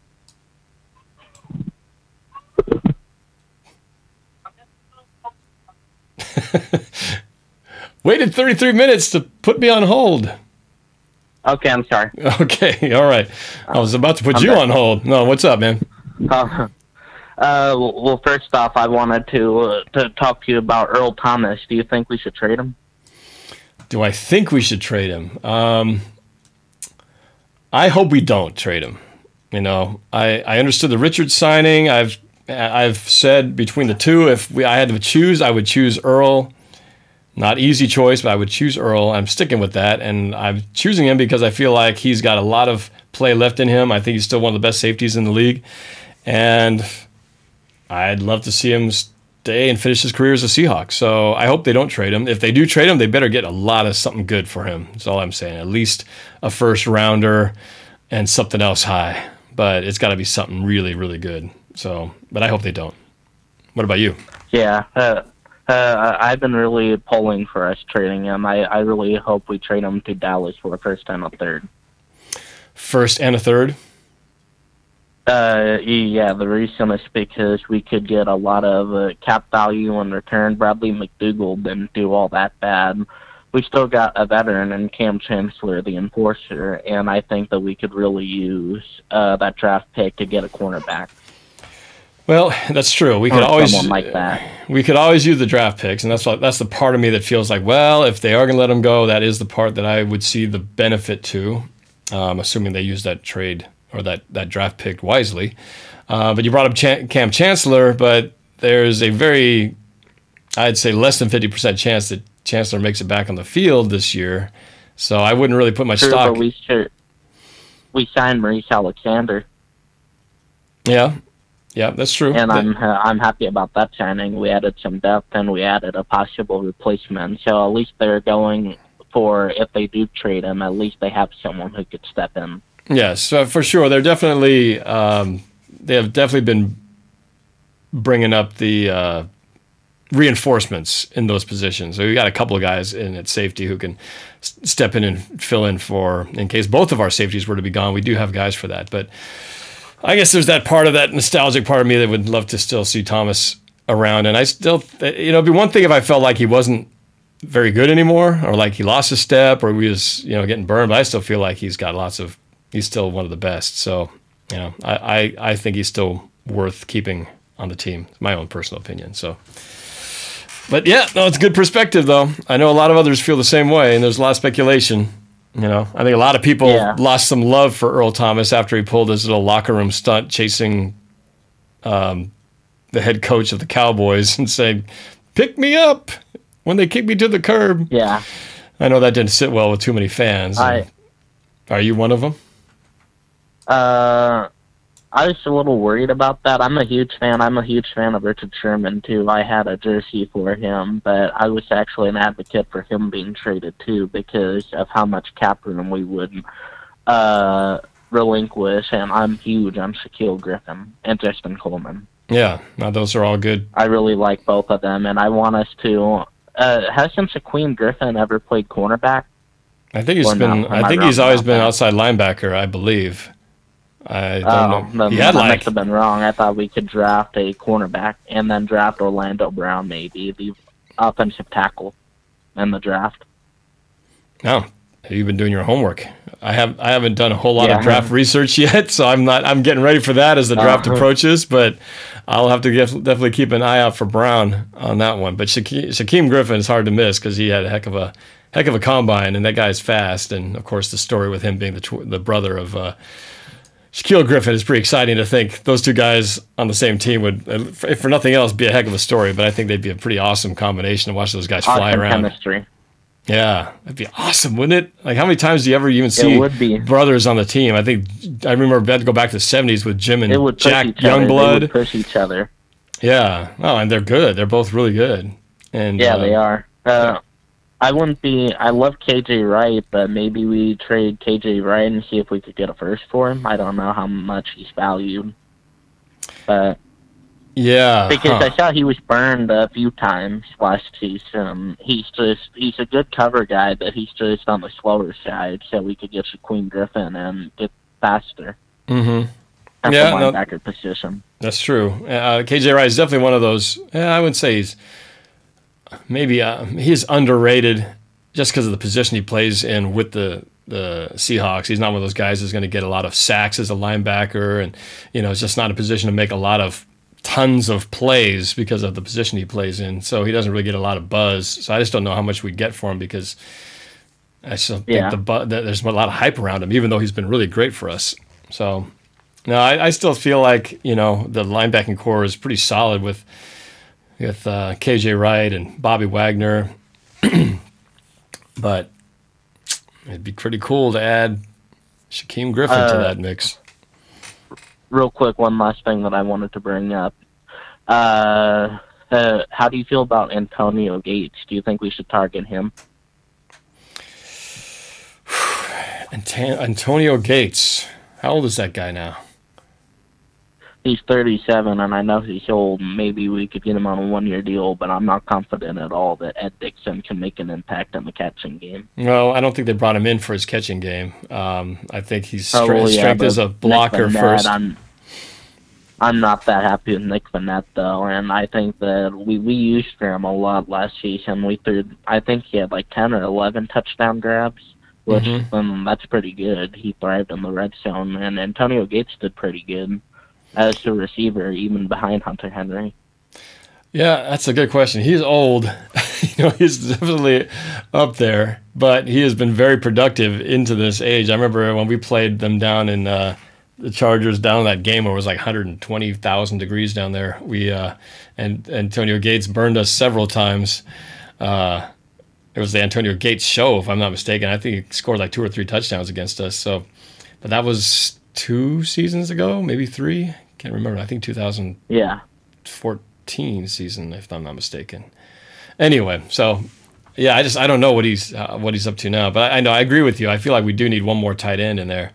Waited 33 minutes to put me on hold. Okay, I'm sorry. Okay, all right. I was about to put you on hold. No, what's up, man? Well, first off, I wanted to talk to you about Earl Thomas. Do you think we should trade him? Do I think we should trade him? I hope we don't trade him. I understood the Richards signing. I've said between the two, if I had to choose, I would choose Earl. Not easy choice, but I would choose Earl. I'm sticking with that, and I'm choosing him because I feel like he's got a lot of play left in him. I think he's still one of the best safeties in the league, and I'd love to see him stay and finish his career as a Seahawk. So I hope they don't trade him. If they do trade him, they better get a lot of something good for him. That's all I'm saying. At least a first rounder, and something else high. But it's got to be something really, really good. So, but I hope they don't. What about you? Yeah, I've been really pulling for us trading him. I really hope we trade him to Dallas for a first and a third. First and a third? Yeah, the reason is because we could get a lot of cap value in return. Bradley McDougald didn't do all that bad. We still got a veteran in Cam Chancellor, the enforcer, and I think that we could really use that draft pick to get a cornerback. Well, that's true. We could always someone like that. We could always use the draft picks, and that's the part of me that feels like, well, if they are going to let him go, that is the part that I would see the benefit to, assuming they use that trade or that draft pick wisely. But you brought up Cam Chancellor, but there's a very, I'd say, less than 50% chance that Chancellor makes it back on the field this year. So I wouldn't really put much stock. But we signed Maurice Alexander. Yeah. Yeah, that's true. And I'm happy about that signing. We added some depth and we added a possible replacement. So at least they're going for, if they do trade him, at least they have someone who could step in. Yes, for sure. They're definitely they have definitely been bringing up the reinforcements in those positions. So we got a couple of guys in at safety who can step in and fill in for, in case both of our safeties were to be gone. We do have guys for that, but I guess there's that part of that nostalgic part of me that would love to still see Thomas around. And I still, it'd be one thing if I felt like he wasn't very good anymore, or like he lost a step, or we was, getting burned. But I still feel like he's still one of the best. So, I think he's still worth keeping on the team. It's my own personal opinion. So, but yeah, no, it's a good perspective though. I know a lot of others feel the same way, and there's a lot of speculation. I think a lot of people lost some love for Earl Thomas after he pulled his little locker room stunt chasing the head coach of the Cowboys and saying, "Pick me up," when they kick me to the curb. Yeah. I know that didn't sit well with too many fans. Are you one of them? I was a little worried about that. I'm a huge fan. I'm a huge fan of Richard Sherman, too. I had a jersey for him, but I was actually an advocate for him being traded, too, because of how much cap room we would relinquish. And I'm huge on Shaquille Griffin and Justin Coleman. Yeah, no, those are all good. I really like both of them, and I want us to... hasn't Shaquille Griffin ever played cornerback? I think he's always been outside linebacker, I believe. I don't know. I must have been wrong. I thought we could draft a cornerback and then draft Orlando Brown, maybe the offensive tackle in the draft. No, you've been doing your homework. I haven't done a whole lot of draft research yet, so I'm getting ready for that as the draft approaches. But I'll have to definitely keep an eye out for Brown on that one. But Shaquem Griffin is hard to miss because he had a heck of a combine, and that guy's fast. And of course, the story with him being the brother of Shaquille Griffin is pretty exciting to think those two guys on the same team would, if for nothing else, be a heck of a story. But I think they'd be a pretty awesome combination to watch those guys fly around. Chemistry. Yeah, that'd be awesome, wouldn't it? Like, how many times do you ever even see brothers on the team? I remember I had to go back to the 70s with Jim and Jack Youngblood. They would push each other. Yeah. Oh, and they're good. They're both really good. And yeah, they are. I love KJ Wright, but maybe we trade KJ Wright and see if we could get a first for him. I don't know how much he's valued. But yeah. Because I saw he was burned a few times last season. He's a good cover guy, but he's just on the slower side, so we could get Shaquem Griffin and get faster. Mm-hmm. At the linebacker position. That's true. KJ Wright is definitely one of those. I wouldn't say he's he's underrated just because of the position he plays in with the Seahawks. He's not one of those guys who's going to get a lot of sacks as a linebacker, and it's just not a position to make a lot of tons of plays because of the position he plays in. So he doesn't really get a lot of buzz. So I just don't know how much we'd get for him because I still think there's a lot of hype around him, even though he's been really great for us. So no, I still feel like the linebacking core is pretty solid with KJ Wright and Bobby Wagner. But it'd be pretty cool to add Shaquem Griffin to that mix. Real quick, one last thing that I wanted to bring up. How do you feel about Antonio Gates? Do you think we should target him? Antonio Gates. How old is that guy now? He's 37, and I know he's old. Maybe we could get him on a one-year deal, but I'm not confident at all that Ed Dixon can make an impact on the catching game. Well, I don't think they brought him in for his catching game. I think he's Oh, yeah, strength but as a blocker Nick Vannett, first. I'm not that happy with Nick Vannett, though, and I think that we used him a lot last season. I think he had like 10 or 11 touchdown grabs, which that's pretty good. He thrived in the red zone, and Antonio Gates did pretty good as a receiver, even behind Hunter Henry. Yeah, that's a good question. He's old. He's definitely up there, but he has been very productive into this age. I remember when we played them down in the Chargers, down in that game where it was like 120,000 degrees down there. And Antonio Gates burned us several times. It was the Antonio Gates show, if I'm not mistaken. I think he scored like 2 or 3 touchdowns against us. But that was 2 seasons ago, maybe 3. Can't remember. I think 2014 season, if I'm not mistaken. Anyway, so yeah, I don't know what he's up to now, but I know I agree with you. I feel like we do need one more tight end in there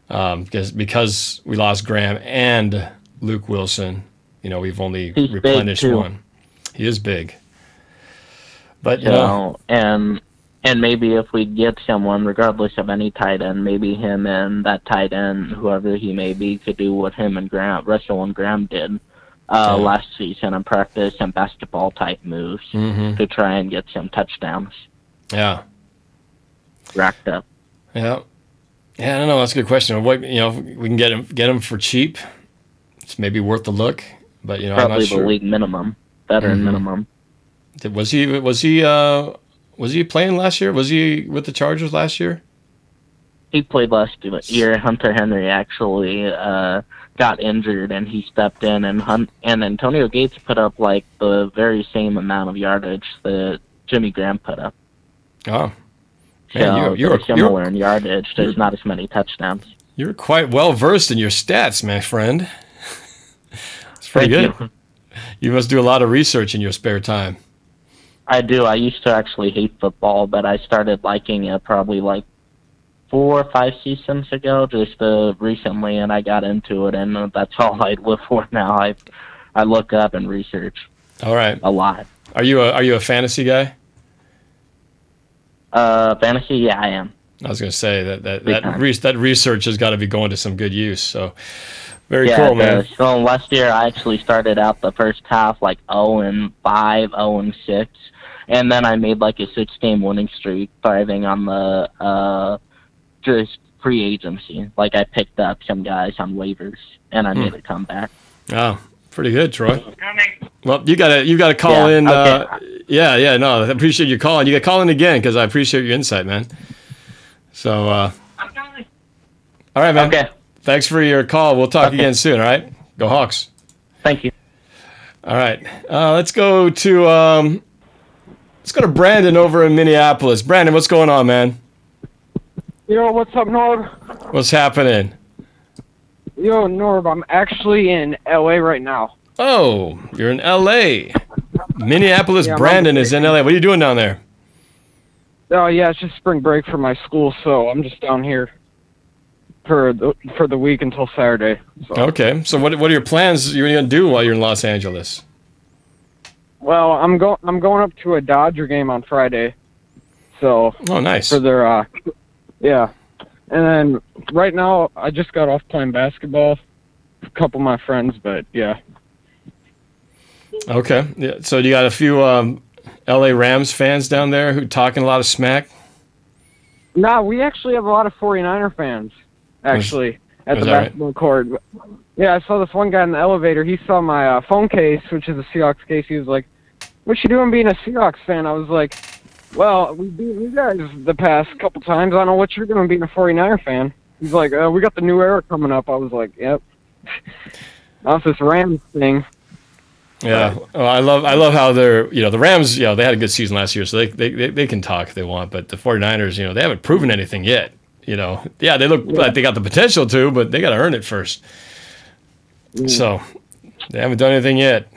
because we lost Graham and Luke Wilson. We've only replenished one. He is big, but And maybe if we get someone, regardless of any tight end, maybe him and that tight end, whoever he may be, could do what him and Russell and Graham did last season and practice some basketball-type moves to try and get some touchdowns. Yeah. Racked up. Yeah. Yeah, I don't know. That's a good question. What we can get him for cheap. It's maybe worth the look, but I'm Probably not sure. the league minimum, veteran minimum. Was he playing last year? Was he with the Chargers last year? He played last year. Hunter Henry actually got injured, and he stepped in, and Antonio Gates put up like the very same amount of yardage that Jimmy Graham put up. Oh, man, so you're similar in yardage. There's not as many touchdowns. You're quite well versed in your stats, my friend. It's pretty good. You must do a lot of research in your spare time. I do. I used to actually hate football, but I started liking it probably like 4 or 5 seasons ago, just recently, and I got into it, and that's all I live for now. I look up and research. All right. A lot. Are you a fantasy guy? Fantasy? Yeah, I am. I was going to say that research has got to be going to some good use. So very yeah, cool, man. So last year I actually started out the first half like 0-5, 0-6. And then I made like a 6-game winning streak, thriving on the just free agency. Like I picked up some guys on waivers, and I made a comeback. Oh, pretty good, Troy. Well, you gotta call in. Okay. No, I appreciate you calling. You got to call in again because I appreciate your insight, man. So, all right, man. Okay. Thanks for your call. We'll talk again soon. All right. Go Hawks. Thank you. All right. Let's go to Brandon over in Minneapolis. Brandon, what's going on, man? Yo, what's up, Norb? What's happening? Yo, Norb, I'm actually in LA right now. Oh, you're in LA. Minneapolis. Yeah, Brandon is in LA. What are you doing down there? Oh, yeah, it's just spring break for my school, so I'm just down here for the week until Saturday. So. Okay. So what are your plans you're going to do while you're in Los Angeles? Well, I'm going up to a Dodger game on Friday. So. Oh, nice. For their yeah. And then right now I just got off playing basketball. A couple of my friends, but yeah. Okay. Yeah. So you got a few LA Rams fans down there who talking a lot of smack? Nah, we actually have a lot of 49er fans, actually, at the basketball court. Yeah, I saw this one guy in the elevator. He saw my phone case, which is a Seahawks case. He was like, "What you doing being a Seahawks fan?" I was like, "Well, we beat you guys the past couple times. I don't know what you're doing being a 49er fan." He's like, "We got the new era coming up." I was like, "Yep." That's this Rams thing. Yeah, I love how they're, the Rams, they had a good season last year, so they can talk if they want, but the 49ers, they haven't proven anything yet. Yeah, they look like they got the potential to, but they got to earn it first. So they haven't done anything yet.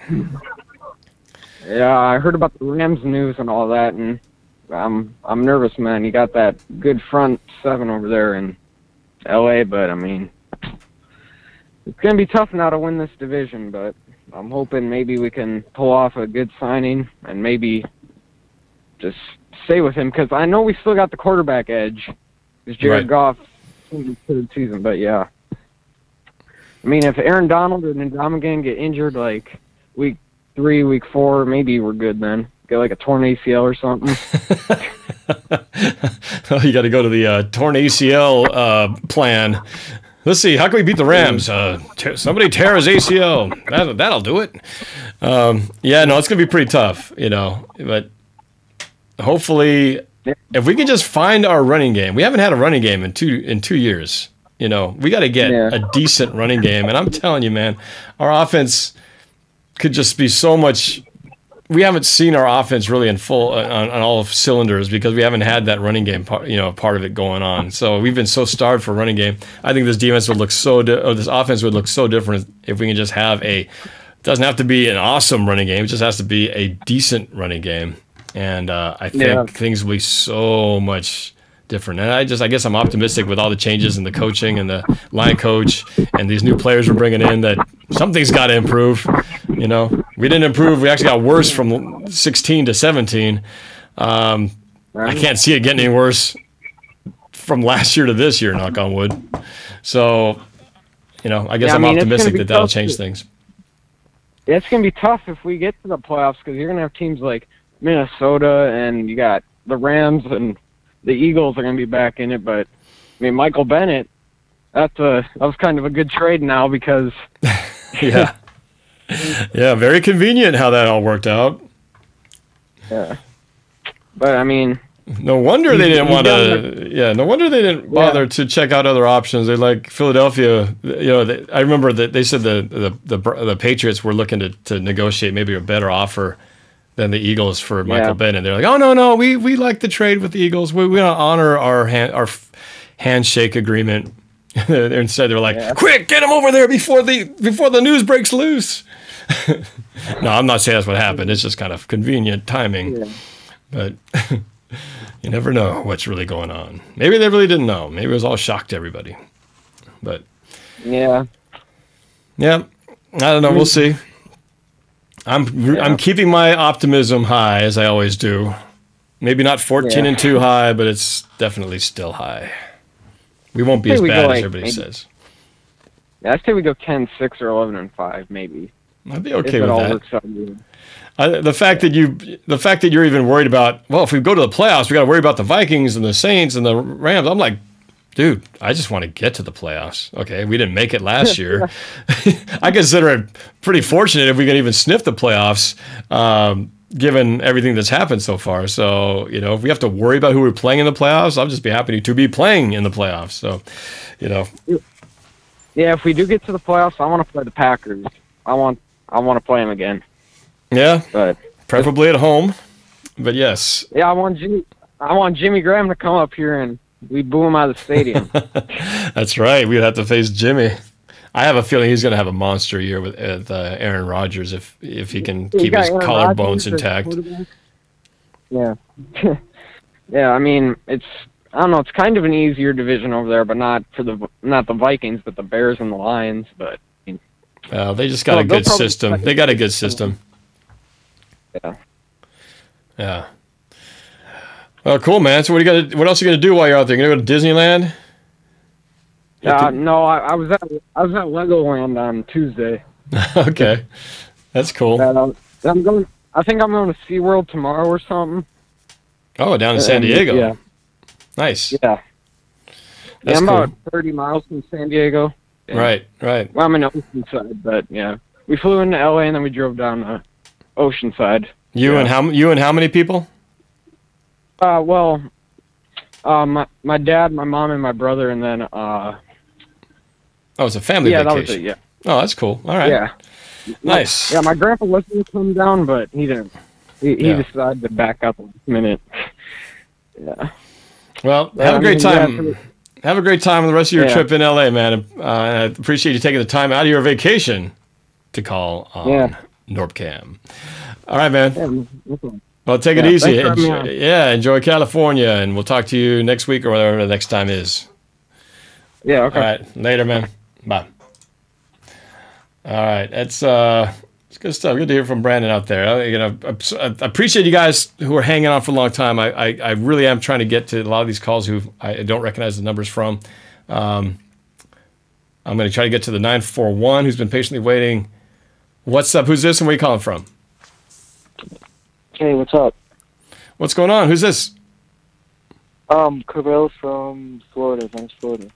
Yeah, I heard about the Rams news and all that, and I'm nervous, man. You got that good front seven over there in LA, but I mean, it's going to be tough now to win this division, but I'm hoping maybe we can pull off a good signing and maybe just stay with him, because I know we still got the quarterback edge. Because Jared Goff to the season, but yeah. I mean, if Aaron Donald or Ndamukong get injured like week 3, week 4, maybe we're good then. Get like a torn ACL or something. Well, you got to go to the torn ACL plan. Let's see. How can we beat the Rams? Somebody tear his ACL. That'll do it. Yeah, no, it's gonna be pretty tough, you know. But hopefully, if we can just find our running game. We haven't had a running game in two years. You know, we got to get a decent running game. And I'm telling you, man, our offense could just be so much. We haven't seen our offense really in full on all of cylinders because we haven't had that running game part, part of it going on. So we've been so starved for running game. I think this defense would look this offense would look so different if we can just have it doesn't have to be an awesome running game. It just has to be a decent running game. And I think things will be so much different. And I guess I'm optimistic with all the changes in the coaching and the line coach and these new players we're bringing in that something's got to improve. You know, we didn't improve. We actually got worse from 16 to 17. I can't see it getting any worse from last year to this year, knock on wood. So, you know, I guess I'm optimistic that that'll change things. Yeah, it's going to be tough if we get to the playoffs because you're going to have teams like Minnesota and you got the Rams and the Eagles are going to be back in it. But, I mean, Michael Bennett, that was kind of a good trade now because... Yeah. Yeah, very convenient how that all worked out. Yeah. But, I mean... No wonder they didn't want to... Yeah, no wonder they didn't bother to check out other options. They like Philadelphia. You know, I remember that they said the Patriots were looking to negotiate maybe a better offer than the Eagles for Michael Bennett. They're like, oh, no, we like the trade with the Eagles. We want to honor our handshake agreement. Instead, they're like, quick, get him over there before the news breaks loose. No, I'm not saying that's what happened. It's just kind of convenient timing. Yeah. But you never know what's really going on. Maybe they really didn't know. Maybe it was all shock to everybody. But yeah, I don't know. We'll see. I'm keeping my optimism high as I always do. Maybe not 14-2 high, but it's definitely still high. We won't be as bad as everybody says. Yeah, I say we go 10-6 or 11-5, maybe. I'd be okay with that. The fact that you're even worried about, well, if we go to the playoffs, we got to worry about the Vikings and the Saints and the Rams. I'm like, dude, I just want to get to the playoffs. Okay, we didn't make it last year. I consider it pretty fortunate if we can even sniff the playoffs, given everything that's happened so far. So, you know, if we have to worry about who we're playing in the playoffs, I'll just be happy to be playing in the playoffs. So, you know. Yeah, if we do get to the playoffs, I want to play the Packers. I want to play them again. Yeah, but preferably at home. But yes. Yeah, I want Jimmy Graham to come up here and we boo him out of the stadium. That's right. We'd have to face Jimmy. I have a feeling he's going to have a monster year with Aaron Rodgers if he can keep his collarbones intact. Yeah. Yeah, I mean, I don't know, it's kind of an easier division over there, but not the Vikings, but the Bears and the Lions, but they just got a good system. They got a good system. Yeah. Yeah. Well, cool, man. So what else are you gonna do while you're out there? You gonna go to Disneyland? No, I was at Legoland on Tuesday. Okay, that's cool. I think I'm going to SeaWorld tomorrow or something. Oh, down in San Diego. Yeah. Nice. Yeah. That's I'm cool. about 30 miles from San Diego. Yeah. Right. Well, I'm in Oceanside, but yeah, we flew into LA and then we drove down to Oceanside. You and how many people? Well, my dad, my mom, and my brother, and then oh, it's a family vacation. That was it, yeah. Oh, that's cool. All right. Yeah. Nice. Yeah, my grandpa was going to come down, but he didn't. He decided to back up last minute. Yeah. Well, have a great time. Have a great time on the rest of your trip in LA, man. I appreciate you taking the time out of your vacation to call on NorbCam. All right, man. Well, take it easy. Enjoy California, and we'll talk to you next week or whatever the next time is. Yeah, okay. All right. Later, man. Bye. All right, it's good stuff. Good to hear from Brandon out there. I appreciate you guys who are hanging on for a long time. I really am trying to get to a lot of these calls who I don't recognize the numbers from. I'm going to try to get to the 941 who's been patiently waiting. What's up? Who's this and where are you calling from? Hey, what's up? What's going on? Who's this? Kirill from Florida, Venice, Florida.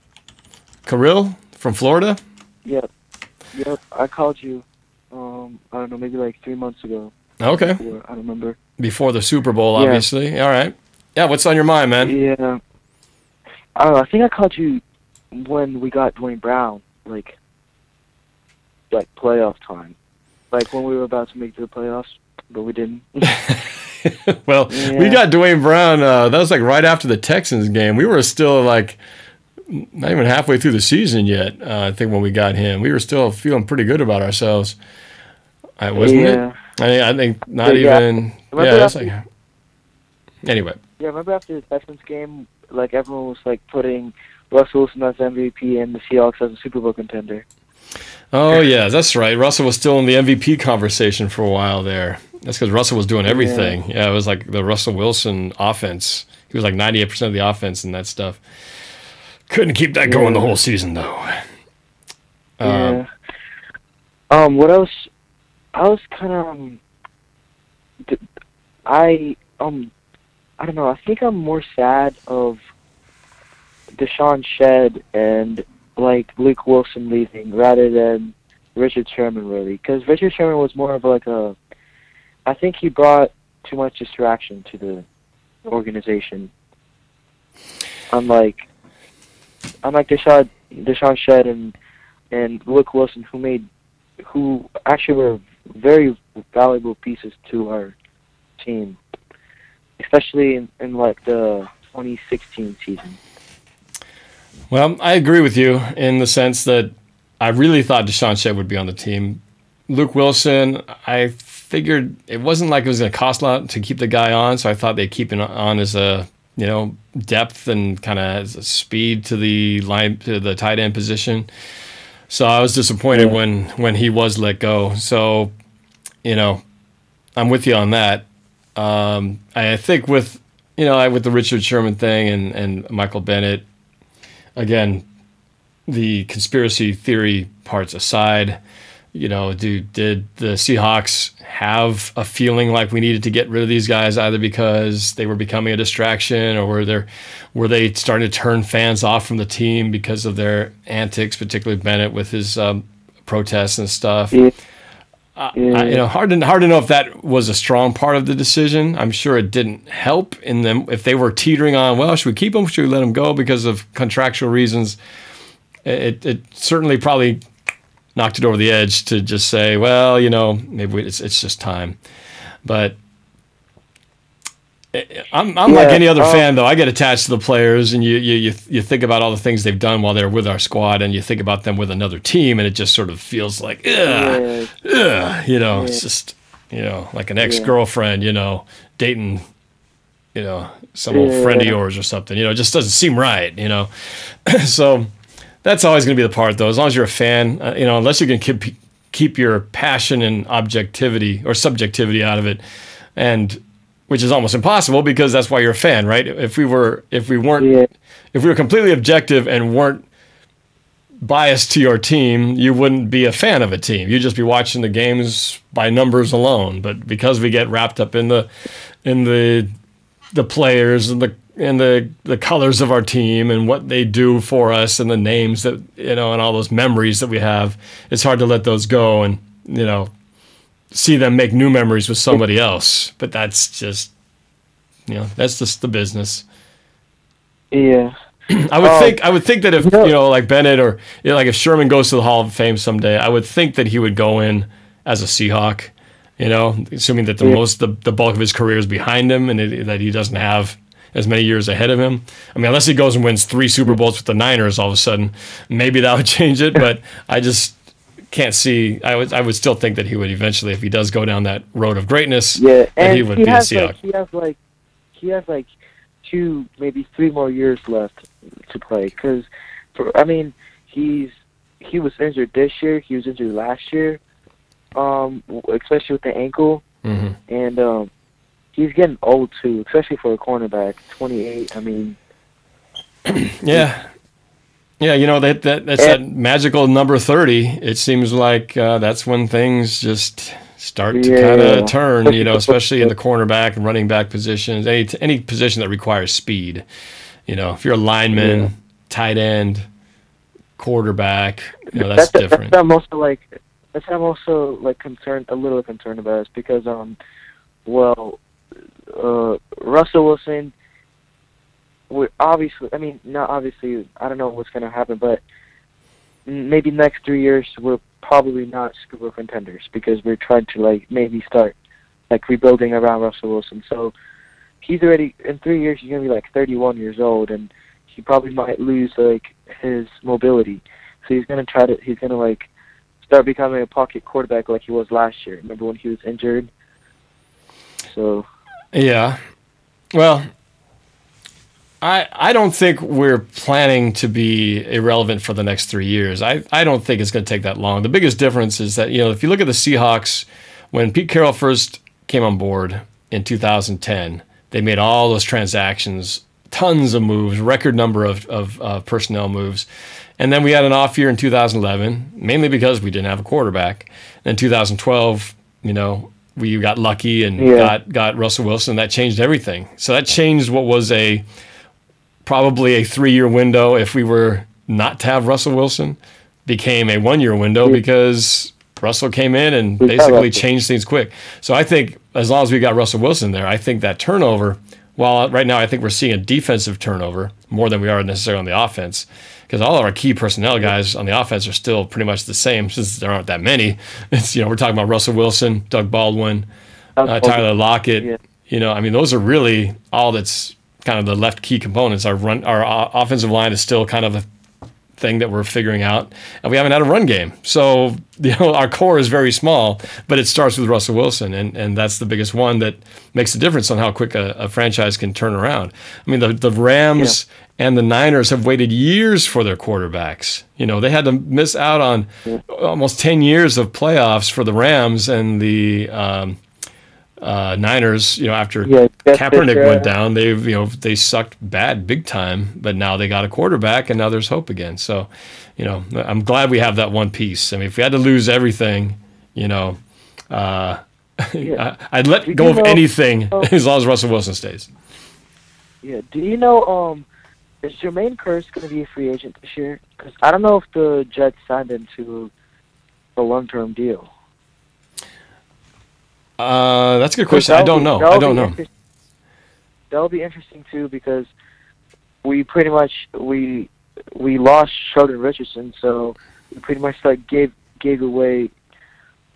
Kirill from Florida? Yep. I called you, I don't know, maybe like 3 months ago. Okay. Before, I don't remember. Before the Super Bowl, obviously. All right. Yeah, what's on your mind, man? Yeah. I don't know, I think I called you when we got Dwayne Brown, like playoff time. Like when we were about to make the playoffs, but we didn't. Well, we got Dwayne Brown, that was like right after the Texans game. We were still like not even halfway through the season yet, I think, when we got him. We were still feeling pretty good about ourselves. Wasn't it? I think not even. Yeah, that's like. Anyway. Yeah, remember after the Texans game, like everyone was like putting Russell Wilson as MVP and the Seahawks as a Super Bowl contender. Oh, yeah, that's right. Russell was still in the MVP conversation for a while there. That's because Russell was doing everything. Yeah, it was like the Russell Wilson offense. He was like 98% of the offense and that stuff. Couldn't keep that going the whole season, though. What else? I was kind of, I don't know. I think I'm more sad of Deshaun Shedd and like Luke Wilson leaving rather than Richard Sherman, really, because Richard Sherman was more of like I think he brought too much distraction to the organization. Unlike Deshaun Shedd and Luke Wilson, who actually were very valuable pieces to our team, especially in like the 2016 season. Well, I agree with you in the sense that I really thought Deshaun Shedd would be on the team. Luke Wilson, I figured it wasn't like it was going to cost a lot to keep the guy on, so I thought they'd keep him on as a depth and kind of speed to the tight end position. So I was disappointed when he was let go. So, I'm with you on that. I think with the Richard Sherman thing and Michael Bennett, again, the conspiracy theory parts aside, did the Seahawks have a feeling like we needed to get rid of these guys either because they were becoming a distraction or were they starting to turn fans off from the team because of their antics, particularly Bennett with his protests and stuff? Hard to know if that was a strong part of the decision. I'm sure it didn't help in them if they were teetering on, well, should we keep him? Should we let him go because of contractual reasons? It certainly probably knocked it over the edge to just say, well, maybe it's just time. But I'm like any other fan, though. I get attached to the players, and you think about all the things they've done while they're with our squad, and you think about them with another team, and it just sort of feels like, it's just, like an ex-girlfriend, dating, some old friend of yours or something. It just doesn't seem right, So that's always going to be the part, though. As long as you're a fan, unless you can keep your passion and objectivity or subjectivity out of it, and which is almost impossible because that's why you're a fan, right? If we were completely objective and weren't biased to your team, you wouldn't be a fan of a team. You'd just be watching the games by numbers alone. But because we get wrapped up in the players and the colors of our team and what they do for us and the names that and all those memories that we have, it's hard to let those go and see them make new memories with somebody else. But that's just that's just the business. Yeah. I would think that if like Bennett or like if Sherman goes to the Hall of Fame someday, I would think that he would go in as a Seahawk, assuming that the bulk of his career is behind him and that he doesn't have as many years ahead of him. I mean, unless he goes and wins 3 Super Bowls with the Niners all of a sudden, maybe that would change it. But I just can't see. I would still think that he would eventually, if he does go down that road of greatness, that he would be a Seahawk. He has 2, maybe 3 more years left to play. Because, he's he was injured this year. He was injured last year, especially with the ankle. Mm-hmm. And he's getting old too, especially for a cornerback. 28. I mean, yeah. Yeah, you know, that's that magical number 30. It seems like that's when things just start to kind of turn, you know, especially in the cornerback and running back positions, any position that requires speed. You know, if you're a lineman, tight end, quarterback, you know, that's different. That's what I'm also concerned, a little concerned about, is because Russell Wilson, we're obviously, I mean, not obviously, I don't know what's going to happen, but maybe next 3 years we're probably not Super Bowl contenders because we're trying to maybe start rebuilding around Russell Wilson. So he's already, in 3 years he's going to be 31 years old, and he probably might lose his mobility. So he's going to start becoming a pocket quarterback like he was last year. Remember when he was injured? So yeah, well, I don't think we're planning to be irrelevant for the next 3 years. I don't think it's going to take that long. The biggest difference is that, you know, if you look at the Seahawks, when Pete Carroll first came on board in 2010, they made all those transactions, tons of moves, record number of personnel moves. And then we had an off year in 2011, mainly because we didn't have a quarterback. In 2012, you know, we got lucky and got Russell Wilson. That changed everything. So that changed what was probably a 3-year window if we were not to have Russell Wilson, became a 1-year window because Russell came in and basically changed things quick. So I think as long as we got Russell Wilson there, I think that turnover, while right now I think we're seeing a defensive turnover more than we are necessarily on the offense, because all of our key personnel guys on the offense are still pretty much the same since there aren't that many. It's, you know, we're talking about Russell Wilson, Doug Baldwin, Tyler Lockett. Yeah. You know, I mean, those are really all that's kind of the left key components. Our offensive line is still kind of a thing that we're figuring out, and we haven't had a run game. So, you know, our core is very small, but it starts with Russell Wilson, and that's the biggest one that makes a difference on how quick a franchise can turn around. I mean, the Rams and the Niners have waited years for their quarterbacks. You know, they had to miss out on almost 10 years of playoffs for the Rams and the Niners, you know, after Kaepernick went down, they sucked big time, but now they got a quarterback and now there's hope again. So, you know, I'm glad we have that one piece. I mean, if we had to lose everything, you know, I'd let go of anything as long as Russell Wilson stays. Yeah. Do you know, is Jermaine Kearse going to be a free agent this year? Because I don't know if the Jets signed him to a long-term deal. That's a good question. I don't know. That'll be interesting too, because we pretty much we lost Sheldon Richardson, so we pretty much gave away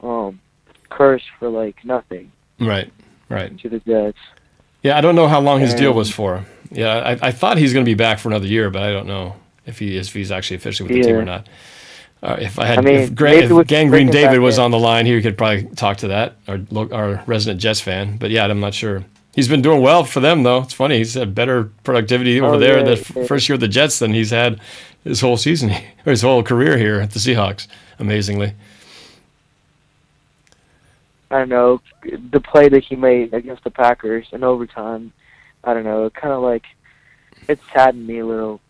Kearse for nothing. Right. To the Jets. Yeah, I don't know how long his deal was for. Yeah, I thought he's going to be back for another year, but I don't know if he's actually officially with the team or not. If Gangrene David was on the line here, he could probably talk to that, our resident Jets fan. But yeah, I'm not sure. He's been doing well for them, though. It's funny. He's had better productivity over there the first year with the Jets than he's had his whole season, or his whole career here at the Seahawks, amazingly. I don't know. The play that he made against the Packers in overtime, I don't know. Kind of it saddened me a little.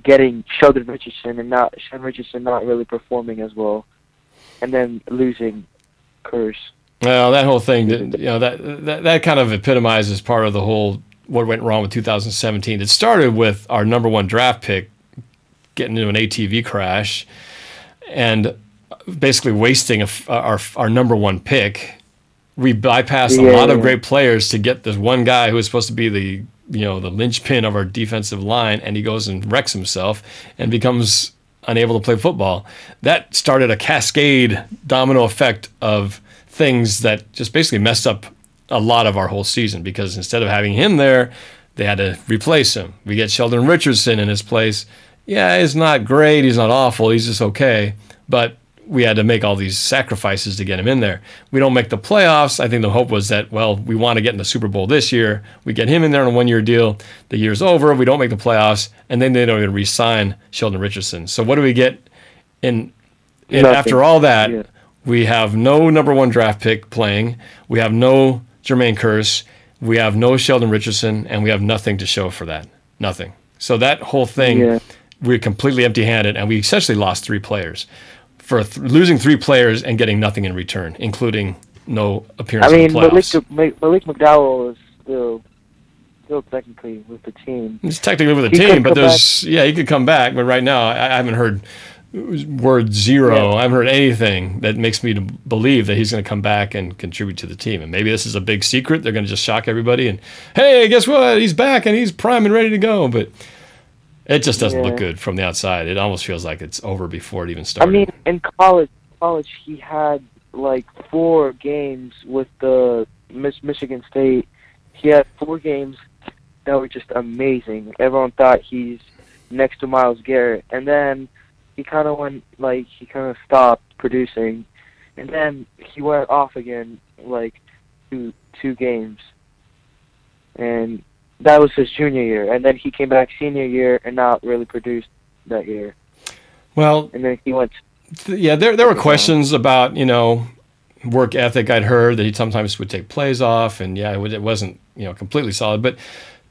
Getting Sheldon Richardson not really performing as well, and then losing Kearse. Well, that whole thing, you know, that kind of epitomizes part of the whole what went wrong with 2017. It started with our number 1 draft pick getting into an ATV crash and basically wasting our number 1 pick. We bypassed a lot of great players to get this one guy who was supposed to be the linchpin of our defensive line, and he goes and wrecks himself and becomes unable to play football. That started a cascade domino effect of things that just basically messed up a lot of our whole season, because instead of having him there, they had to replace him. We get Sheldon Richardson in his place. Yeah, he's not great. He's not awful. He's just okay. But we had to make all these sacrifices to get him in there. We don't make the playoffs. I think the hope was that, well, we want to get in the Super Bowl this year. We get him in there on a 1-year deal. The year's over. We don't make the playoffs. And then they don't even re-sign Sheldon Richardson. So what do we get And Nothing. after all that, we have no number 1 draft pick playing. We have no Jermaine Kearse. We have no Sheldon Richardson, and we have nothing to show for that. Nothing. So that whole thing, we're completely empty-handed, and we essentially lost 3 players for losing 3 players and getting nothing in return, including no appearance in the playoffs. Malik McDowell is still technically with the team. He's technically with the team, but he could come back. But right now, I haven't heard word zero. I haven't heard anything that makes me to believe that he's going to come back and contribute to the team. And maybe this is a big secret. They're going to just shock everybody. And hey, guess what? He's back and he's prime and ready to go. But it just doesn't look good from the outside. It almost feels like it's over before it even started. I mean, in college, he had like 4 games with the Michigan State. He had 4 games that were just amazing. Everyone thought he's next to Myles Garrett, and then he kind of stopped producing, and then he went off again like two games, and that was his junior year, and then he came back senior year and not really produced that year. Well, and then he went. There were questions about work ethic. I'd heard that he sometimes would take plays off, and it wasn't completely solid, but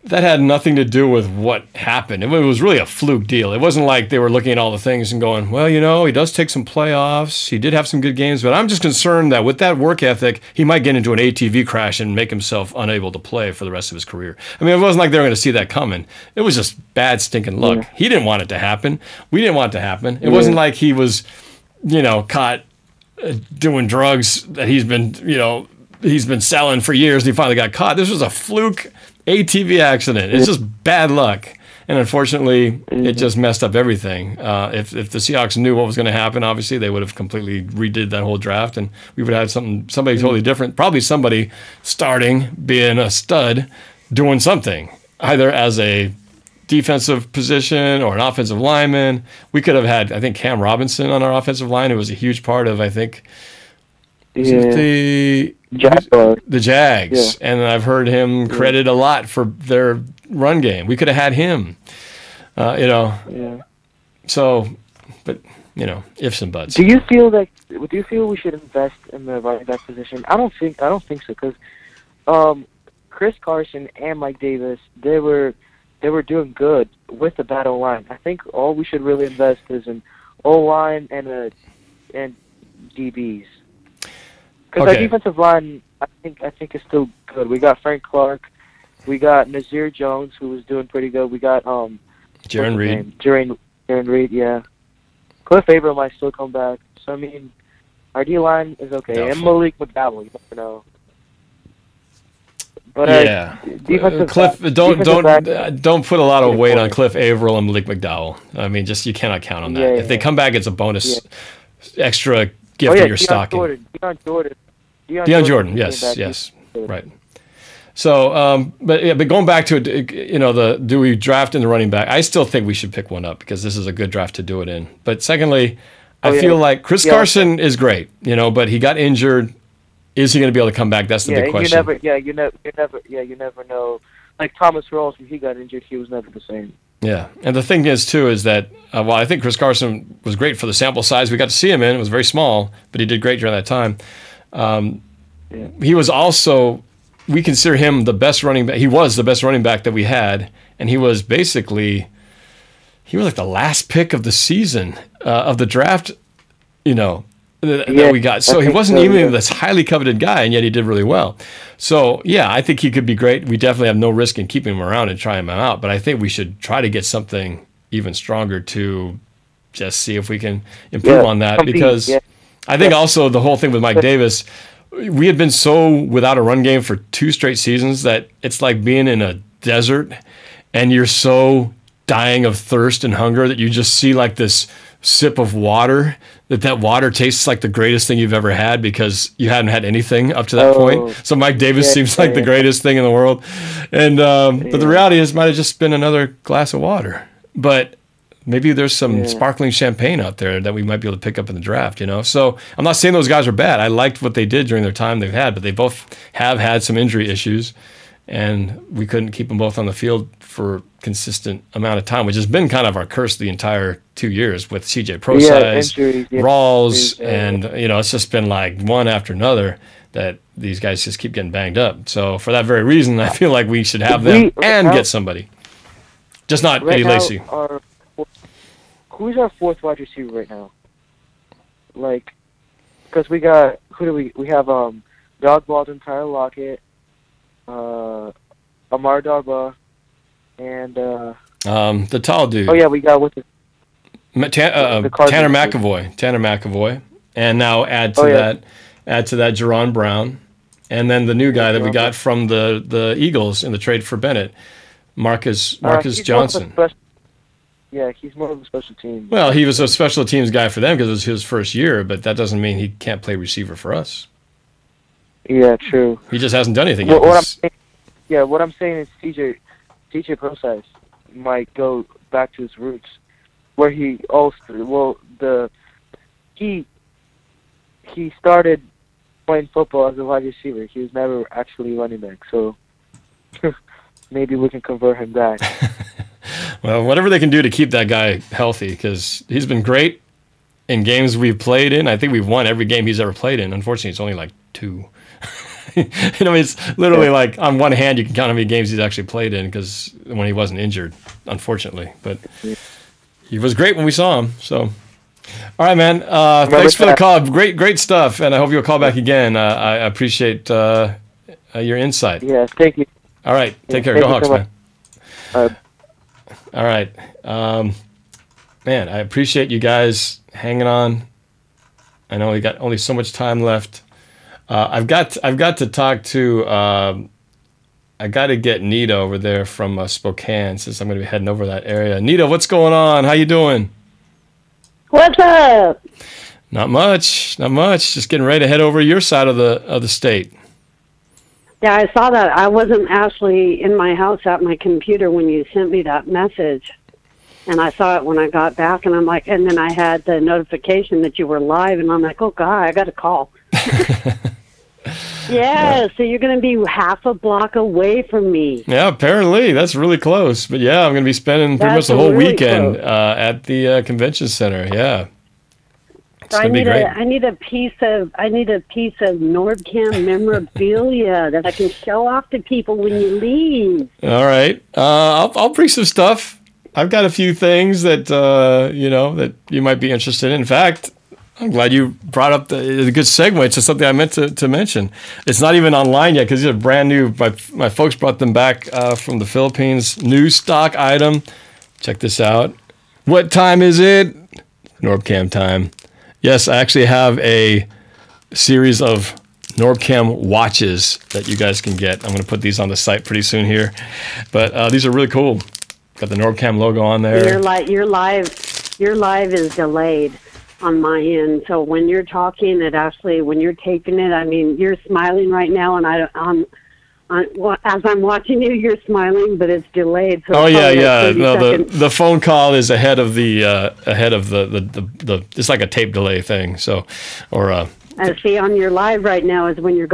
that had nothing to do with what happened. It was really a fluke deal. It wasn't like they were looking at all the things and going, well, he does take some playoffs. He did have some good games, but I'm just concerned that with that work ethic, he might get into an ATV crash and make himself unable to play for the rest of his career. I mean, it wasn't like they were going to see that coming. It was just bad stinking luck. Yeah. He didn't want it to happen. We didn't want it to happen. It wasn't like he was, caught doing drugs that he's been selling for years and he finally got caught. This was a fluke ATV accident. It's just bad luck. And unfortunately, it just messed up everything. If the Seahawks knew what was going to happen, obviously, they would have completely redid that whole draft, and we would have somebody totally different. Probably somebody starting, being a stud, doing something, either as a defensive position or an offensive lineman. We could have had, I think, Cam Robinson on our offensive line, who was a huge part of, I think, the Jags. Yeah. And I've heard him credited a lot for their run game. We could have had him, So, but, ifs and buts. Do you feel we should invest in the running back position? I don't think so, because Chris Carson and Mike Davis, they were doing good with the bad O-line. I think all we should really invest is in O-line and DBs. Because our defensive line, I think is still good. We got Frank Clark, we got Nazir Jones, who was doing pretty good. We got Jaron Reed. Jaron Reed, yeah. Cliff Averill might still come back. So I mean, our D line is okay, and Malik McDowell, you never know. But Cliff, don't put a lot of weight on Cliff Averill and Malik McDowell. I mean, you cannot count on that. If they come back, it's a bonus, extra gift in your stocking. Deion Jordan, yes, right. So, but going back to it, do we draft in the running back? I still think we should pick one up because this is a good draft to do it in. But secondly, I feel like Chris Carson is great, but he got injured. Is he going to be able to come back? That's the big question. You never know. Like Thomas Rawls, when he got injured, he was never the same. Yeah, and the thing is too is that while I think Chris Carson was great for the sample size we got to see him in, it was very small, but he did great during that time. He was also, we consider him the best running back. He was the best running back that we had, and he was like the last pick of the season of the draft, that we got. So he wasn't even this highly coveted guy, and yet he did really well. So, I think he could be great. We definitely have no risk in keeping him around and trying him out, but I think we should try to get something even stronger to just see if we can improve on that, because I think also the whole thing with Mike Davis, we had been so without a run game for 2 straight seasons that it's like being in a desert and you're so dying of thirst and hunger that you just see like this sip of water, that water tastes like the greatest thing you've ever had because you hadn't had anything up to that point. So Mike Davis seems like the greatest thing in the world. And but the reality is it might have just been another glass of water. But maybe there's some sparkling champagne out there that we might be able to pick up in the draft, So I'm not saying those guys are bad. I liked what they did during their time they've had, but they both have had some injury issues, and we couldn't keep them both on the field for consistent amount of time, which has been kind of our curse the entire 2 years with CJ Pro Size, Rawls, and it's just been like one after another that these guys just keep getting banged up. So for that very reason, I feel like we should have them and get somebody. Just not Eddie Lacy. Who's our fourth wide receiver right now? Like, because we got, we have Doug Baldwin, Tyler Lockett, Amar Darba, and the tall dude. Oh yeah, we got Tanner McAvoy, and now add to that Jerron Brown, and then the new guy that we got from the Eagles in the trade for Bennett, Marcus Johnson. Yeah, he's more of a special team. Well, he was a special teams guy for them because it was his first year, but that doesn't mean he can't play receiver for us. Yeah, true. He just hasn't done anything yet. What I'm saying is CJ Pro Size might go back to his roots, where he started playing football as a wide receiver. He was never actually running back, so maybe we can convert him back. Well, whatever they can do to keep that guy healthy, because he's been great in games we've played in. I think we've won every game he's ever played in. Unfortunately, it's only like 2. It's literally like on one hand you can count how many games he's actually played in, because when he wasn't injured, unfortunately. But he was great when we saw him. So, all right, man. Thanks for the call. Great stuff, and I hope you'll call back again. I appreciate your insight. Yeah, thank you. All right, take care. Go Hawks, man. All right, man. I appreciate you guys hanging on. I know we got only so much time left. I've got to talk to. I got to get Nita over there from Spokane, since I'm going to be heading over that area. Nita, what's going on? How you doing? What's up? Not much. Just getting ready to head over your side of the state. Yeah, I saw that. I wasn't actually in my house at my computer when you sent me that message. And I saw it when I got back, and I'm like, and then I had the notification that you were live, and I'm like, oh, God, I got to call. Yeah, so you're going to be half a block away from me. Yeah, apparently. That's really close. But yeah, I'm going to be spending pretty much the whole weekend at the convention center. Yeah. So I need a piece of NorbCam memorabilia that I can show off to people when you leave. All right, I'll bring some stuff. I've got a few things that that you might be interested in. In fact, I'm glad you brought up the good segue to something I meant to mention. It's not even online yet because these are brand new. My folks brought them back from the Philippines. New stock item. Check this out. What time is it? NorbCam time. Yes, I actually have a series of NorbCam watches that you guys can get. I'm going to put these on the site pretty soon here. But these are really cool. Got the NorbCam logo on there. Your live is delayed on my end. So when you're talking, when you're taping it, I mean, you're smiling right now, and as I'm watching you, you're smiling, but it's delayed. So oh yeah. No, the phone call is ahead of the it's like a tape delay thing. So, I see on your live right now is when you're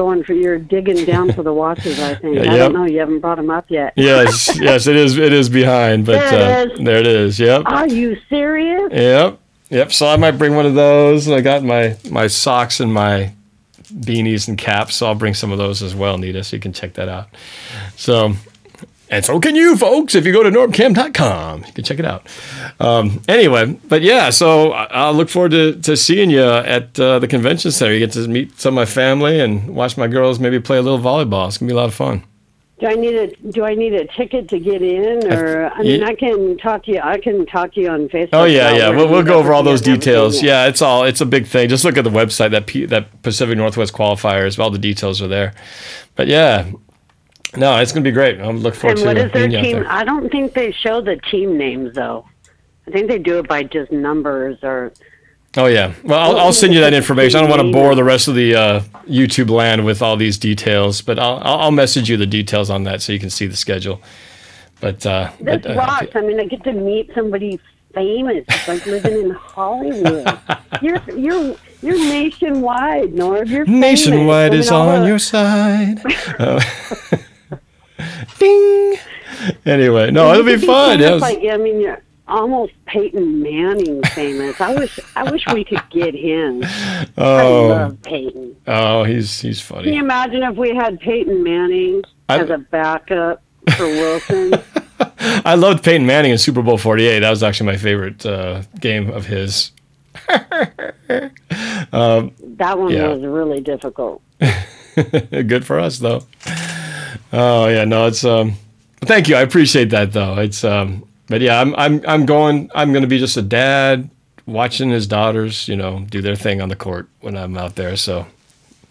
digging down for the watches. I think I don't know. You haven't brought them up yet. Yes, it is behind, but there it is. Yep. Are you serious? Yep. So I might bring one of those. I got my socks and my beanies and caps, so I'll bring some of those as well, Nita, so you can check that out. So, and so can you, folks, if you go to NorbCam.com, you can check it out. Anyway, but yeah, so I'll look forward to seeing you at the convention center. You get to meet some of my family and watch my girls maybe play a little volleyball. It's gonna be a lot of fun. Do I need a ticket to get in, or I can talk to you. I can talk to you on Facebook. Oh yeah. We'll go over all those details. Yeah, it's a big thing. Just look at the website, that Pacific Northwest qualifiers. All the details are there. But yeah, no, it's gonna be great. I'm looking forward to. And what is their team? I don't think they show the team names though. I think they do it by just numbers or. Oh yeah. Well, I'll send you that information. I don't want to bore the rest of the YouTube land with all these details, but I'll message you the details on that so you can see the schedule. But this rocks. I mean, I get to meet somebody famous. It's like living in Hollywood. You're nationwide, Norb. You're famous. Nationwide is on your side. Ding. Anyway, no, it'll be fun. Famous, like, I mean, you're almost Peyton Manning famous. I wish we could get him. I love Peyton. Oh, he's funny. Can you imagine if we had Peyton Manning as a backup for Wilson? I loved Peyton Manning in Super Bowl 48. That was actually my favorite game of his. That one was really difficult. Good for us, though. Oh yeah, no, it's thank you. I appreciate that, though. It's but yeah, I'm going to be just a dad watching his daughters, do their thing on the court when I'm out there. So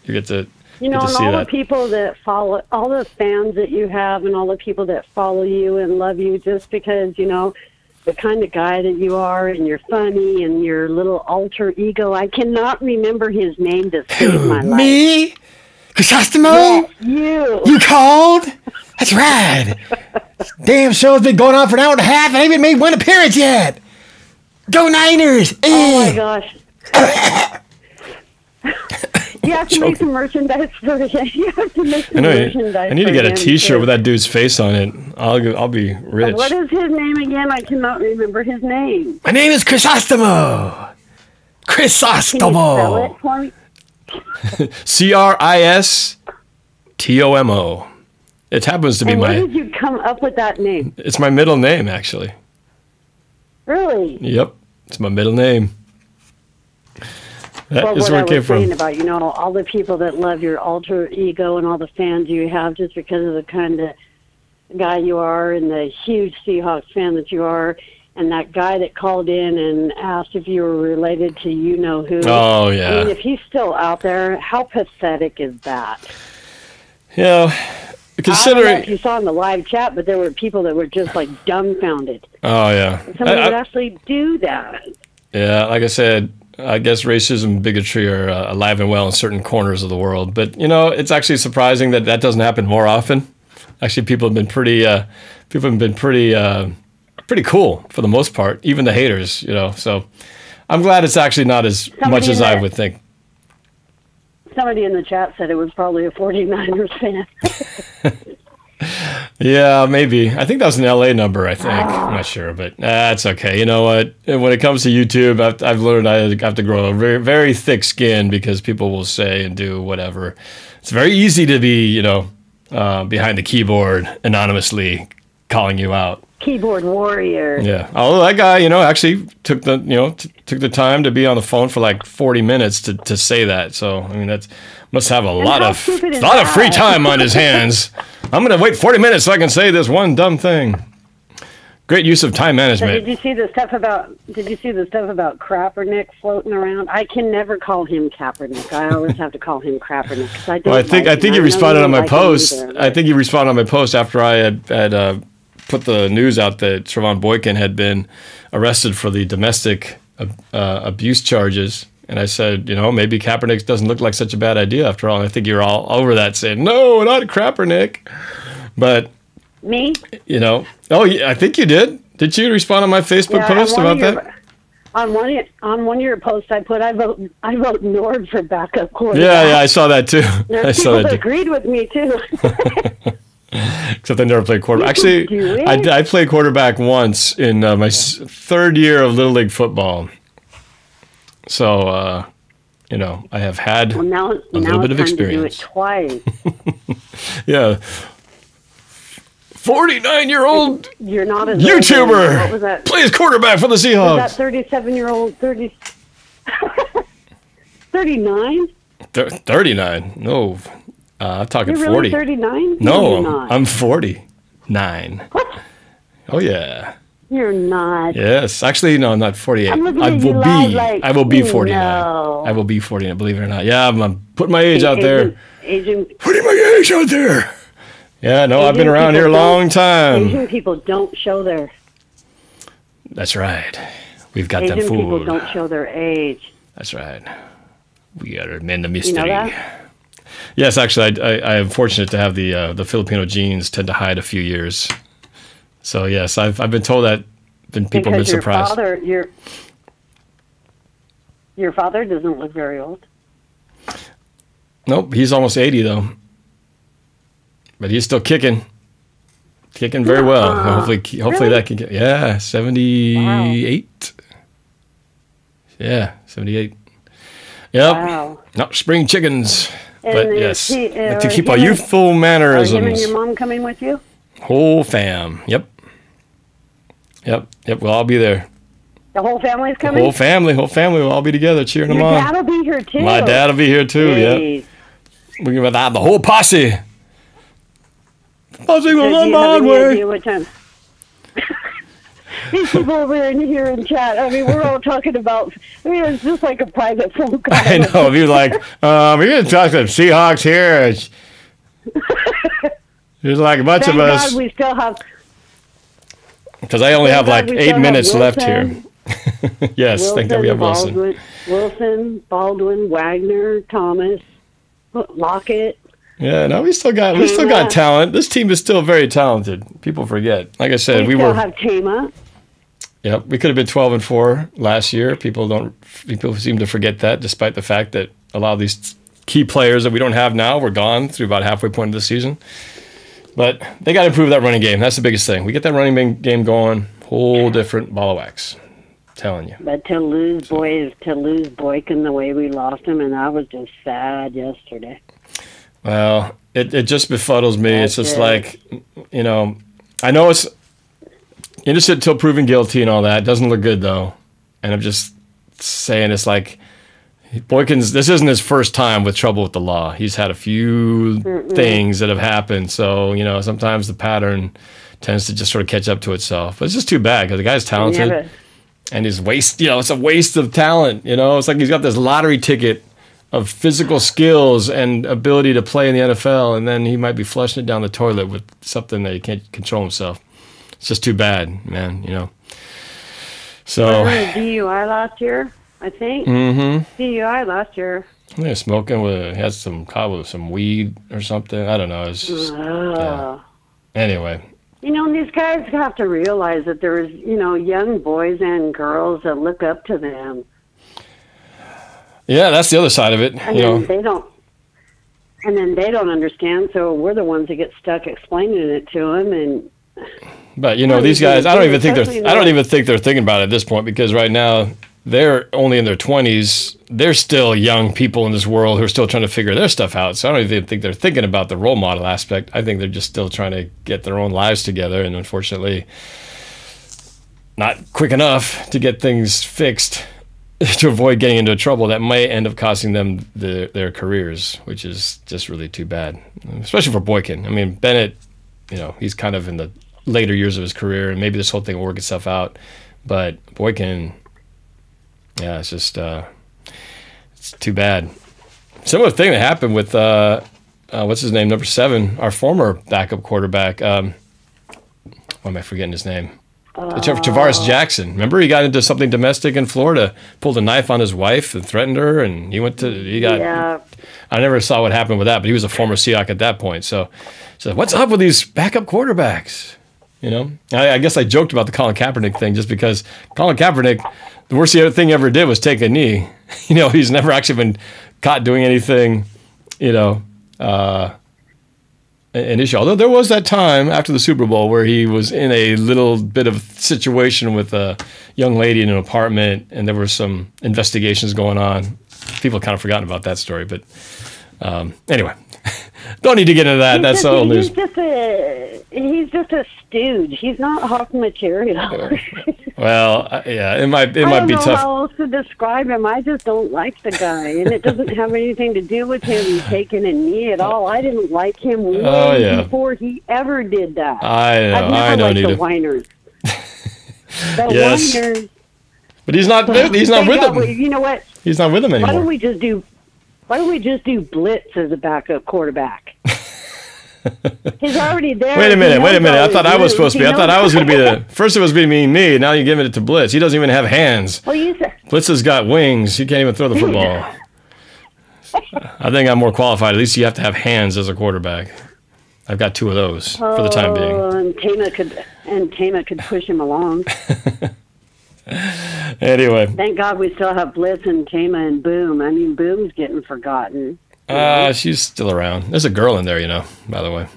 you get to and all the people that follow, all the fans that you have, and all the people that follow you and love you, just because the kind of guy that you are, and you're funny, and your little alter ego. I cannot remember his name to save my life. Me? Chrysostomo? Yes, you. You called? That's right. Damn show's been going on for an hour and a half. I haven't made one appearance yet. Go Niners! Oh my gosh. You have to make some merchandise for it. You have to make some merchandise. I need to get a T-shirt too. with that dude's face on it. I'll be rich. What is his name again? I cannot remember his name. My name is Chrysostomo. Chrysostomo. Can you spell it for me? Christomo. It happens to be Where did you come up with that name? It's my middle name, actually. Really? Yep, it's my middle name. That is where it came from. Saying about, all the people that love your alter ego and all the fans you have just because of the kind of guy you are and the huge Seahawks fan that you are, and that guy that called in and asked if you were related to who. Oh, yeah. I mean, if he's still out there, how pathetic is that? Considering... I don't know if you saw in the live chat, but there were people that were just, like, dumbfounded. Oh, yeah. Somebody would actually do that. Yeah, like I said, I guess racism and bigotry are alive and well in certain corners of the world. But, it's actually surprising that doesn't happen more often. Actually, people have been pretty cool for the most part, even the haters, So I'm glad it's actually not as much as I would think. Somebody in the chat said it was probably a 49ers fan. Yeah, maybe. I think that was an LA number, I think. I'm not sure, but that's okay. You know what? When it comes to YouTube, I've learned I have to grow a very, very thick skin because people will say and do whatever. It's very easy to be, behind the keyboard anonymously calling you out. Keyboard warrior. Yeah. Although that guy, actually took the time to be on the phone for like 40 minutes to say that. So, I mean, that must have a lot of free time on his hands. I'm going to wait 40 minutes so I can say this one dumb thing. Great use of time management. So did you see the stuff about Kaepernick floating around? I can never call him Kaepernick. I always have to call him Kaepernick. I think you responded on my post. I think you responded on my post after I had put the news out that Trevon Boykin had been arrested for the domestic abuse charges. And I said, maybe Kaepernick doesn't look like such a bad idea after all. And I think you're all over that saying, no, not Kaepernick. But, me? Oh, yeah, I think you did. Did you respond on my Facebook post about that? On one of your posts, I put, I vote Norb for backup quarterback. Yeah, I saw that too. I saw that agreed with me too. Except I never played quarterback. Actually, I played quarterback once in my third year of Little League football. So, I have had a little bit of experience. To do it twice. Yeah. 49-year-old You're not a YouTuber what was that? Plays quarterback for the Seahawks. Was that 37-year-old 39? 39? No. I'm talking You're 40. Really 39? No, no I'm 49. What? Oh, yeah. You're not. Yes. Actually, no, I'm not 48. I will be 49. No. I will be 49, believe it or not. Yeah, I'm putting my age out there. Putting my age out there. Yeah, no, I've been around here a long time. Asian people don't show their... That's right. We've got them Asian fooled. people don't show their age. That's right. We got to mend the mystery. You know that? Yes, actually, I am fortunate to have the Filipino genes tend to hide a few years. So yes, I've been told that. People have been surprised. Your father doesn't look very old. Nope, he's almost 80 though. But he's still kicking. kicking very well. Hopefully Really? that can get 78. Yeah, 78. Yep. Wow. Not spring chickens, And but is yes, he- to keep him our and- youthful Are him and mannerisms. your mom coming with you? Whole fam. Yep. We'll all be there. The whole family's The coming? whole family will all be together cheering them Your on. dad will be here too. My dad will be here too. Jeez. Yep. We're gonna have the whole posse. Posse Do will you run have any Broadway. idea what time? These people over there in here in chat. I mean, we're all talking about. I mean, it's just like a private phone call. I know. If you're like, we're gonna talk to the Seahawks here. There's like a bunch Thank of us. God we still have. Because I only have like we 8 still have minutes left Wilson. here. Yes, thank God we have Wilson. Baldwin, Wagner, Thomas, Lockett. Yeah, no, we still got talent. This team is still very talented. People forget. Like I said, we still were. have Tama. Yep, we could have been 12-4 last year. People seem to forget that, despite the fact that a lot of these key players that we don't have now were gone through about halfway point of the season. But they got to improve that running game. That's the biggest thing. We get that running game going, whole different ball of wax. I'm telling you. But to lose Boykin the way we lost him, and I was just sad yesterday. Well, it just befuddles me. That's it's just it. like, I know it's innocent until proven guilty and all that. It doesn't look good, though. And I'm just saying it's like, Boykins, this isn't his first time with trouble with the law. He's had a few things that have happened. So, sometimes the pattern tends to just sort of catch up to itself. But it's just too bad because the guy's talented. And his waste, it's a waste of talent. It's like he's got this lottery ticket of physical skills and ability to play in the NFL, and then he might be flushing it down the toilet with something that he can't control himself. It's just too bad, man, So. DUI last year, I think. Mm-hmm. DUI last year. Yeah, smoking he had some weed or something. I don't know. It's just, yeah. Anyway. These guys have to realize that there's, young boys and girls that look up to them. Yeah, that's the other side of it. And then they don't. And then they don't understand, so we're the ones that get stuck explaining it to them. And but these guys, I don't even think they're thinking about it at this point, because right now they're only in their 20s. They're still young people in this world who are still trying to figure their stuff out. So I don't even think they're thinking about the role model aspect. I think they're just still trying to get their own lives together, and unfortunately, not quick enough to get things fixed to avoid getting into trouble that might end up costing them their careers, which is just really too bad, especially for Boykin. I mean, Bennett, he's kind of in the later years of his career, and maybe this whole thing will work itself out. But Boykin, yeah, it's just it's too bad. Similar thing that happened with what's his name, number 7, our former backup quarterback. Why am I forgetting his name? Tavares Jackson. Remember, he got into something domestic in Florida, pulled a knife on his wife and threatened her, and Yeah. I never saw what happened with that, but he was a former Seahawk at that point. So what's up with these backup quarterbacks? I guess I joked about the Colin Kaepernick thing just because Colin Kaepernick, the worst thing he ever did was take a knee. He's never actually been caught doing anything, an issue. Although there was that time after the Super Bowl where he was in a little bit of situation with a young lady in an apartment, and there were some investigations going on. People have kind of forgotten about that story, but anyway, don't need to get into that. That's old news. He's just a stooge. He's not Hawk material. Well, yeah, it might be I don't know tough. how else to describe him. I just don't like the guy, and it doesn't have anything to do with him taking a knee at all. I didn't like him way before he ever did that. I know. I've never liked the whiners. The Yes. whiners. But he's not with them. You know what? He's not with them anymore. Why don't we just do blitz as a backup quarterback? He's already there. Wait a minute. I thought I was supposed to be. I thought I was going to be the first. It was going to be me. Now you're giving it to Blitz. He doesn't even have hands. Well, you said Blitz has got wings. He can't even throw the football. I think I'm more qualified. At least you have to have hands as a quarterback. I've got 2 of those for the time being. And Tama could push him along. Anyway. Thank God we still have Blitz and Tama and Boom. I mean, Boom's getting forgotten. She's still around. There's a girl in there, by the way.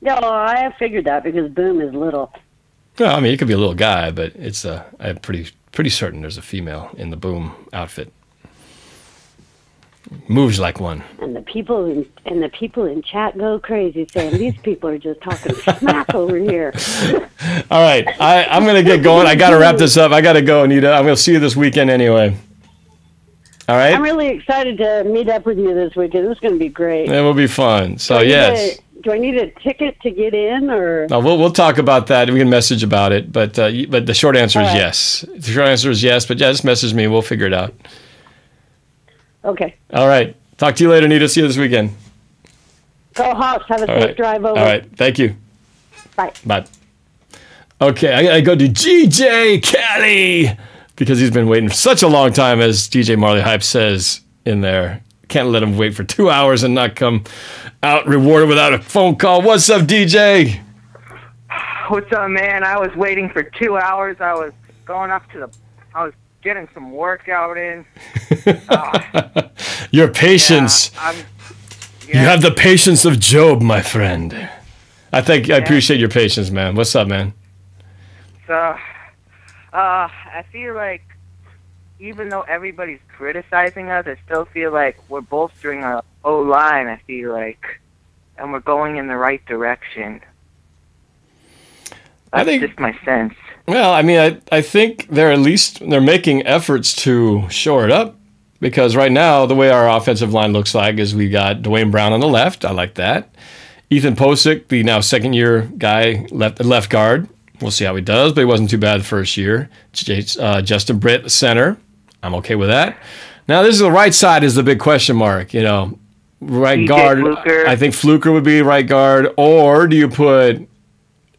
No, I figured that because Boom is little. Well, I mean, it could be a little guy, but it's I'm pretty certain there's a female in the Boom outfit. Moves like one. And the people in chat go crazy saying these people are just talking smack over here. All right, I'm gonna get going. I gotta wrap this up. I gotta go, Anita. I'm gonna see you this weekend anyway. All right. I'm really excited to meet up with you this weekend. This is going to be great. It will be fun. So yes. Do I need a ticket to get in, or? No, we'll talk about that. We can message about it, but the short answer is yes. The short answer is yes, but yeah, just message me. We'll figure it out. Okay. All right. Talk to you later, Anita. See you this weekend. Go Hawks. Have a All safe right. drive over. All right. Thank you. Bye. Bye. Okay, I gotta go to GJ Kelly because he's been waiting for such a long time, as DJ Marley Hype says in there. Can't let him wait for 2 hours and not come out rewarded without a phone call. What's up, DJ? What's up, man? I was waiting for 2 hours. I was going up to I was getting some workout in. Your patience. You have the patience of Job, my friend. I appreciate your patience, man. What's up, man? So, I feel like even though everybody's criticizing us, I still feel like we're bolstering our O-line, I feel like, and we're going in the right direction. That's just my sense. Well, I mean, I think they're making efforts to shore it up, because right now the way our offensive line looks like is we got Dwayne Brown on the left. I like that. Ethan Posick, the now second-year guy, left guard. We'll see how he does, but he wasn't too bad the first year. Justin Britt, center. I'm okay with that. Now, this is the right side is the big question mark. You know, right guard. Fluker. I think Fluker would be right guard, or do you put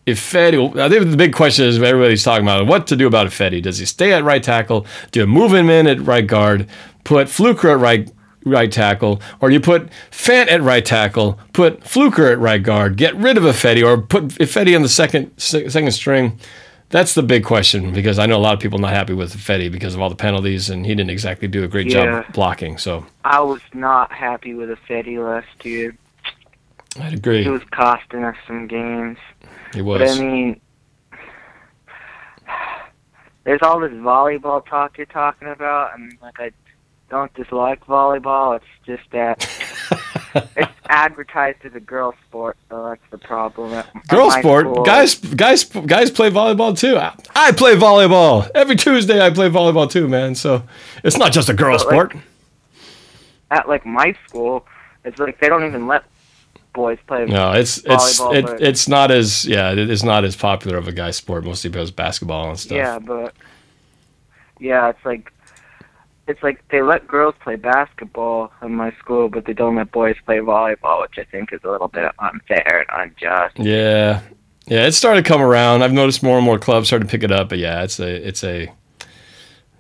Ifedi? I think the big question is everybody's talking about what to do about Ifedi. Does he stay at right tackle? Do you move him in at right guard? Put Fluker at right tackle, or do you put Fant at right tackle, put Fluker at right guard, get rid of Ifedi, or put Ifedi on the second string? That's the big question, because I know a lot of people not happy with Ifedi because of all the penalties, and he didn't exactly do a great job blocking. So I was not happy with Ifedi last year. I'd agree. He was costing us some games. He was. But I mean, there's all this volleyball talk you're talking about, and like I don't dislike volleyball. It's just that it's advertised as a girl sport, so that's the problem. Girl sport? Guys play volleyball too. I play volleyball every Tuesday. I play volleyball too, man. So it's not just a girl sport. At like my school, it's like they don't even let boys play. No, volleyball. It's not as it's not as popular of a guy sport, mostly because basketball and stuff. Yeah, but it's like they let girls play basketball in my school, but they don't let boys play volleyball, which I think is a little bit unfair and unjust. Yeah, it started to come around. I've noticed more and more clubs starting to pick it up, but yeah, it's a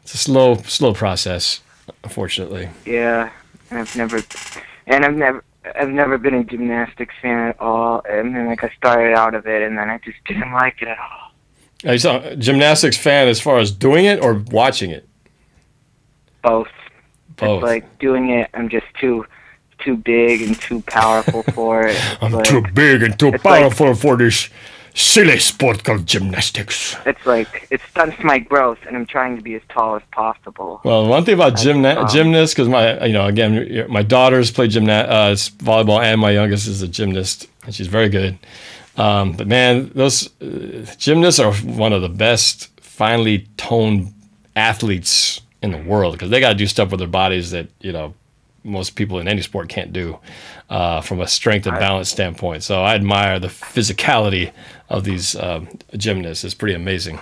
slow process, unfortunately. Yeah, and I've never been a gymnastics fan at all, and then like I started out of it, and then I just didn't like it at all. Are you a gymnastics fan as far as doing it or watching it? Both. Both. It's like doing it, I'm just too big and too powerful for it. I'm too big and too powerful for this silly sport called gymnastics. It's like it stunts my growth, and I'm trying to be as tall as possible. Well, one thing about gymnasts, because my daughters play volleyball, and my youngest is a gymnast, and she's very good. But man, those gymnasts are one of the best finely toned athletes in the world, because they got to do stuff with their bodies that most people in any sport can't do from a strength and balance standpoint. So I admire the physicality of these gymnasts. It's pretty amazing.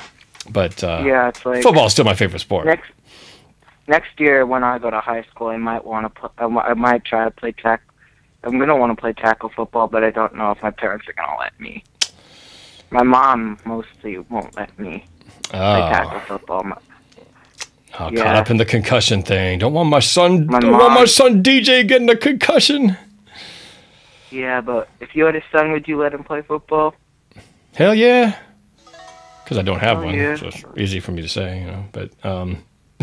But it's like football is still my favorite sport. Next year when I go to high school, I might want to. I might try to play tackle. I'm gonna want to play tackle football, but I don't know if my parents are gonna let me. My mom mostly won't let me play tackle football. Caught up in the concussion thing. Don't want my son DJ getting a concussion. Yeah, but if you had a son, would you let him play football? Hell yeah. Because I don't have one, yeah. so it's easy for me to say, But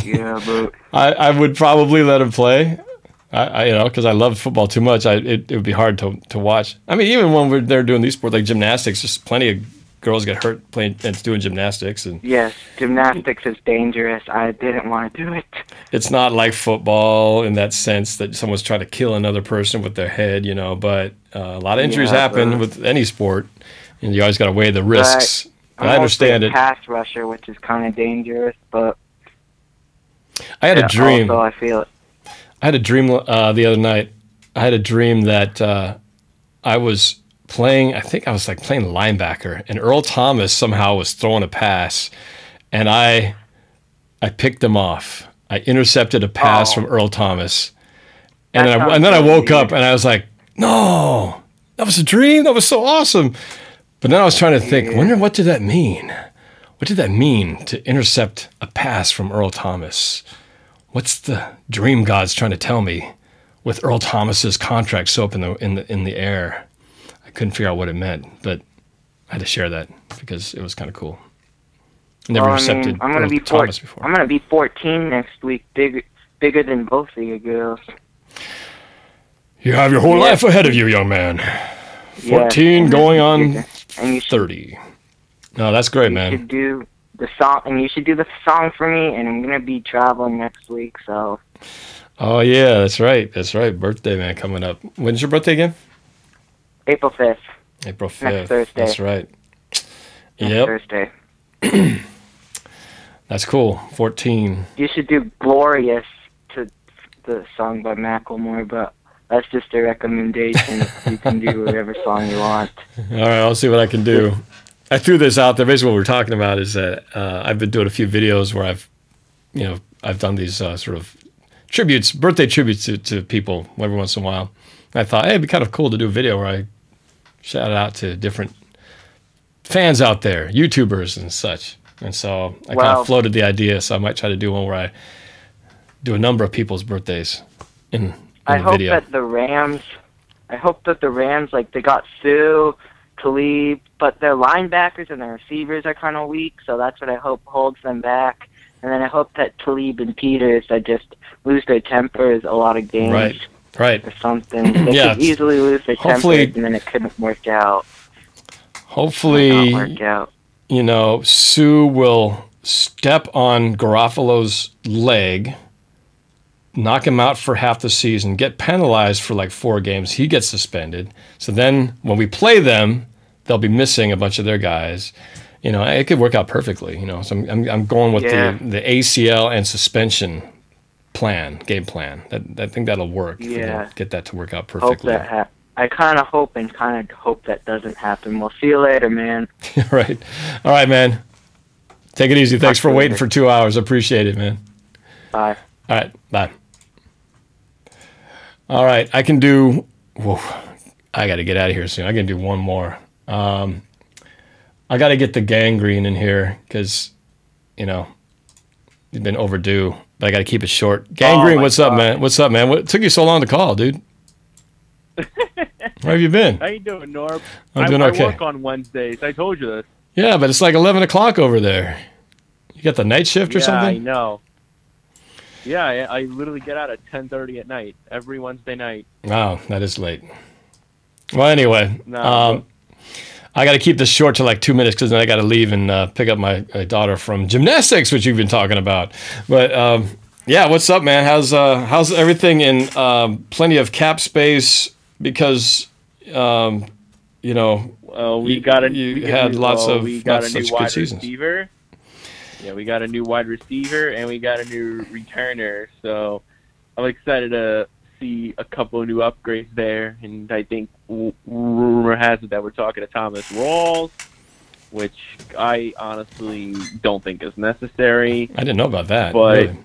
yeah, but I would probably let him play. You know, because I love football too much, it would be hard to watch. I mean, even when they're doing these sports like gymnastics, just plenty of girls get hurt playing and doing gymnastics. And Yes, gymnastics is dangerous. I didn't want to do it. it's not like football in that sense that someone's trying to kill another person with their head, you know. But a lot of injuries happen with any sport, and you always got to weigh the risks. I'm I understand it. Pass rusher, which is kind of dangerous, but I had a dream. Also, I feel it. I had a dream the other night. I had a dream that I was playing, I think I was like playing linebacker, and Earl Thomas somehow was throwing a pass, and I picked him off. I intercepted a pass from Earl Thomas. And then I woke up and I was like, no, that was a dream. That was so awesome. But then I was trying to think, wonder what did that mean? What did that mean to intercept a pass from Earl Thomas? What's the dream gods trying to tell me with Earl Thomas's contract so up in the air? I couldn't figure out what it meant, but I had to share that because it was kind of cool. Never intercepted Earl Thomas before. I'm gonna be 14 next week, bigger than both of you girls. You have your whole life ahead of you, young man. 14 going on 30. No, that's great, man. You should do the song, and you should do the song for me. And I'm gonna be traveling next week, so. Oh yeah, that's right. That's right. Birthday, man, coming up. When's your birthday again? April 5th. April 5th. Next Thursday. That's right. Next Thursday. That's cool. 14. You should do "Glorious" to the song by Macklemore, but that's just a recommendation. You can do whatever song you want. All right, I'll see what I can do. I threw this out there. Basically, what we're talking about is that I've been doing a few videos where I've done these sort of tributes, birthday tributes to people every once in a while. And I thought, hey, it'd be kind of cool to do a video where I shout out to different fans out there, YouTubers and such. And so I kind of floated the idea, so I might try to do one where I do a number of people's birthdays in I the hope video. that the Rams, like, they got Sue, Talib, but their linebackers and their receivers are kind of weak, so that's what I hope holds them back. And then I hope that Talib and Peters that just lose their tempers a lot of games. Right. Or something. They could easily lose their tempers, and then it couldn't work out. Hopefully, Work out. you know, Sue will step on Garofalo's leg, knock him out for half the season, get penalized for like 4 games. He gets suspended. So then when we play them, they'll be missing a bunch of their guys. You know, it could work out perfectly. You know, so I'm going with the ACL and suspension game plan. I think that'll work. Yeah. Get that to work out perfectly. Hope that I kind of hope that doesn't happen. We'll see you later, man. Right. All right, man. Take it easy. Thanks for waiting for 2 hours. Appreciate it, man. Bye. All right. Bye. All right. I can do... Whoa. I got to get out of here soon. I can do one more. I got to get the gangrene in here because, you know, you've been overdue. But I got to keep it short. Gangrene, what's up, man? What's up, man? What took you so long to call, dude? Where have you been? How you doing, Norb? I'm doing okay. I work on Wednesdays. I told you this. Yeah, but it's like 11 o'clock over there. You got the night shift or something? Yeah, I know. Yeah, I literally get out at 10:30 at night every Wednesday night. Wow, that is late. Well, anyway, No, I got to keep this short to like 2 minutes because then I got to leave and pick up my daughter from gymnastics, which you've been talking about. But yeah, what's up, man? How's everything in plenty of cap space? Because you know, we got a new wide receiver. Yeah, we got a new wide receiver and we got a new returner. So I'm excited to see a couple of new upgrades there. And I think rumor has it that we're talking to Thomas Rawls, which I honestly don't think is necessary. I didn't know about that. But really.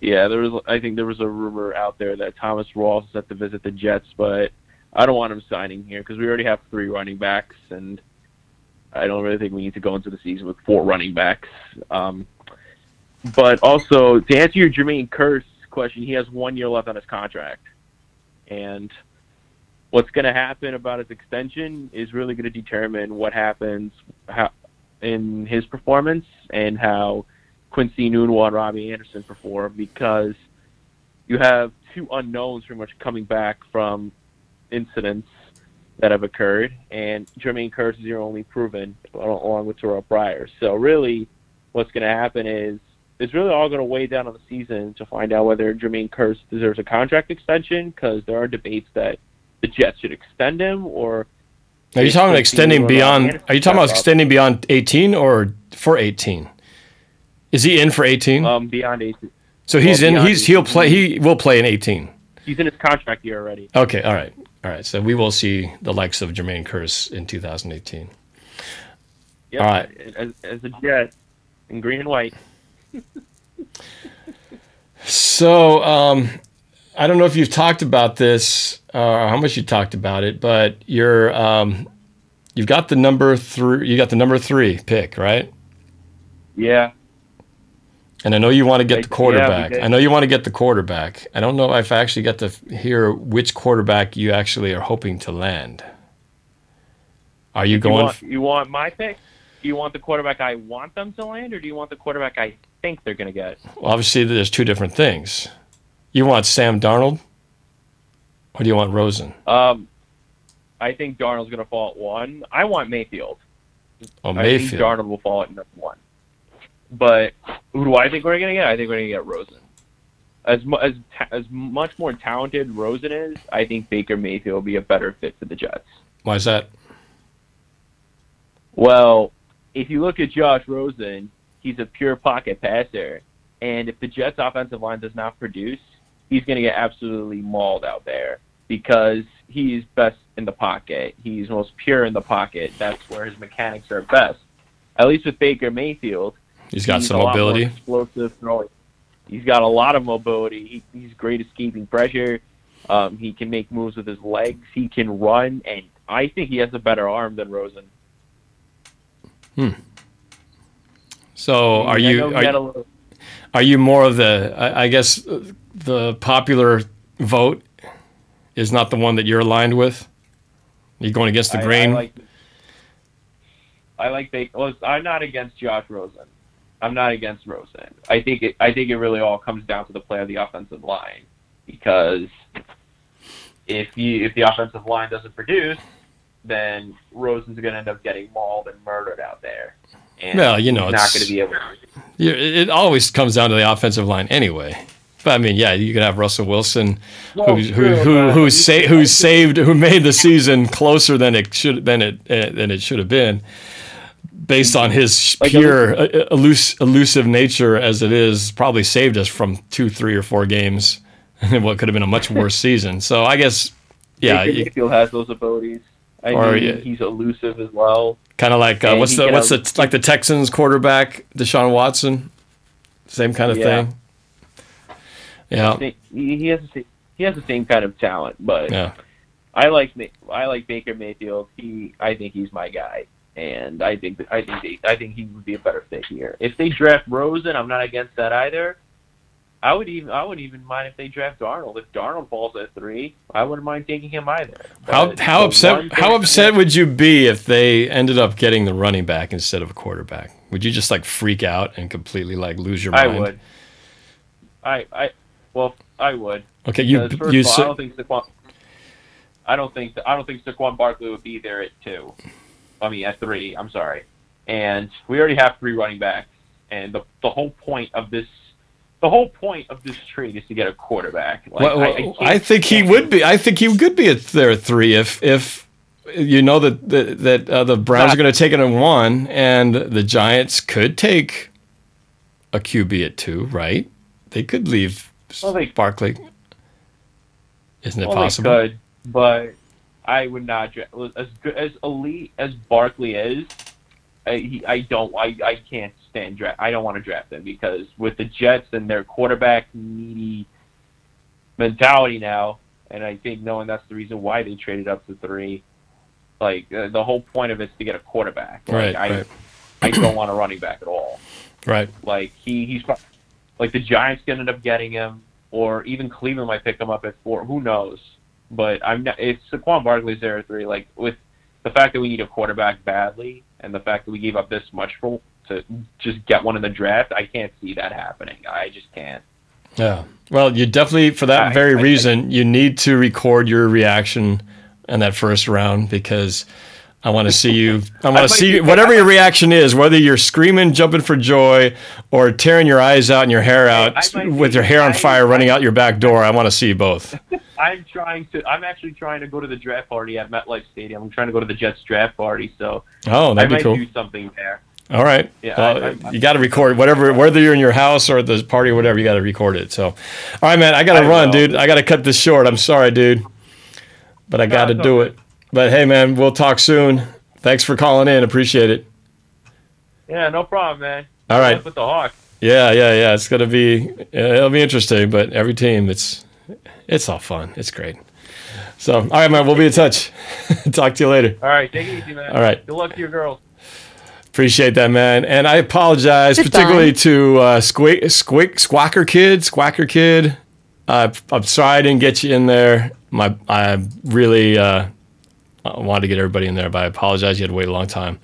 yeah, I think there was a rumor out there that Thomas Rawls is set to visit the Jets, but I don't want him signing here because we already have 3 running backs, and I don't really think we need to go into the season with 4 running backs. But also, to answer your Jermaine Kearse question, he has 1 year left on his contract. And what's going to happen about his extension is really going to determine what happens in his performance and how Quincy Nunwa and Robbie Anderson perform, because you have two unknowns pretty much coming back from incidents that have occurred, and Jermaine Kearse is your only proven, along with Terrell Pryor. So really, what's going to happen is it's really all going to weigh down on the season to find out whether Jermaine Kearse deserves a contract extension, because there are debates that the Jets should extend him, or are you talking about extending beyond? Are you talking about extending beyond 18 or for 18? Is he in for 18? Beyond 18. So he's in. He'll play. He will play in 18. He's in his contract year already. Okay. All right. All right. So we will see the likes of Jermaine Kearse in 2018. Yep. All right. As a Jet in green and white. So I don't know if you've talked about this or how much you talked about it, but you've got the number 3. You got the number 3 pick, right? Yeah. And I know you want to get the quarterback. Yeah, I know you want to get the quarterback. I don't know if I actually got to hear which quarterback you actually are hoping to land. Are you going? You want my pick? Do you want the quarterback I want them to land, or do you want the quarterback I think they're going to get? Well, obviously, there's two different things. You want Sam Darnold, or do you want Rosen? I think Darnold's going to fall at 1. I want Mayfield. Oh, Mayfield. I think Darnold will fall at number 1. But who do I think we're going to get? I think we're going to get Rosen. As much more talented Rosen is, I think Baker Mayfield will be a better fit for the Jets. Why is that? Well, if you look at Josh Rosen, he's a pure pocket passer. And if the Jets' offensive line does not produce, he's going to get absolutely mauled out there because he's best in the pocket. He's most pure in the pocket. That's where his mechanics are best. At least with Baker Mayfield, he's got some mobility. Explosive throwing. He's got a lot of mobility. He's great escaping pressure. He can make moves with his legs. He can run, and I think he has a better arm than Rosen. So are you more of the? I guess the popular vote is not the one that you're aligned with. You're going against the grain. I like Baker. Well, I'm not against Josh Rosen. I'm not against Rosen. I think it really all comes down to the play of the offensive line, because if the offensive line doesn't produce, then Rosen's going to end up getting mauled and murdered out there. And well, he's not going to be able to. It always comes down to the offensive line anyway. But I mean, yeah, you could have Russell Wilson, who made the season closer than it should have been, based on his pure elusive nature as it is. Probably saved us from 2, 3, or 4 games in what could have been a much worse season. So I guess, yeah, Mayfield has those abilities. He's elusive as well. Kind of like what's the Texans quarterback, Deshaun Watson, same kind of thing. Yeah, he has the same kind of talent, but yeah. I like Baker Mayfield. I think he's my guy, and I think he would be a better fit here. If they draft Rosen, I'm not against that either. I wouldn't even mind if they draft Darnold. If Darnold falls at 3, I wouldn't mind taking him either. How upset would you be if they ended up getting the running back instead of a quarterback? Would you just like freak out and completely like lose your mind? I would. I would. Okay, I don't think Saquon Barkley would be there at 2. I mean at 3. I'm sorry. And we already have 3 running backs, and the whole point of this trade is to get a quarterback. I think he would be. I think he could be there at 3 if you know that the Browns are going to take it at 1, and the Giants could take a QB at 2, right? They could leave Barkley. Isn't it possible? They could, but I would not draft. As good as elite as Barkley is, I can't stand draft. I don't want to draft him because with the Jets and their quarterback needy mentality now, and I think knowing that's the reason why they traded up to 3, like the whole point of it is to get a quarterback. Like, right. I don't want a running back at all. Right. Like he's like the Giants could end up getting him, or even Cleveland might pick him up at 4. Who knows? But I'm not. If Saquon Barkley's there at 3, like with the fact that we need a quarterback badly, and the fact that we gave up this much to just get one in the draft, I can't see that happening. I just can't. Yeah. Well, you definitely, for that very reason, you need to record your reaction in that first round, because I want to see you. I want to see whatever your reaction is, whether you're screaming, jumping for joy, or tearing your eyes out and your hair out with your hair on fire, running out your back door. I want to see both. I'm actually trying to go to the draft party at MetLife Stadium. I'm trying to go to the Jets draft party, so that'd be cool. I might do something there. All right. Yeah, you got to record whether you're in your house or at the party or whatever. You got to record it. So, all right, man. I got to run, dude. I got to cut this short. I'm sorry, dude, but I got to do it. But hey, man, we'll talk soon. Thanks for calling in. Appreciate it. Yeah, no problem, man. All right. With the Hawks. Yeah. It's gonna be. It'll be interesting. But every team, it's all fun. It's great. So, all right, man. We'll be in touch. Talk to you later. All right. Take it easy, man. All right. Good luck to your girls. Appreciate that, man. And I apologize particularly to Squacker Kid. I'm sorry I didn't get you in there. I really wanted to get everybody in there, but I apologize. You had to wait a long time.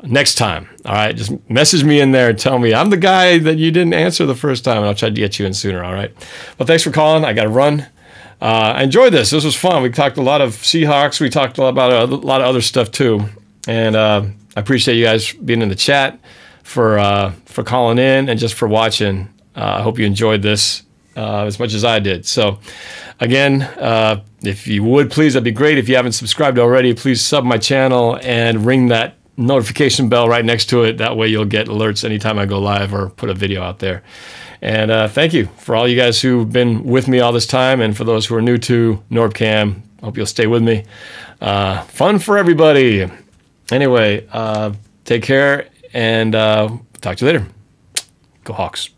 Next time, all right? Just message me in there and tell me I'm the guy that you didn't answer the first time, and I'll try to get you in sooner, all right? Well, thanks for calling. I got to run. I enjoyed this. This was fun. We talked a lot of Seahawks. We talked about a lot of other stuff, too. And I appreciate you guys being in the chat, for calling in, and just for watching. I hope you enjoyed this as much as I did. So, again, if you would, please, that'd be great. If you haven't subscribed already, please sub my channel and ring that notification bell right next to it. That way you'll get alerts anytime I go live or put a video out there. And thank you for all you guys who've been with me all this time, and for those who are new to NorbCam, hope you'll stay with me. Fun for everybody. Anyway, take care, and talk to you later. Go Hawks.